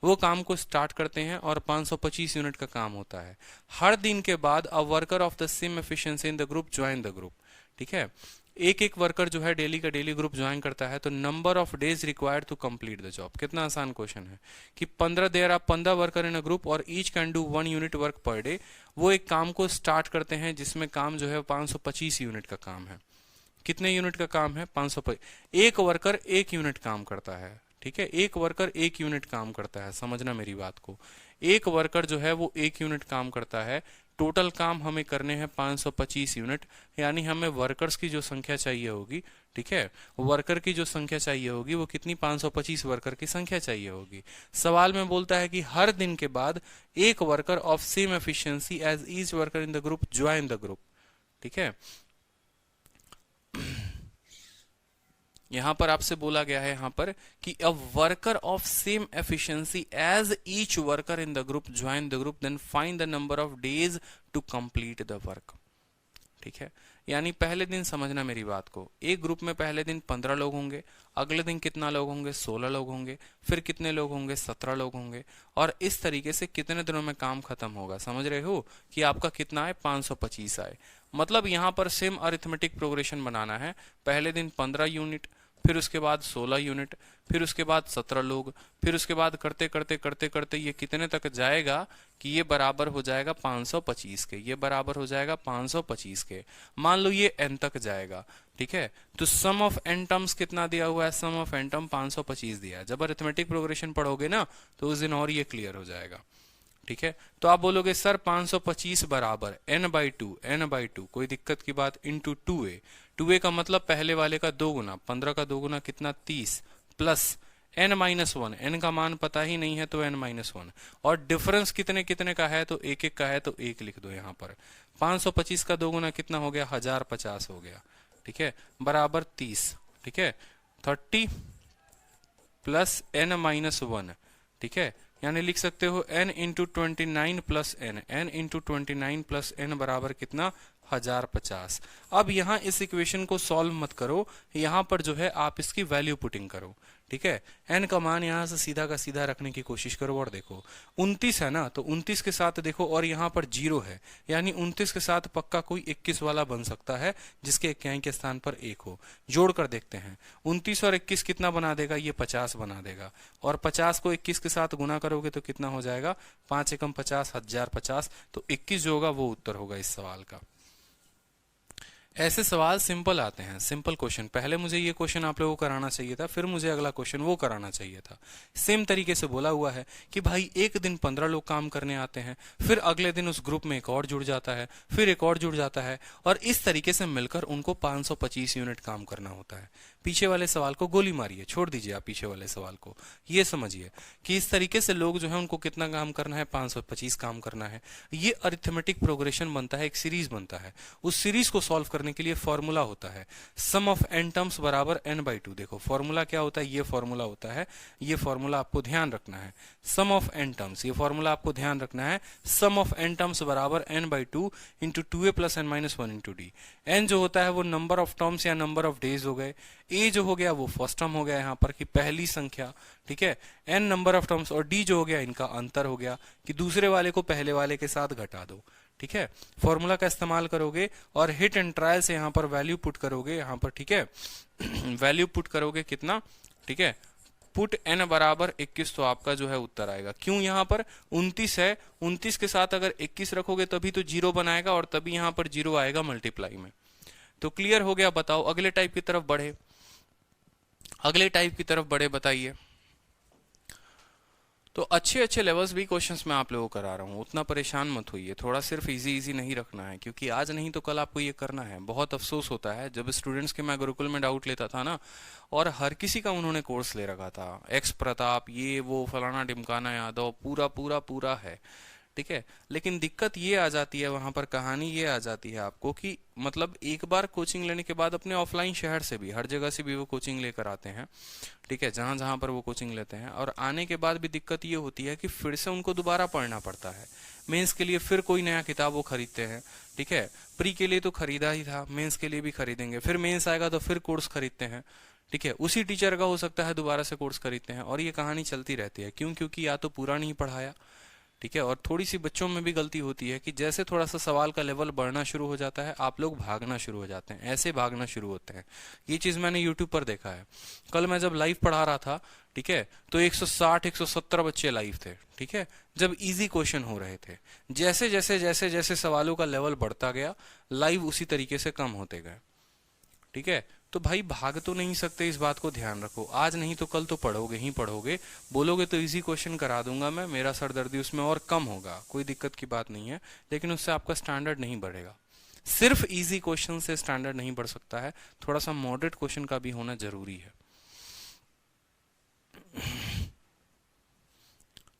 वो काम को स्टार्ट करते हैं और 525 यूनिट का काम होता है। हर दिन के बाद अ worker of the same efficiency in the group join the group. ठीक है, एक एक वर्कर जो है डेली का डेली ग्रुप ज्वाइन करता है, तो number of days required to complete the job. कितना आसान क्वेश्चन है कि 15 देर आप 15 वर्कर इन अ ग्रुप और each can do 1 unit work per day. वो एक काम को स्टार्ट करते हैं जिसमें काम जो है 525 यूनिट का काम है। कितने यूनिट का काम है? 525। एक वर्कर 1 यूनिट काम करता है, ठीक है, एक वर्कर 1 यूनिट काम करता है, समझना मेरी बात को। एक वर्कर जो है वो 1 यूनिट काम करता है। टोटल काम हमें करने हैं 525 यूनिट, यानी हमें वर्कर्स की जो संख्या चाहिए होगी, ठीक है, वर्कर की जो संख्या चाहिए होगी वो कितनी? 525 वर्कर की संख्या चाहिए होगी। सवाल में बोलता है कि हर दिन के बाद एक worker of same efficiency as each worker in the group join the group, ठीक है। यहां पर आपसे बोला गया है यहां पर कि a worker of same efficiency as each worker in the group join the group then find the number of days to complete the work, ठीक है। यानी पहले दिन समझना मेरी बात को, एक ग्रुप में पहले दिन 15 लोग होंगे, अगले दिन कितना लोग होंगे? 16 लोग होंगे, फिर कितने लोग होंगे? 17 लोग होंगे, और इस तरीके से कितने दिनों में काम खत्म होगा? समझ रहे हो कि आपका कितना आए? 525 आए। मतलब यहां पर सेम अरिथमेटिक प्रोग्रेशन बनाना है। पहले दिन 15 यूनिट, फिर उसके बाद 16 यूनिट, फिर उसके बाद 17 लोग, फिर उसके बाद करते करते करते करते ये कितने तक जाएगा कि ये बराबर हो जाएगा 525 के, ये बराबर हो जाएगा 525 के। मान लो ये n तक जाएगा, ठीक है। तो सम ऑफ n टर्म्स कितना दिया हुआ है? सम ऑफ n टर्म 525 दिया है। जब अरिथमेटिक प्रोग्रेशन पढ़ोगे ना तो उस दिन और ये क्लियर हो जाएगा, ठीक है। तो आप बोलोगे सर 525 बराबर n/2 कोई दिक्कत की बात, इंटू 2a। 2a का मतलब पहले वाले का 2 गुना, 15 का 2 गुना कितना? 30, प्लस n-1, n का मान पता ही नहीं है तो n-1, और डिफरेंस कितने कितने का है? तो एक एक का है तो 1 लिख दो यहाँ पर। 525 का 2 गुना कितना हो गया? 1050 हो गया, ठीक है, बराबर 30, ठीक है। 30 प्लस n-1, ठीक है, यानी लिख सकते हो n into 29 plus n into 29 plus n बराबर कितना? 1050। अब यहाँ इस इक्वेशन को सॉल्व मत करो, यहाँ पर जो है आप इसकी वैल्यू पुटिंग करो, ठीक है। n का मान यहाँ से सीधा का सीधा रखने की कोशिश करो, और देखो 29 है ना, तो 29 के साथ देखो, और यहाँ पर 0 है, यानी 29 के साथ पक्का कोई 21 वाला बन सकता है जिसके इक्याई के स्थान पर 1 हो। जोड़कर देखते हैं, 29 और 21 कितना बना देगा? ये 50 बना देगा, और 50 को 21 के साथ गुना करोगे तो कितना हो जाएगा? 5 एकम 50, 1050, तो 21 जो होगा वो उत्तर होगा इस सवाल का। ऐसे सवाल सिंपल आते हैं, सिंपल क्वेश्चन। पहले मुझे ये क्वेश्चन आप लोगों को कराना चाहिए था, फिर मुझे अगला क्वेश्चन वो कराना चाहिए था। सेम तरीके से बोला हुआ है कि भाई एक दिन 15 लोग काम करने आते हैं, फिर अगले दिन उस ग्रुप में एक और जुड़ जाता है, फिर एक और जुड़ जाता है, और इस तरीके से मिलकर उनको 525 यूनिट काम करना होता है। पीछे वाले सवाल को गोली मारिए, छोड़ दीजिए आप पीछे वाले सवाल को। ये समझिए कि इस तरीके से लोग जो है उनको कितना काम करना है? 525 काम करना है। ये अरिथमेटिक प्रोग्रेशन बनता है, एक सीरीज बनता है। उस सीरीज को सॉल्व करने के लिए फॉर्मूला होता है सम ऑफ n टर्म्स बराबर n/2। देखो फॉर्मूला क्या होता है? ये फॉर्मूला होता है, ये फॉर्मूला आपको ध्यान रखना है। सम ऑफ n टर्म्स, ये फॉर्मूला आपको ध्यान रखना है। सम ऑफ n टर्म्स बराबर n/2 into 2a plus n-1 into d। n जो होता है वो नंबर ऑफ टर्म्स या नंबर ऑफ डेज हो गए, a जो हो गया वो फर्स्ट टर्म हो गया यहाँ पर कि पहली संख्या, ठीक है, n नंबर ऑफ टर्म्स, और d जो हो गया इनका अंतर हो गया कि दूसरे वाले को पहले वाले के साथ घटा दो, ठीक है। फॉर्मूला का इस्तेमाल करोगे और हिट एंड ट्रायल से यहाँ पर वैल्यू पुट करोगे, यहाँ पर, ठीक है। वैल्यू पुट करोगे कितना? ठीक है, पुट n बराबर 21, तो आपका जो है उत्तर आएगा। क्यों? यहाँ पर 29 है, 29 के साथ अगर 21 रखोगे तभी तो 0 बनाएगा, और तभी यहाँ पर 0 आएगा मल्टीप्लाई में। तो क्लियर हो गया? बताओ अगले टाइप की तरफ बढ़े, अगले टाइप की तरफ बढ़े, बताइए। तो अच्छे अच्छे लेवल्स भी क्वेश्चंस मैं आप लोगों को करा रहा हूँ, उतना परेशान मत होइए। थोड़ा सिर्फ इजी इजी नहीं रखना है, क्योंकि आज नहीं तो कल आपको ये करना है। बहुत अफसोस होता है जब स्टूडेंट्स के मैं गुरुकुल में डाउट लेता था ना, और हर किसी का उन्होंने कोर्स ले रखा था, एक्स प्रताप, ये वो फलाना ढिमकाना यादव, पूरा पूरा पूरा है, ठीक है। लेकिन दिक्कत ये आ जाती है, वहां पर कहानी ये आ जाती है आपको कि मतलब एक बार कोचिंग लेने के बाद अपने ऑफलाइन शहर से भी, हर जगह से भी वो कोचिंग लेकर आते हैं, ठीक है, जहां जहां पर वो कोचिंग लेते हैं, और आने के बाद भी दिक्कत ये होती है कि फिर से उनको दोबारा पढ़ना पड़ता है। मेंस के लिए फिर कोई नया किताब वो खरीदते हैं, ठीक है। प्री के लिए तो खरीदा ही था, मेंस के लिए भी खरीदेंगे, फिर मेंस आएगा तो फिर कोर्स खरीदते हैं, ठीक है। उसी टीचर का हो सकता है दोबारा से कोर्स खरीदते हैं, और ये कहानी चलती रहती है। क्यों? क्योंकि या तो पूरा नहीं पढ़ाया, ठीक है। और थोड़ी सी बच्चों में भी गलती होती है कि जैसे थोड़ा सा सवाल का लेवल बढ़ना शुरू हो जाता है आप लोग भागना शुरू हो जाते हैं, ऐसे भागना शुरू होते हैं। ये चीज मैंने यूट्यूब पर देखा है। कल मैं जब लाइव पढ़ा रहा था, ठीक है, तो 160 170 बच्चे लाइव थे, ठीक है, जब इजी क्वेश्चन हो रहे थे। जैसे जैसे जैसे जैसे सवालों का लेवल बढ़ता गया, लाइव उसी तरीके से कम होते गए, ठीक है। तो भाई भाग तो नहीं सकते, इस बात को ध्यान रखो। आज नहीं तो कल तो पढ़ोगे ही पढ़ोगे। बोलोगे तो इजी क्वेश्चन करा दूंगा मैं, मेरा सरदर्दी उसमें और कम होगा, कोई दिक्कत की बात नहीं है, लेकिन उससे आपका स्टैंडर्ड नहीं बढ़ेगा। सिर्फ इजी क्वेश्चन से स्टैंडर्ड नहीं बढ़ सकता है, थोड़ा सा मॉडरेट क्वेश्चन का भी होना जरूरी है।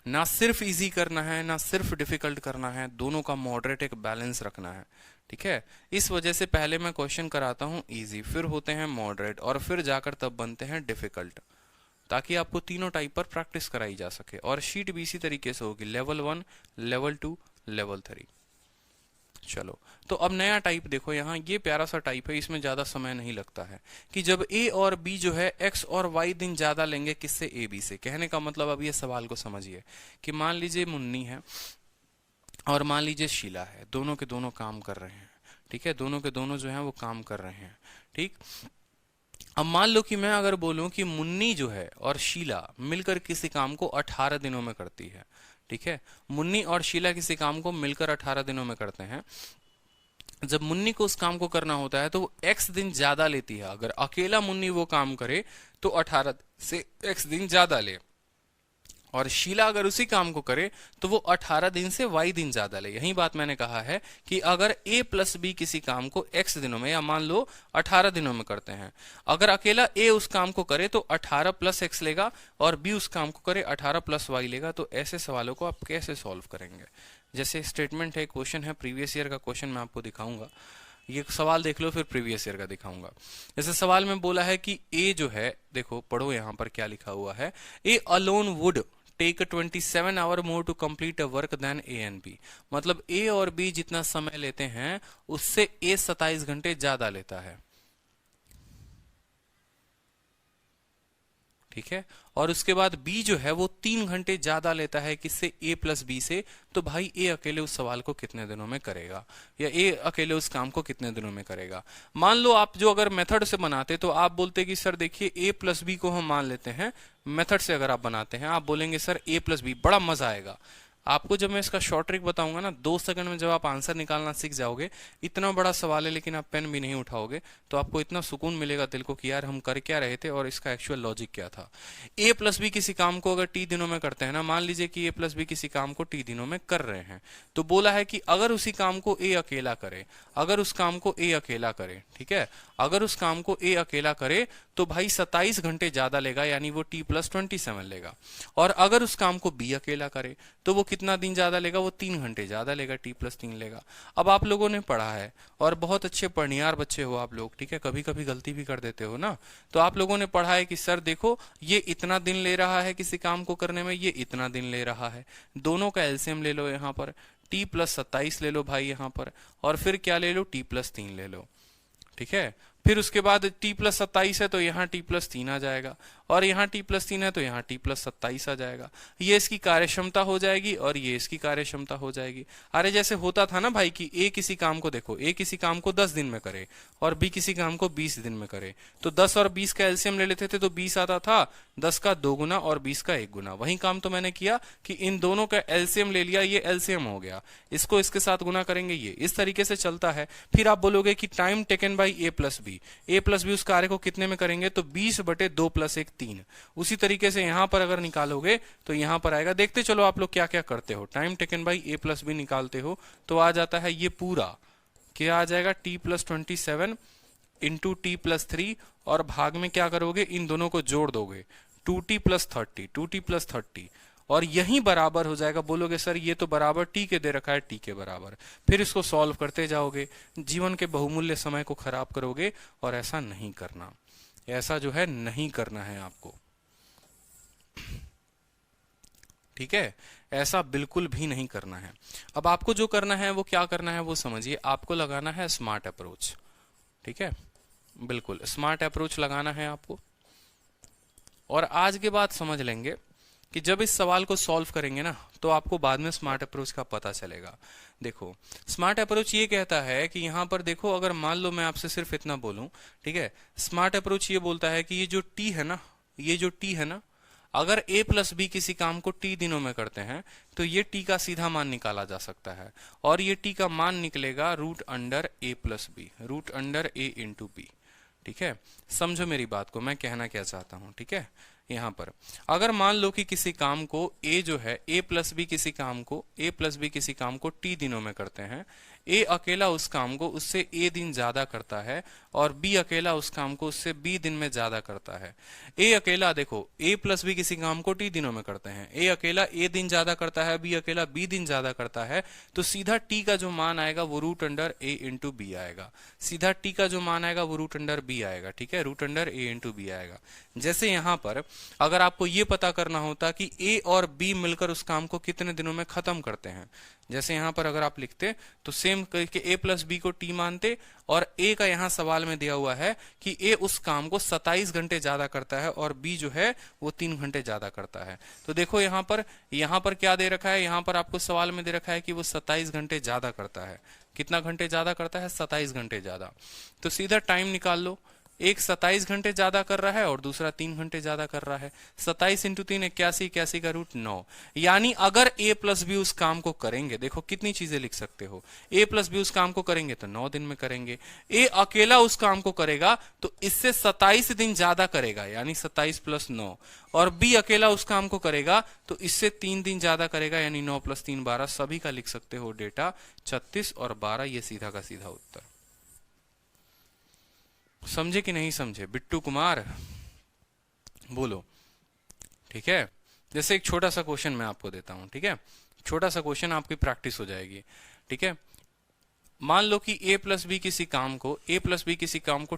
ना सिर्फ इजी करना है ना सिर्फ डिफिकल्ट करना है, दोनों का मॉडरेट एक बैलेंस रखना है, ठीक है। इस वजह से पहले मैं क्वेश्चन कराता हूं इजी, फिर होते हैं मॉडरेट, और फिर जाकर तब बनते हैं डिफिकल्ट, ताकि आपको तीनों टाइप पर प्रैक्टिस कराई जा सके। और शीट भी इसी तरीके से होगी, लेवल 1, लेवल 2, लेवल 3। चलो, तो अब नया टाइप देखो, यहाँ ये प्यारा सा टाइप है, इसमें ज्यादा समय नहीं लगता है, कि जब ए और बी जो है एक्स और वाई दिन ज्यादा लेंगे किससे, ए बी से। कहने का मतलब अब ये सवाल को समझिए कि मान लीजिए मुन्नी है और मान लीजिए शीला है, दोनों के दोनों काम कर रहे हैं, ठीक है, दोनों के दोनों जो है वो काम कर रहे हैं, ठीक। अब मान लो कि मैं अगर बोलूं कि मुन्नी जो है और शीला मिलकर किसी काम को 18 दिनों में करती है, ठीक है, मुन्नी और शीला किसी काम को मिलकर 18 दिनों में करते हैं। जब मुन्नी को उस काम को करना होता है तो वो x दिन ज्यादा लेती है। अगर अकेला मुन्नी वो काम करे तो 18 से x दिन ज्यादा ले, और शीला अगर उसी काम को करे तो वो 18 दिन से y दिन ज्यादा ले। यही बात मैंने कहा है कि अगर a प्लस बी किसी काम को x दिनों में, या मान लो 18 दिनों में करते हैं, अगर अकेला a उस काम को करे तो 18 प्लस x लेगा, और b उस काम को करे 18 प्लस y लेगा। तो ऐसे सवालों को आप कैसे सॉल्व करेंगे? जैसे स्टेटमेंट है, क्वेश्चन है, प्रीवियस ईयर का क्वेश्चन मैं आपको दिखाऊंगा, ये सवाल देख लो, फिर प्रीवियस ईयर का दिखाऊंगा। जैसे सवाल में बोला है कि ए जो है, देखो पढ़ो यहाँ पर क्या लिखा हुआ है, A alone would take 27 hour more to complete a work than A and B. मतलब ए और बी जितना समय लेते हैं उससे ए 27 घंटे ज्यादा लेता है, ठीक है। और उसके बाद बी जो है वो 3 घंटे ज्यादा लेता है किससे, ए प्लस बी से। तो भाई ए अकेले उस सवाल को कितने दिनों में करेगा, या ए अकेले उस काम को कितने दिनों में करेगा? मान लो आप जो अगर मेथड से बनाते तो आप बोलते कि सर देखिए ए प्लस बी को हम मान लेते हैं, मेथड से अगर आप बनाते हैं आप बोलेंगे सर ए प्लस बी, बड़ा मजा आएगा आपको जब मैं इसका शॉर्ट ट्रिक बताऊंगा ना। 2 सेकंड में जब आप आंसर निकालना सीख जाओगे, इतना बड़ा सवाल है लेकिन आप पेन भी नहीं उठाओगे, तो आपको इतना सुकून मिलेगा दिल को कि यार हम कर क्या रहे थे और इसका एक्चुअल लॉजिक क्या था। ए प्लस बी किसी काम को अगर टी दिनों में करते हैं ना, मान लीजिए कि ए प्लस बी किसी काम को टी दिनों में कर रहे हैं, तो बोला है कि अगर उसी काम को ए अकेला करे, अगर उस काम को ए अकेला करे, ठीक है, अगर उस काम को ए अकेला करे तो भाई 27 घंटे ज्यादा लेगा, यानी वो टी प्लस 27 लेगा। और अगर उस काम को बी अकेला करे तो वो कितना दिन ज्यादा लेगा, वो 3 घंटे ज्यादा लेगा, टी प्लस 3 लेगा। अब आप लोगों ने पढ़ा है और बहुत अच्छे पढ़नियार बच्चे हो आप लोग, ठीक है, कभी कभी गलती भी कर देते हो ना, तो आप लोगों ने पढ़ा है कि सर देखो ये इतना दिन ले रहा है किसी काम को करने में, ये इतना दिन ले रहा है, दोनों का एलसीएम ले लो यहाँ पर, टी प्लस 27 ले लो भाई यहाँ पर, और फिर क्या ले लो, टी प्लस 3 ले लो, ठीक है। फिर उसके बाद t प्लस 27 है तो यहाँ t प्लस 3 आ जाएगा, और यहाँ t प्लस 3 है तो यहाँ t प्लस 27 आ जाएगा। ये इसकी कार्यक्षमता हो जाएगी और ये इसकी कार्यक्षमता हो जाएगी। अरे जैसे होता था ना भाई कि a किसी काम को, देखो a किसी काम को 10 दिन में करे और b किसी काम को 20 दिन में करे, तो 10 और 20 का एलसीएम ले लेते थे तो 20 आता था, 10 का 2 गुना और 20 का 1 गुना। वही काम तो मैंने किया कि इन दोनों का एलसीएम ले लिया, ये एलसीएम हो गया, इसको इसके साथ गुना करेंगे, ये इस तरीके से चलता है। फिर आप बोलोगे कि time taken by A plus B, A plus B उस कार्य को कितने में करेंगे, तो 20/2 + 1 3। उसी तरीके से यहां पर अगर निकालोगे तो यहां पर आएगा, देखते चलो आप लोग क्या क्या करते हो। Time taken by A plus B निकालते हो तो आ जाता है ये पूरा, क्या आ जाएगा, t plus 27 into T plus 3, और भाग में क्या करोगे, इन दोनों को जोड़ दोगे, 2t प्लस 30, 2t प्लस 30, और यही बराबर हो जाएगा। बोलोगे सर ये तो बराबर टी के दे रखा है, टी के बराबर। फिर इसको सॉल्व करते जाओगे, जीवन के बहुमूल्य समय को खराब करोगे, और ऐसा नहीं करना, ऐसा जो है नहीं करना है आपको, ठीक है, ऐसा बिल्कुल भी नहीं करना है। अब आपको जो करना है वो क्या करना है वो समझिए, आपको लगाना है स्मार्ट अप्रोच, ठीक है, बिल्कुल स्मार्ट अप्रोच लगाना है आपको। और आज के बाद समझ लेंगे कि जब इस सवाल को सॉल्व करेंगे ना तो आपको बाद में स्मार्ट अप्रोच का पता चलेगा। देखो स्मार्ट अप्रोच ये कहता है कि यहां पर देखो, अगर मान लो मैं आपसे सिर्फ इतना बोलूं, ठीक है, स्मार्ट अप्रोच ये बोलता है कि ये जो टी है ना, ये जो टी है ना, अगर a प्लस बी किसी काम को t दिनों में करते हैं तो ये t का सीधा मान निकाला जा सकता है, और ये t का मान निकलेगा root under a plus B, root under a into B. ठीक है, समझो मेरी बात को, मैं कहना क्या चाहता हूं। ठीक है, यहां पर अगर मान लो कि किसी काम को a जो है a प्लस बी किसी काम को a प्लस बी किसी काम को t दिनों में करते हैं, a अकेला उस काम को उससे a दिन ज्यादा करता है और b अकेला उस काम को उससे b दिन में ज्यादा करता है। a अकेला देखो a प्लस बी किसी काम को t दिनों में करते हैं, a अकेला a दिन ज्यादा करता है, b अकेला b दिन ज्यादा करता है, तो सीधा t का जो मान आएगा वो root under a into B आएगा। सीधा t का जो मान आएगा वो रूट अंडर b आएगा। ठीक है, root under a into B आएगा। जैसे यहां पर अगर आपको ये पता करना होता कि a और b मिलकर उस काम को कितने दिनों में खत्म करते हैं, जैसे यहां पर अगर आप लिखते तो सेम करके a प्लस बी को t मानते, और a का यहां सवाल में दिया हुआ है कि a उस काम को 27 घंटे ज्यादा करता है और b जो है वो 3 घंटे ज्यादा करता है। तो देखो यहां पर क्या दे रखा है, यहां पर आपको सवाल में दे रखा है कि वो 27 घंटे ज्यादा करता है। कितना घंटे ज्यादा करता है? 27 घंटे ज्यादा। तो सीधा टाइम निकाल लो, एक 27 घंटे ज्यादा कर रहा है और दूसरा 3 घंटे ज्यादा कर रहा है। 27 इंटू 3 81, 81 का रूट 9। यानी अगर a प्लस बी उस काम को करेंगे, देखो कितनी चीजें लिख सकते हो, a प्लस बी उस काम को करेंगे तो 9 दिन में करेंगे, a अकेला उस काम को करेगा तो इससे 27 दिन ज्यादा करेगा, यानी 27 प्लस 9, और b अकेला उस काम को करेगा तो इससे 3 दिन ज्यादा करेगा, यानी 9 प्लस 3 12। सभी का लिख सकते हो डेटा 36 और 12, ये सीधा का सीधा उत्तर। समझे कि नहीं समझे बिट्टू कुमार? बोलो। ठीक है, जैसे एक छोटा सा क्वेश्चन मैं आपको देता हूं। ठीक है, छोटा सा क्वेश्चन, आपकी प्रैक्टिस हो जाएगी। ठीक है, मान लो कि a प्लस बी किसी काम को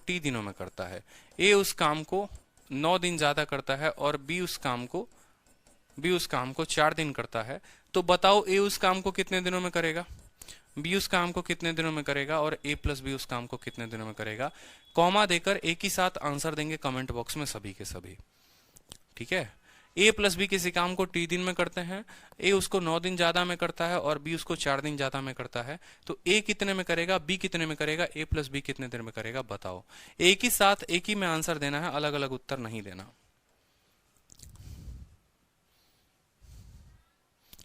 t दिनों में करता है, a उस काम को 9 दिन ज्यादा करता है और b उस काम को 4 दिन करता है। तो बताओ a उस काम को कितने दिनों में करेगा, b उस काम को कितने दिनों में करेगा, और a प्लस बी उस काम को कितने दिनों में करेगा। कॉमा देकर एक ही साथ आंसर देंगे कमेंट बॉक्स में सभी के सभी। ठीक है, a प्लस बी किसी काम को t दिन में करते हैं, a उसको 9 दिन ज्यादा में करता है और b उसको 4 दिन ज्यादा में करता है। तो a कितने में करेगा, b कितने में करेगा, a प्लस बी कितने दिन में करेगा, बताओ। एक ही साथ एक ही में आंसर देना है, अलग अलग उत्तर नहीं देना।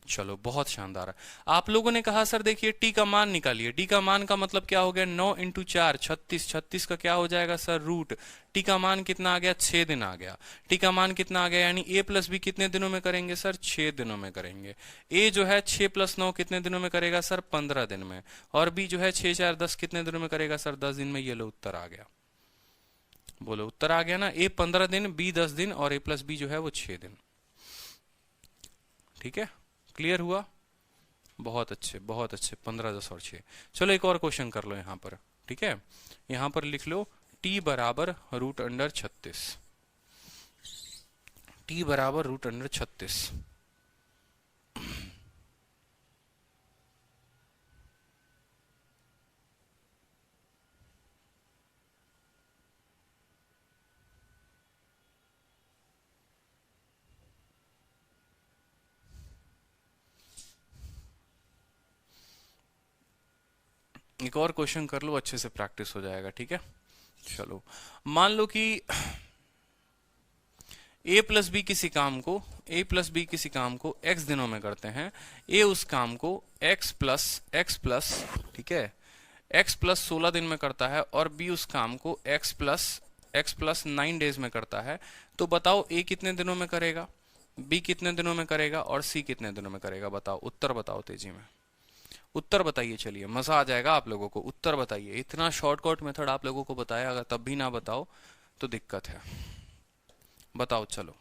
चलो बहुत शानदार। आप लोगों ने कहा सर देखिए टी का मान निकालिए। टी का मान का मतलब क्या हो गया, 9 इंटू 4 36, 36 का क्या हो जाएगा सर रूट। टी का मान कितना आ गया, 6 दिन आ गया। टी का मान कितना आ गया, यानी ए प्लस बी कितने दिनों में करेंगे सर, 6 दिनों में करेंगे। ए जो है 6 प्लस 9 कितने दिनों में करेगा सर, 15 दिन में। और बी जो है 6 4 10 कितने दिनों में करेगा सर, 10 दिन में। ये लो उत्तर आ गया। बोलो उत्तर आ गया ना। ए 15 दिन, बी 10 दिन और ए प्लस बी जो है वो 6 दिन। ठीक है, क्लियर हुआ? बहुत अच्छे बहुत अच्छे। 15 10 और 6। चलो एक और क्वेश्चन कर लो यहां पर। ठीक है, यहां पर लिख लो t बराबर रूट अंडर 36। t बराबर रूट अंडर 36। एक और क्वेश्चन कर लो, अच्छे से प्रैक्टिस हो जाएगा। ठीक है, चलो मान लो कि a प्लस बी किसी काम को x दिनों में करते हैं। a उस काम को x प्लस ठीक है x प्लस 16 दिन में करता है और b उस काम को x प्लस 9 डेज में करता है। तो बताओ a कितने दिनों में करेगा, b कितने दिनों में करेगा और c कितने दिनों में करेगा। बताओ, उत्तर बताओ तेजी में, उत्तर बताइए। चलिए मजा आ जाएगा आप लोगों को। उत्तर बताइए। इतना शॉर्टकट मेथड आप लोगों को बताया, अगर तब भी ना बताओ तो दिक्कत है। बताओ चलो।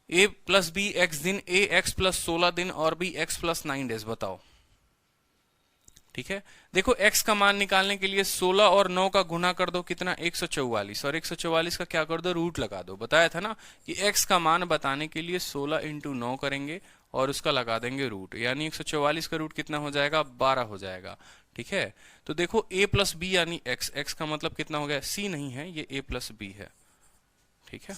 a प्लस बी एक्स दिन, a x प्लस 16 दिन और b x प्लस 9 डेज। बताओ। ठीक है, देखो x का मान निकालने के लिए 16 और 9 का गुना कर दो, कितना 144, और 144 का क्या कर दो, रूट लगा दो। बताया था ना कि x का मान बताने के लिए 16 इंटू 9 करेंगे और उसका लगा देंगे रूट, यानी 144 का रूट कितना हो जाएगा, 12 हो जाएगा। ठीक है, तो देखो a प्लस बी यानी x का मतलब कितना हो गया, c नहीं है, ये a प्लस बी है। ठीक है,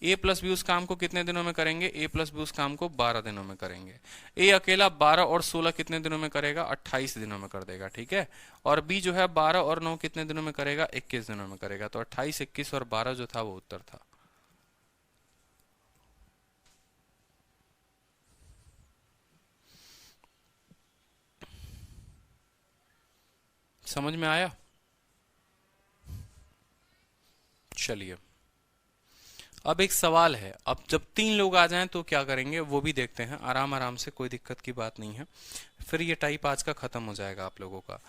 ए प्लस बी उस काम को कितने दिनों में करेंगे, ए प्लस बी उस काम को 12 दिनों में करेंगे। ए अकेला 12 और 16 कितने दिनों में करेगा, 28 दिनों में कर देगा, ठीक है। और बी जो है 12 और 9 कितने दिनों में करेगा, 21 दिनों में करेगा। तो 28, 21 और 12 जो था वो उत्तर था। समझ में आया? चलिए अब एक सवाल है, अब जब 3 लोग आ जाएं तो क्या करेंगे वो भी देखते हैं, आराम आराम से, कोई दिक्कत की बात नहीं है। फिर ये टाइप आज का खत्म हो जाएगा आप लोगों का।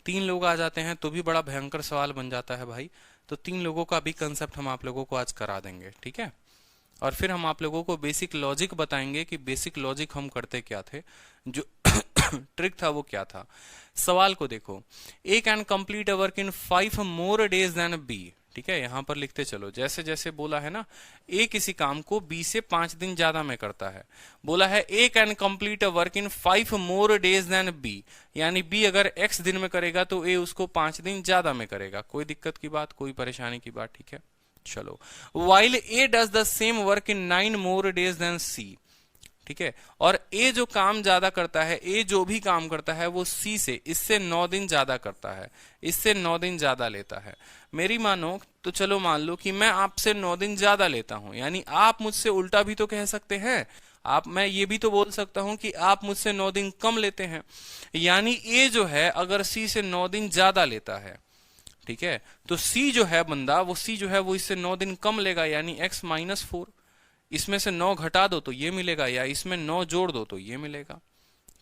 3 लोग आ जाते हैं तो भी बड़ा भयंकर सवाल बन जाता है भाई। तो 3 लोगों का भी कंसेप्ट हम आप लोगों को आज करा देंगे, ठीक है। और फिर हम आप लोगों को बेसिक लॉजिक बताएंगे कि बेसिक लॉजिक हम करते क्या थे, जो ट्रिक था वो क्या था। सवाल को देखो, A can complete a work in 5 more days than B, ठीक है। यहां पर लिखते चलो, जैसे जैसे बोला है ना, ए किसी काम को बी से 5 दिन ज्यादा में करता है। बोला है A can complete a work in 5 more days than B, यानी बी अगर x दिन में करेगा तो ए उसको 5 दिन ज्यादा में करेगा। कोई दिक्कत की बात, कोई परेशानी की बात, ठीक है। चलो, while A does the same work in 9 more days than C, ठीक है। और ए जो काम ज्यादा करता है, ए जो भी काम करता है वो सी से, इससे 9 दिन ज्यादा करता है, इससे 9 दिन ज्यादा लेता है। मेरी मानो तो चलो मान लो कि मैं आपसे 9 दिन ज्यादा लेता हूं, यानी आप मुझसे उल्टा भी तो कह सकते हैं। मैं ये भी तो बोल सकता हूं कि आप मुझसे 9 दिन कम लेते हैं। यानी ए जो है अगर सी से 9 दिन ज्यादा लेता है, ठीक है, तो सी जो है बंदा, वो सी जो है वो इससे 9 दिन कम लेगा, यानी x माइनस 4। इसमें से 9 घटा दो तो ये मिलेगा, या इसमें 9 जोड़ दो तो ये मिलेगा।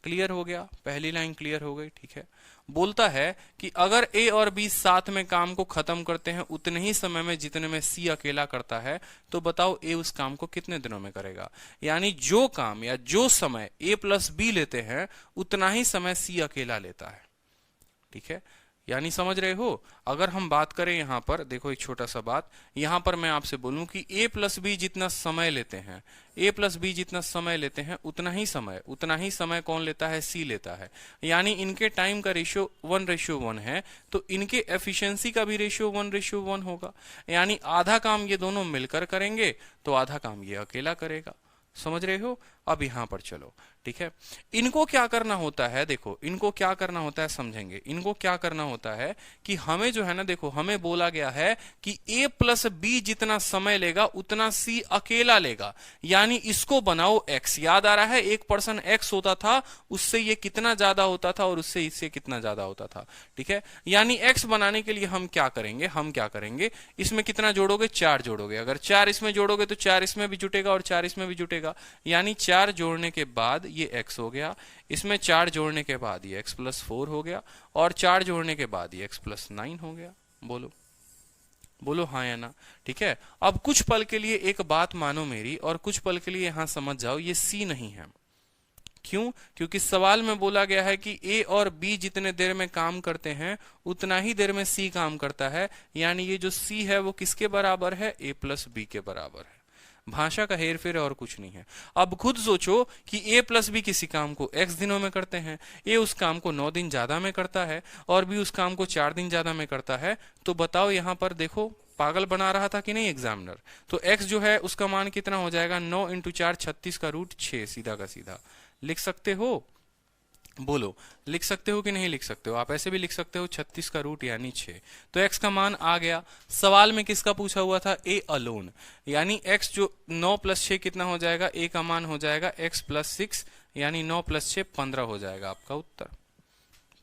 क्लियर हो गया, पहली लाइन क्लियर हो गई, ठीक है। बोलता है कि अगर ए और बी साथ में काम को खत्म करते हैं उतने ही समय में जितने में सी अकेला करता है, तो बताओ ए उस काम को कितने दिनों में करेगा। यानी जो काम या जो समय ए प्लस बी लेते हैं उतना ही समय सी अकेला लेता है, ठीक है। यानी समझ रहे हो। अगर हम बात करें यहां पर देखो, एक छोटा सा बात, यहां पर मैं आपसे बोलूं कि ए प्लस बी जितना समय लेते हैं, ए प्लस बी जितना समय लेते हैं उतना ही समय कौन लेता है, सी लेता है। यानी इनके टाइम का रेशियो 1:1 है, तो इनके एफिशिएंसी का भी रेशियो 1:1 होगा। यानी आधा काम ये दोनों मिलकर करेंगे तो आधा काम ये अकेला करेगा। समझ रहे हो। अब यहां पर चलो, ठीक है। इनको क्या करना होता है, देखो इनको क्या करना होता है समझेंगे। इनको क्या करना होता है कि हमें जो है ना, देखो हमें बोला गया है कि a प्लस बी जितना समय लेगा उतना c अकेला लेगा। यानी इसको बनाओ x। याद आ रहा है, एक पर्सन x होता था, उससे ये कितना ज्यादा होता था और उससे इससे कितना ज्यादा होता था, ठीक है। यानी x बनाने के लिए हम क्या करेंगे, इसमें कितना जोड़ोगे, 4 जोड़ोगे। अगर 4 इसमें जोड़ोगे तो 4 इसमें भी जुटेगा और 4 इसमें भी जुटेगा। यानी 4 जोड़ने के बाद ये x हो गया, इसमें 4 जोड़ने के बाद ये x प्लस 4 हो गया, और 4 जोड़ने के बाद ये x प्लस 9 हो गया। बोलो हाँ या ना, ठीक है। अब कुछ पल के लिए एक बात मानो मेरी, और कुछ पल के लिए यहां समझ जाओ, ये c नहीं है। क्यों? क्योंकि सवाल में बोला गया है कि a और b जितने देर में काम करते हैं उतना ही देर में c काम करता है। यानी ये जो c है वो किसके बराबर है, a प्लस b के बराबर है। भाषा का हेर फेर और कुछ नहीं है। अब खुद सोचो कि a प्लस बी किसी काम को x दिनों में करते हैं, a उस काम को 9 दिन ज्यादा में करता है और b उस काम को 4 दिन ज्यादा में करता है। तो बताओ यहां पर देखो, पागल बना रहा था कि नहीं एग्जामिनर। तो x जो है उसका मान कितना हो जाएगा, 9 × 4 36 का रूट 6, सीधा का सीधा। लिख सकते हो, बोलो लिख सकते हो कि नहीं लिख सकते हो। आप ऐसे भी लिख सकते हो 36 का रूट यानी 6। तो x का मान आ गया। सवाल में किसका पूछा हुआ था, a अलोन। यानी x जो 9 + 6 कितना हो जाएगा, a का मान हो जाएगा x + 6, यानी 9 + 6 15 हो जाएगा आपका उत्तर।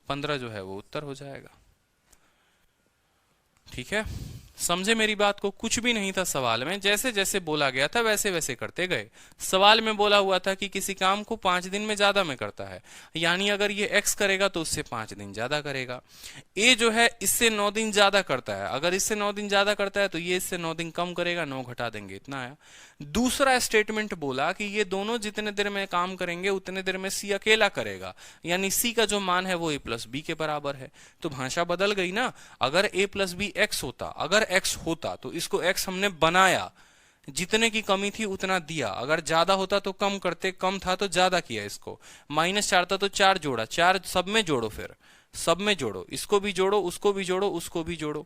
15 जो है वो उत्तर हो जाएगा, ठीक है। समझे मेरी बात को। कुछ भी नहीं था सवाल में, जैसे जैसे बोला गया था वैसे वैसे करते गए। सवाल में बोला हुआ था कि किसी काम को 5 दिन में ज्यादा में करता है, यानी अगर ये x करेगा तो उससे 5 दिन ज्यादा करेगा। a जो है इससे 9 दिन ज्यादा करता है, अगर इससे 9 दिन ज्यादा करता है तो ये इससे 9 दिन कम करेगा, 9 घटा देंगे, इतना आया। दूसरा स्टेटमेंट बोला कि ये दोनों जितने देर में काम करेंगे उतने देर में c अकेला करेगा, यानी c का जो मान है वो a + b के बराबर है। तो भाषा बदल गई ना। अगर a + b x होता, अगर x होता तो इसको x हमने बनाया, जितने की कमी थी उतना दिया। अगर ज्यादा होता तो कम करते, कम था तो ज्यादा किया। इसको -4 था तो 4 जोड़ा, 4 सब में जोड़ो, फिर सब में जोड़ो, इसको भी जोड़ो, उसको भी जोड़ो, उसको भी जोड़ो,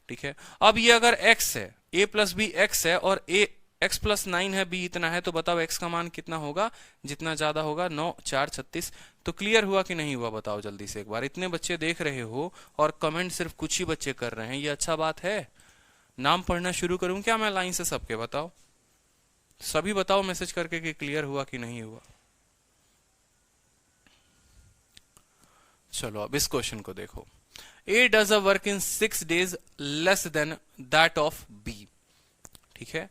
ठीक है। अब ये अगर x है, a + b x है और a x प्लस 9 है, b इतना है, तो बताओ x का मान कितना होगा, जितना ज्यादा होगा 9 4 36। तो क्लियर हुआ कि नहीं हुआ बताओ जल्दी से एक बार। इतने बच्चे देख रहे हो और कमेंट सिर्फ कुछ ही बच्चे कर रहे हैं, ये अच्छा बात है? नाम पढ़ना शुरू करूं क्या मैं लाइन से सबके? बताओ सभी बताओ मैसेज करके कि क्लियर हुआ कि नहीं हुआ। चलो अब इस क्वेश्चन को देखो। A does a work in 6 days less than that of B। ठीक है,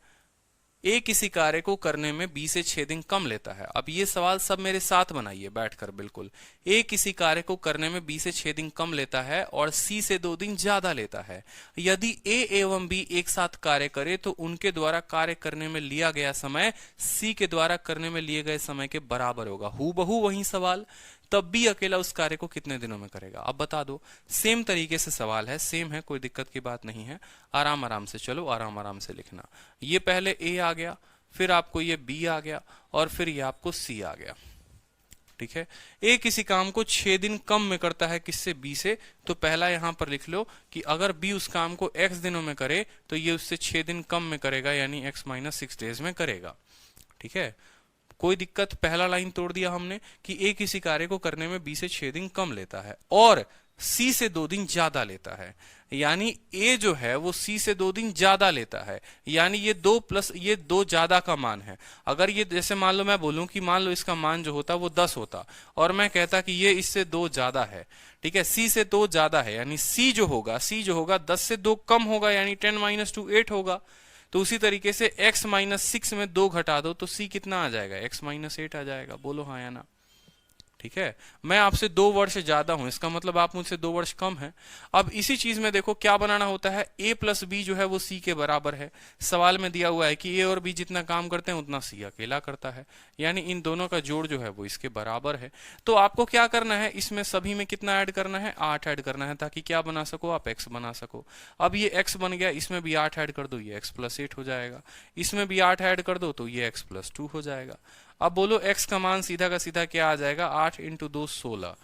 A किसी कार्य को करने में B से 6 दिन कम लेता है। अब ये सवाल सब मेरे साथ बनाइए बैठकर बिल्कुल। A किसी कार्य को करने में B से 6 दिन कम लेता है और C से 2 दिन ज्यादा लेता है। यदि A एवं B एक साथ कार्य करे तो उनके द्वारा कार्य करने में लिया गया समय C के द्वारा करने में लिए गए समय के बराबर होगा। हूबहू वही सवाल, तब भी अकेला उस कार्य को कितने दिनों में करेगा। अब बता दो, सेम तरीके से सवाल है, सेम है, कोई दिक्कत की बात नहीं है। आराम आराम से चलो, आराम आराम से लिखना। ये पहले ए आ गया, फिर आपको ये बी आ गया और फिर ये आपको सी आ गया। ठीक है, ए किसी काम को 6 दिन कम में करता है, किससे? बी से। तो पहला यहां पर लिख लो कि अगर बी उस काम को x दिनों में करे तो ये उससे 6 दिन कम में करेगा, यानी x माइनस 6 डेज में करेगा। ठीक है, कोई दिक्कत? पहला लाइन तोड़ दिया हमने कि ए किसी कार्य को करने में बी से 6 दिन कम लेता है और सी से 2 दिन ज्यादा लेता है, यानी ए जो है वो सी से 2 दिन ज्यादा लेता है, यानी ये 2 प्लस ये 2 ज्यादा का मान है। अगर ये जैसे मान लो मैं बोलूं कि मान लो इसका मान जो होता वो 10 होता और मैं कहता कि ये इससे 2 ज्यादा है, ठीक है, सी से 2 ज्यादा है, यानी सी जो होगा 10 से 2 कम होगा, यानी 10 माइनस 2 8 होगा। तो उसी तरीके से x माइनस 6 में 2 घटा दो तो c कितना आ जाएगा? x माइनस 8 आ जाएगा। बोलो हाँ या ना। ठीक है, मैं आपसे 2 वर्ष ज्यादा हूं, इसका मतलब आप मुझसे 2 वर्ष कम हैं। अब इसी चीज में देखो क्या बनाना होता है, a प्लस बी जो है वो c के बराबर है। सवाल में दिया हुआ है कि a और b जितना काम करते हैं उतना c अकेला करता है, यानी इन दोनों का जोड़ जो है वो इसके बराबर है। तो आपको क्या करना है, इसमें सभी में कितना ऐड करना है? 8 ऐड करना है, ताकि क्या बना सको आप? x बना सको। अब ये x बन गया, इसमें भी 8 ऐड कर दो, ये x प्लस 8 हो जाएगा। इसमें भी 8 ऐड कर दो तो ये x प्लस 2 हो जाएगा। अब बोलो x का मान सीधा का सीधा क्या आ जाएगा? 8 इंटू 2 16।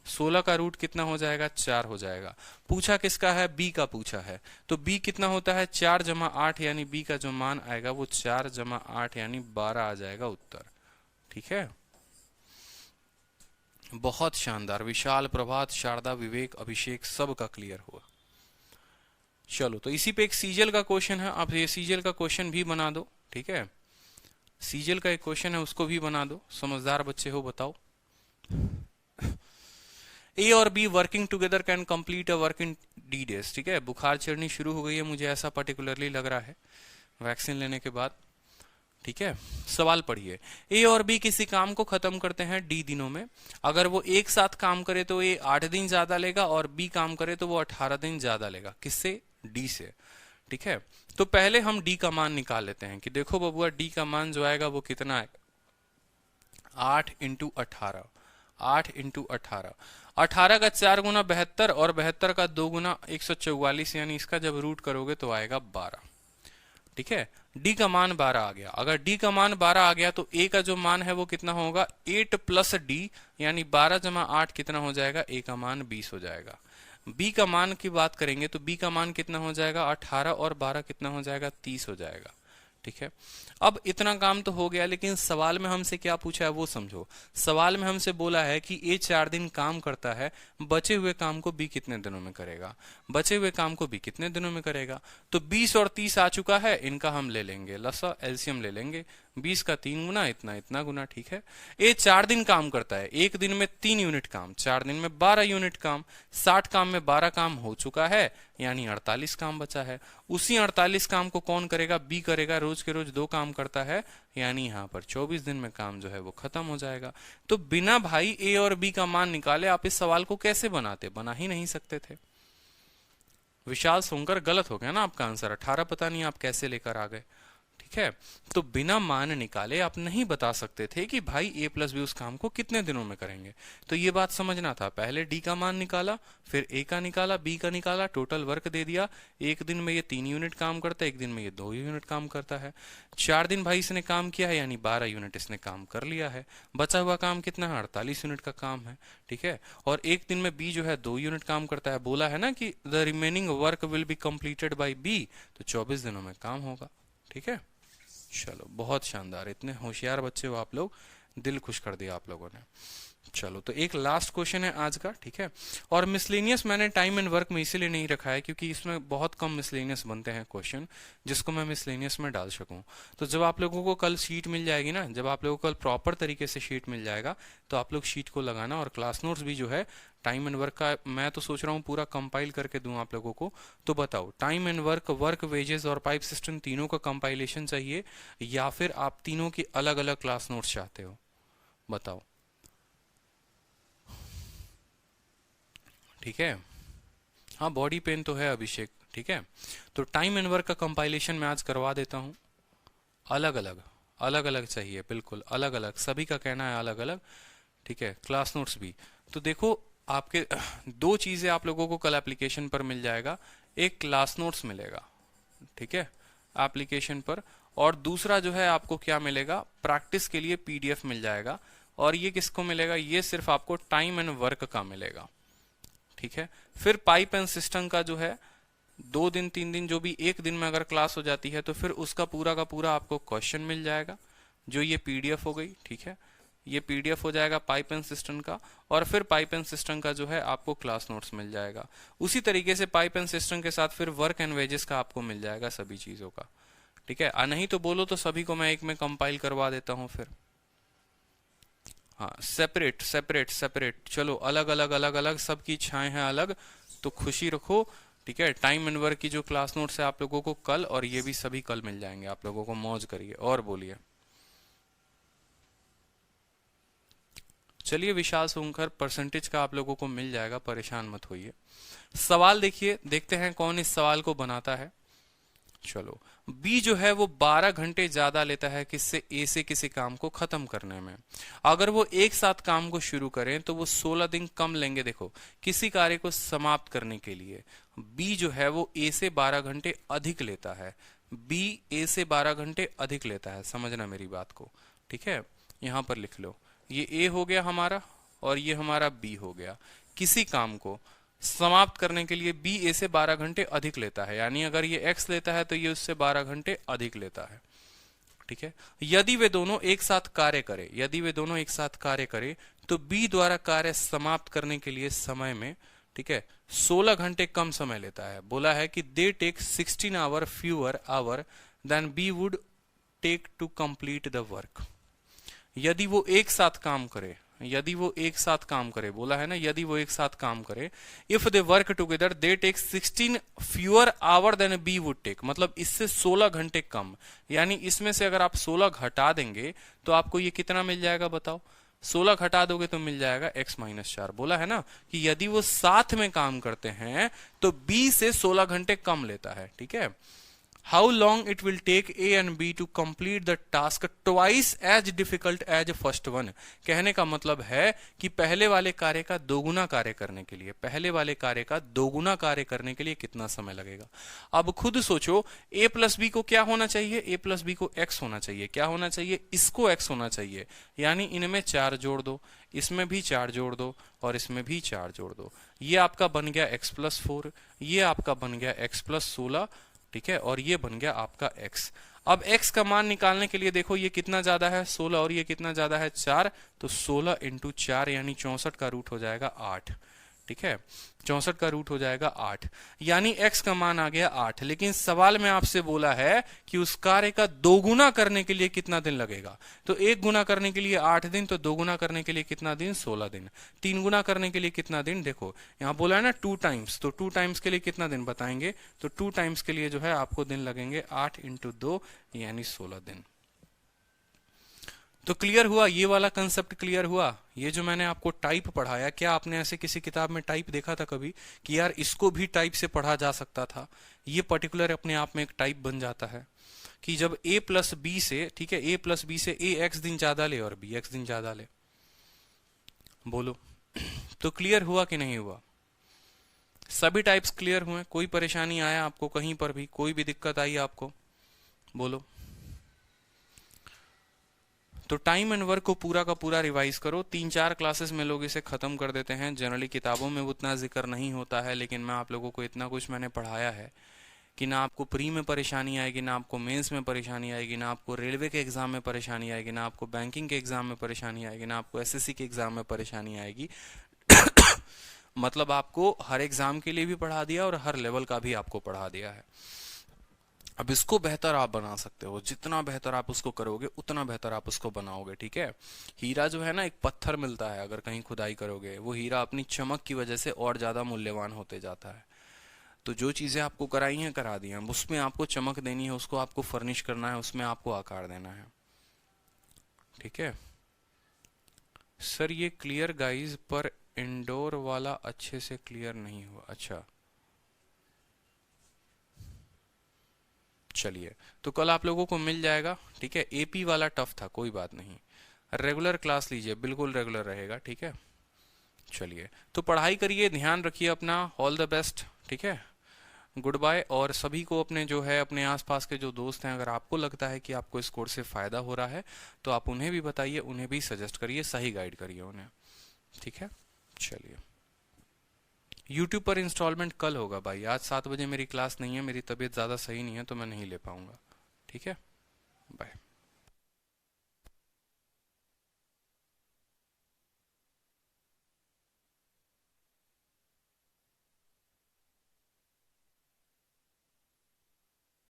16 का रूट कितना हो जाएगा? 4 हो जाएगा। पूछा किसका है? b का पूछा है। तो b कितना होता है? 4 जमा 8, यानी b का जो मान आएगा वो 4 जमा 8 यानी 12 आ जाएगा उत्तर। ठीक है, बहुत शानदार। विशाल, प्रभात, शारदा, विवेक, अभिषेक सबका क्लियर हुआ। चलो तो इसी पे एक सीजीएल का क्वेश्चन है, आप ये सीजीएल का क्वेश्चन भी बना दो। ठीक है, सीजीएल का एक क्वेश्चन है उसको भी बना दो, समझदार बच्चे हो बताओ। ए और be working together can complete a work in D days. ठीक है, बुखार चढ़नी शुरू हो गई है, मुझे ऐसा पर्टिकुलरली लग रहा है वैक्सीन लेने के बाद। ठीक है, सवाल पढ़िए। ए और बी किसी काम को खत्म करते हैं डी दिनों में। अगर वो एक साथ काम करे तो ए 8 दिन ज्यादा लेगा और बी काम करे तो वो 18 दिन ज्यादा लेगा। किससे? डी से। ठीक है, तो पहले हम डी का मान निकाल लेते हैं कि देखो बबुआ डी का मान जो आएगा वो कितना है? 8 इंटू 18। 8 इंटू 18, 18 का 4 गुना 72 और 72 का 2 गुना 144, यानी इसका जब रूट करोगे तो आएगा 12। ठीक है, डी का मान 12 आ गया। अगर डी का मान 12 आ गया तो ए का जो मान है वो कितना होगा? 8 प्लस डी, यानी 12 जमा 8 कितना हो जाएगा? ए का मान 20 हो जाएगा। बी का मान की बात करेंगे तो बी का मान कितना हो जाएगा? 18 और 12 कितना हो जाएगा? 30 हो जाएगा। ठीक है, अब इतना काम तो हो गया, लेकिन सवाल में हमसे क्या पूछा है वो समझो। सवाल में हमसे बोला है कि ए 4 दिन काम करता है, बचे हुए काम को बी कितने दिनों में करेगा? बचे हुए काम को बी कितने दिनों में करेगा? तो 20 और 30 आ चुका है, इनका हम ले लेंगे लसा, एलसीएम ले लेंगे। 20 का 3 गुना, इतना इतना गुना। ठीक है, ए 4 दिन काम करता है, एक दिन में 3 यूनिट काम, 4 दिन में 12 यूनिट काम। 60 काम में 12 काम हो चुका है, यानी 48 काम बचा है। उसी 48 काम को कौन करेगा? बी करेगा। रोज के रोज 2 काम करता है, यानी यहाँ पर 24 दिन में काम जो है वो खत्म हो जाएगा। तो बिना भाई ए और बी का मान निकाले आप इस सवाल को कैसे बनाते? बना ही नहीं सकते थे। विशाल सोनकर, गलत हो गया ना आपका आंसर। 18 पता नहीं आप कैसे लेकर आ गए। ठीक है, तो बिना मान निकाले आप नहीं बता सकते थे कि भाई ए प्लस बी उस काम को कितने दिनों में करेंगे। तो ये बात समझना था। पहले डी का मान निकाला, फिर ए का निकाला, बी का निकाला, टोटल वर्क दे दिया। एक दिन में ये 3 यूनिट काम करता है, एक दिन में ये 2 यूनिट काम करता है। 4 दिन भाई इसने काम किया है, यानी 12 यूनिट इसने काम कर लिया है। बचा हुआ काम कितना है? 48 यूनिट का काम है। ठीक है, और एक दिन में बी जो है 2 यूनिट काम करता है। बोला है ना कि the remaining work will be completed by B, तो 24 दिनों में काम होगा। ठीक है, चलो बहुत शानदार, इतने होशियार बच्चे हो आप लोग, दिल खुश कर दिया आप लोगों ने। चलो तो एक लास्ट क्वेश्चन है आज का, ठीक है। और मिसलेनियस मैंने टाइम एंड वर्क में इसीलिए नहीं रखा है क्योंकि इसमें बहुत कम मिसलेनियस बनते हैं क्वेश्चन जिसको मैं मिसलेनियस में डाल सकूं। तो जब आप लोगों को कल शीट मिल जाएगी ना, जब आप लोगों को कल प्रॉपर तरीके से शीट मिल जाएगा तो आप लोग शीट को लगाना, और क्लास नोट्स भी जो है टाइम एंड वर्क का मैं तो सोच रहा हूँ पूरा कंपाइल करके दूं आप लोगों को। तो बताओ time and work, work wages और पाइप सिस्टम तीनों का कंपाइलेशन चाहिए या फिर आप तीनों की अलग अलग क्लास नोट्स चाहते हो, बताओ। ठीक है, हाँ बॉडी पेन तो है अभिषेक, ठीक है। तो टाइम एंड वर्क का कंपाइलेशन मैं आज करवा देता हूँ, अलग अलग, अलग अलग चाहिए, बिल्कुल अलग अलग, सभी का कहना है अलग अलग, ठीक है। क्लास नोट्स भी, तो देखो आपके दो चीजें आप लोगों को कल एप्लीकेशन पर मिल जाएगा, एक क्लास नोट्स मिलेगा, ठीक है, एप्लीकेशन पर, और दूसरा जो है आपको क्या मिलेगा, प्रैक्टिस के लिए पीडीएफ मिल जाएगा। और ये किसको मिलेगा, ये सिर्फ आपको टाइम एंड वर्क का मिलेगा, ठीक है। फिर पाइप एंड सिस्टम का जो है 2 दिन 3 दिन जो भी एक दिन में अगर क्लास हो जाती है तो फिर उसका पूरा का पूरा आपको क्वेश्चन मिल जाएगा, जो ये पीडीएफ हो गई, ठीक है। ये पीडीएफ हो जाएगा पाइप एंड सिस्टम का, और फिर पाइप एंड सिस्टम का जो है आपको क्लास नोट्स मिल जाएगा। उसी तरीके से पाइप एंड सिस्टम के साथ फिर वर्क एंड वेजेस का आपको मिल जाएगा सभी चीजों का, ठीक है। नहीं तो बोलो तो सभी को मैं एक में कंपाइल करवा देता हूं फिर। हाँ सेपरेट सेपरेट सेपरेट, चलो अलग अलग अलग अलग, सबकी इच्छाएं हैं अलग, तो खुशी रखो, ठीक है। टाइम एंड वर्क की जो क्लास नोट्स है आप लोगों को कल, और ये भी सभी कल मिल जाएंगे आप लोगों को, मौज करिए और बोलिए। चलिए विशाल सोनकर, परसेंटेज का आप लोगों को मिल जाएगा, परेशान मत होइए। सवाल देखिए, देखते हैं कौन इस सवाल को बनाता है। चलो बी जो है वो 12 घंटे ज्यादा लेता है किससे, ए से किसी काम को खत्म करने में। अगर वो एक साथ काम को शुरू करें तो वो 16 दिन कम लेंगे, देखो किसी कार्य को समाप्त करने के लिए। बी जो है वो ए से 12 घंटे अधिक लेता है, बी ए से 12 घंटे अधिक लेता है, समझना मेरी बात को, ठीक है। यहां पर लिख लो, ये ए हो गया हमारा और ये हमारा बी हो गया। किसी काम को समाप्त करने के लिए बी ए से 12 घंटे अधिक लेता है, यानी अगर ये एक्स लेता है तो ये उससे 12 घंटे अधिक लेता है, ठीक है। यदि वे दोनों एक साथ कार्य करें, यदि वे दोनों एक साथ कार्य करें तो बी द्वारा कार्य समाप्त करने के लिए समय में, ठीक है, 16 घंटे कम समय लेता है। बोला है कि they take 16 hour fewer hour than B would take to complete the work. यदि वो एक साथ काम करे, यदि वो एक साथ काम करे, बोला है ना यदि वो एक साथ काम करे, if they work together they take 16 fewer hour than B would take, मतलब इससे 16 घंटे कम, यानी इसमें से अगर आप 16 घटा देंगे तो आपको ये कितना मिल जाएगा बताओ, 16 घटा दोगे तो मिल जाएगा x-4। बोला है ना कि यदि वो साथ में काम करते हैं तो b से 16 घंटे कम लेता है, ठीक है। How long it will take A and B to complete the task twice as difficult as first one। कहने का मतलब है कि पहले वाले कार्य का दोगुना कार्य करने के लिए, पहले वाले कार्य का दोगुना कार्य करने के लिए कितना समय लगेगा। अब खुद सोचो, A प्लस बी को क्या होना चाहिए, A प्लस बी को x होना चाहिए, क्या होना चाहिए, इसको x होना चाहिए, यानी इनमें 4 जोड़ दो, इसमें भी 4 जोड़ दो और इसमें भी 4 जोड़ दो, ये आपका बन गया x+4, ये आपका बन गया x+16, ठीक है, और ये बन गया आपका x। अब x का मान निकालने के लिए देखो ये कितना ज्यादा है 16 और ये कितना ज्यादा है 4, तो 16 इंटू 4 यानी 64 का रूट हो जाएगा 8, ठीक है, 64 का रूट हो जाएगा 8, यानी x का मान आ गया 8। लेकिन सवाल में आपसे बोला है कि उस कार्य का दोगुना करने के लिए कितना दिन लगेगा, तो 1 गुना करने के लिए 8 दिन, तो 2 गुना करने के लिए कितना दिन, 16 दिन, 3 गुना करने के लिए कितना दिन, देखो यहाँ बोला है ना 2 टाइम्स, तो 2 टाइम्स के लिए कितना दिन बताएंगे, तो 2 टाइम्स के लिए जो है आपको दिन लगेंगे 8 इंटू 2 यानी 16 दिन। तो क्लियर हुआ, ये वाला कंसेप्ट क्लियर हुआ। ये जो मैंने आपको टाइप पढ़ाया, क्या आपने ऐसे किसी किताब में टाइप देखा था कभी कि यार इसको भी टाइप से पढ़ा जा सकता था। ये पर्टिकुलर अपने आप में एक टाइप बन जाता है कि जब a प्लस बी से, ठीक है, a प्लस बी से a x दिन ज्यादा ले और b x दिन ज्यादा ले, बोलो तो क्लियर हुआ कि नहीं हुआ, सभी टाइप्स क्लियर हुए, कोई परेशानी आया आपको कहीं पर भी, कोई भी दिक्कत आई आपको, बोलो। तो टाइम एंड वर्क को पूरा का पूरा रिवाइज करो, 3-4 क्लासेस में लोग इसे खत्म कर देते हैं, जनरली किताबों में उतना जिक्र नहीं होता है, लेकिन मैं आप लोगों को इतना कुछ मैंने पढ़ाया है कि ना आपको प्री में परेशानी आएगी, ना आपको मेंस में परेशानी आएगी, ना आपको रेलवे के एग्जाम में परेशानी आएगी, ना आपको बैंकिंग के एग्जाम में परेशानी आएगी, ना आपको एसएससी के एग्जाम में परेशानी आएगी। मतलब आपको हर एग्जाम के लिए भी पढ़ा दिया और हर लेवल का भी आपको पढ़ा दिया है। अब इसको बेहतर आप बना सकते हो, जितना बेहतर आप उसको करोगे उतना बेहतर आप उसको बनाओगे, ठीक है। हीरा जो है ना, एक पत्थर मिलता है, अगर कहीं खुदाई करोगे वो हीरा अपनी चमक की वजह से और ज्यादा मूल्यवान होते जाता है। तो जो चीजें आपको कराई हैं करा दी हैं, उसमें आपको चमक देनी है, उसको आपको फर्निश करना है, उसमें आपको आकार देना है, ठीक है। सर ये क्लियर गाइज, पर इंडोर वाला अच्छे से क्लियर नहीं हुआ। अच्छा चलिए, तो कल आप लोगों को मिल जाएगा, ठीक है। एपी वाला टफ था, कोई बात नहीं, रेगुलर क्लास लीजिए, बिल्कुल रेगुलर रहेगा, ठीक है। चलिए, तो पढ़ाई करिए, ध्यान रखिए अपना, ऑल द बेस्ट, ठीक है, गुड बाय। और सभी को अपने जो है अपने आसपास के जो दोस्त हैं, अगर आपको लगता है कि आपको इस कोर्स से फायदा हो रहा है तो आप उन्हें भी बताइए, उन्हें भी सजेस्ट करिए, सही गाइड करिए उन्हें, ठीक है। चलिए, यूट्यूब पर इंस्टॉलमेंट कल होगा भाई, आज 7 बजे मेरी क्लास नहीं है, मेरी तबीयत ज़्यादा सही नहीं है तो मैं नहीं ले पाऊंगा, ठीक है। बाय।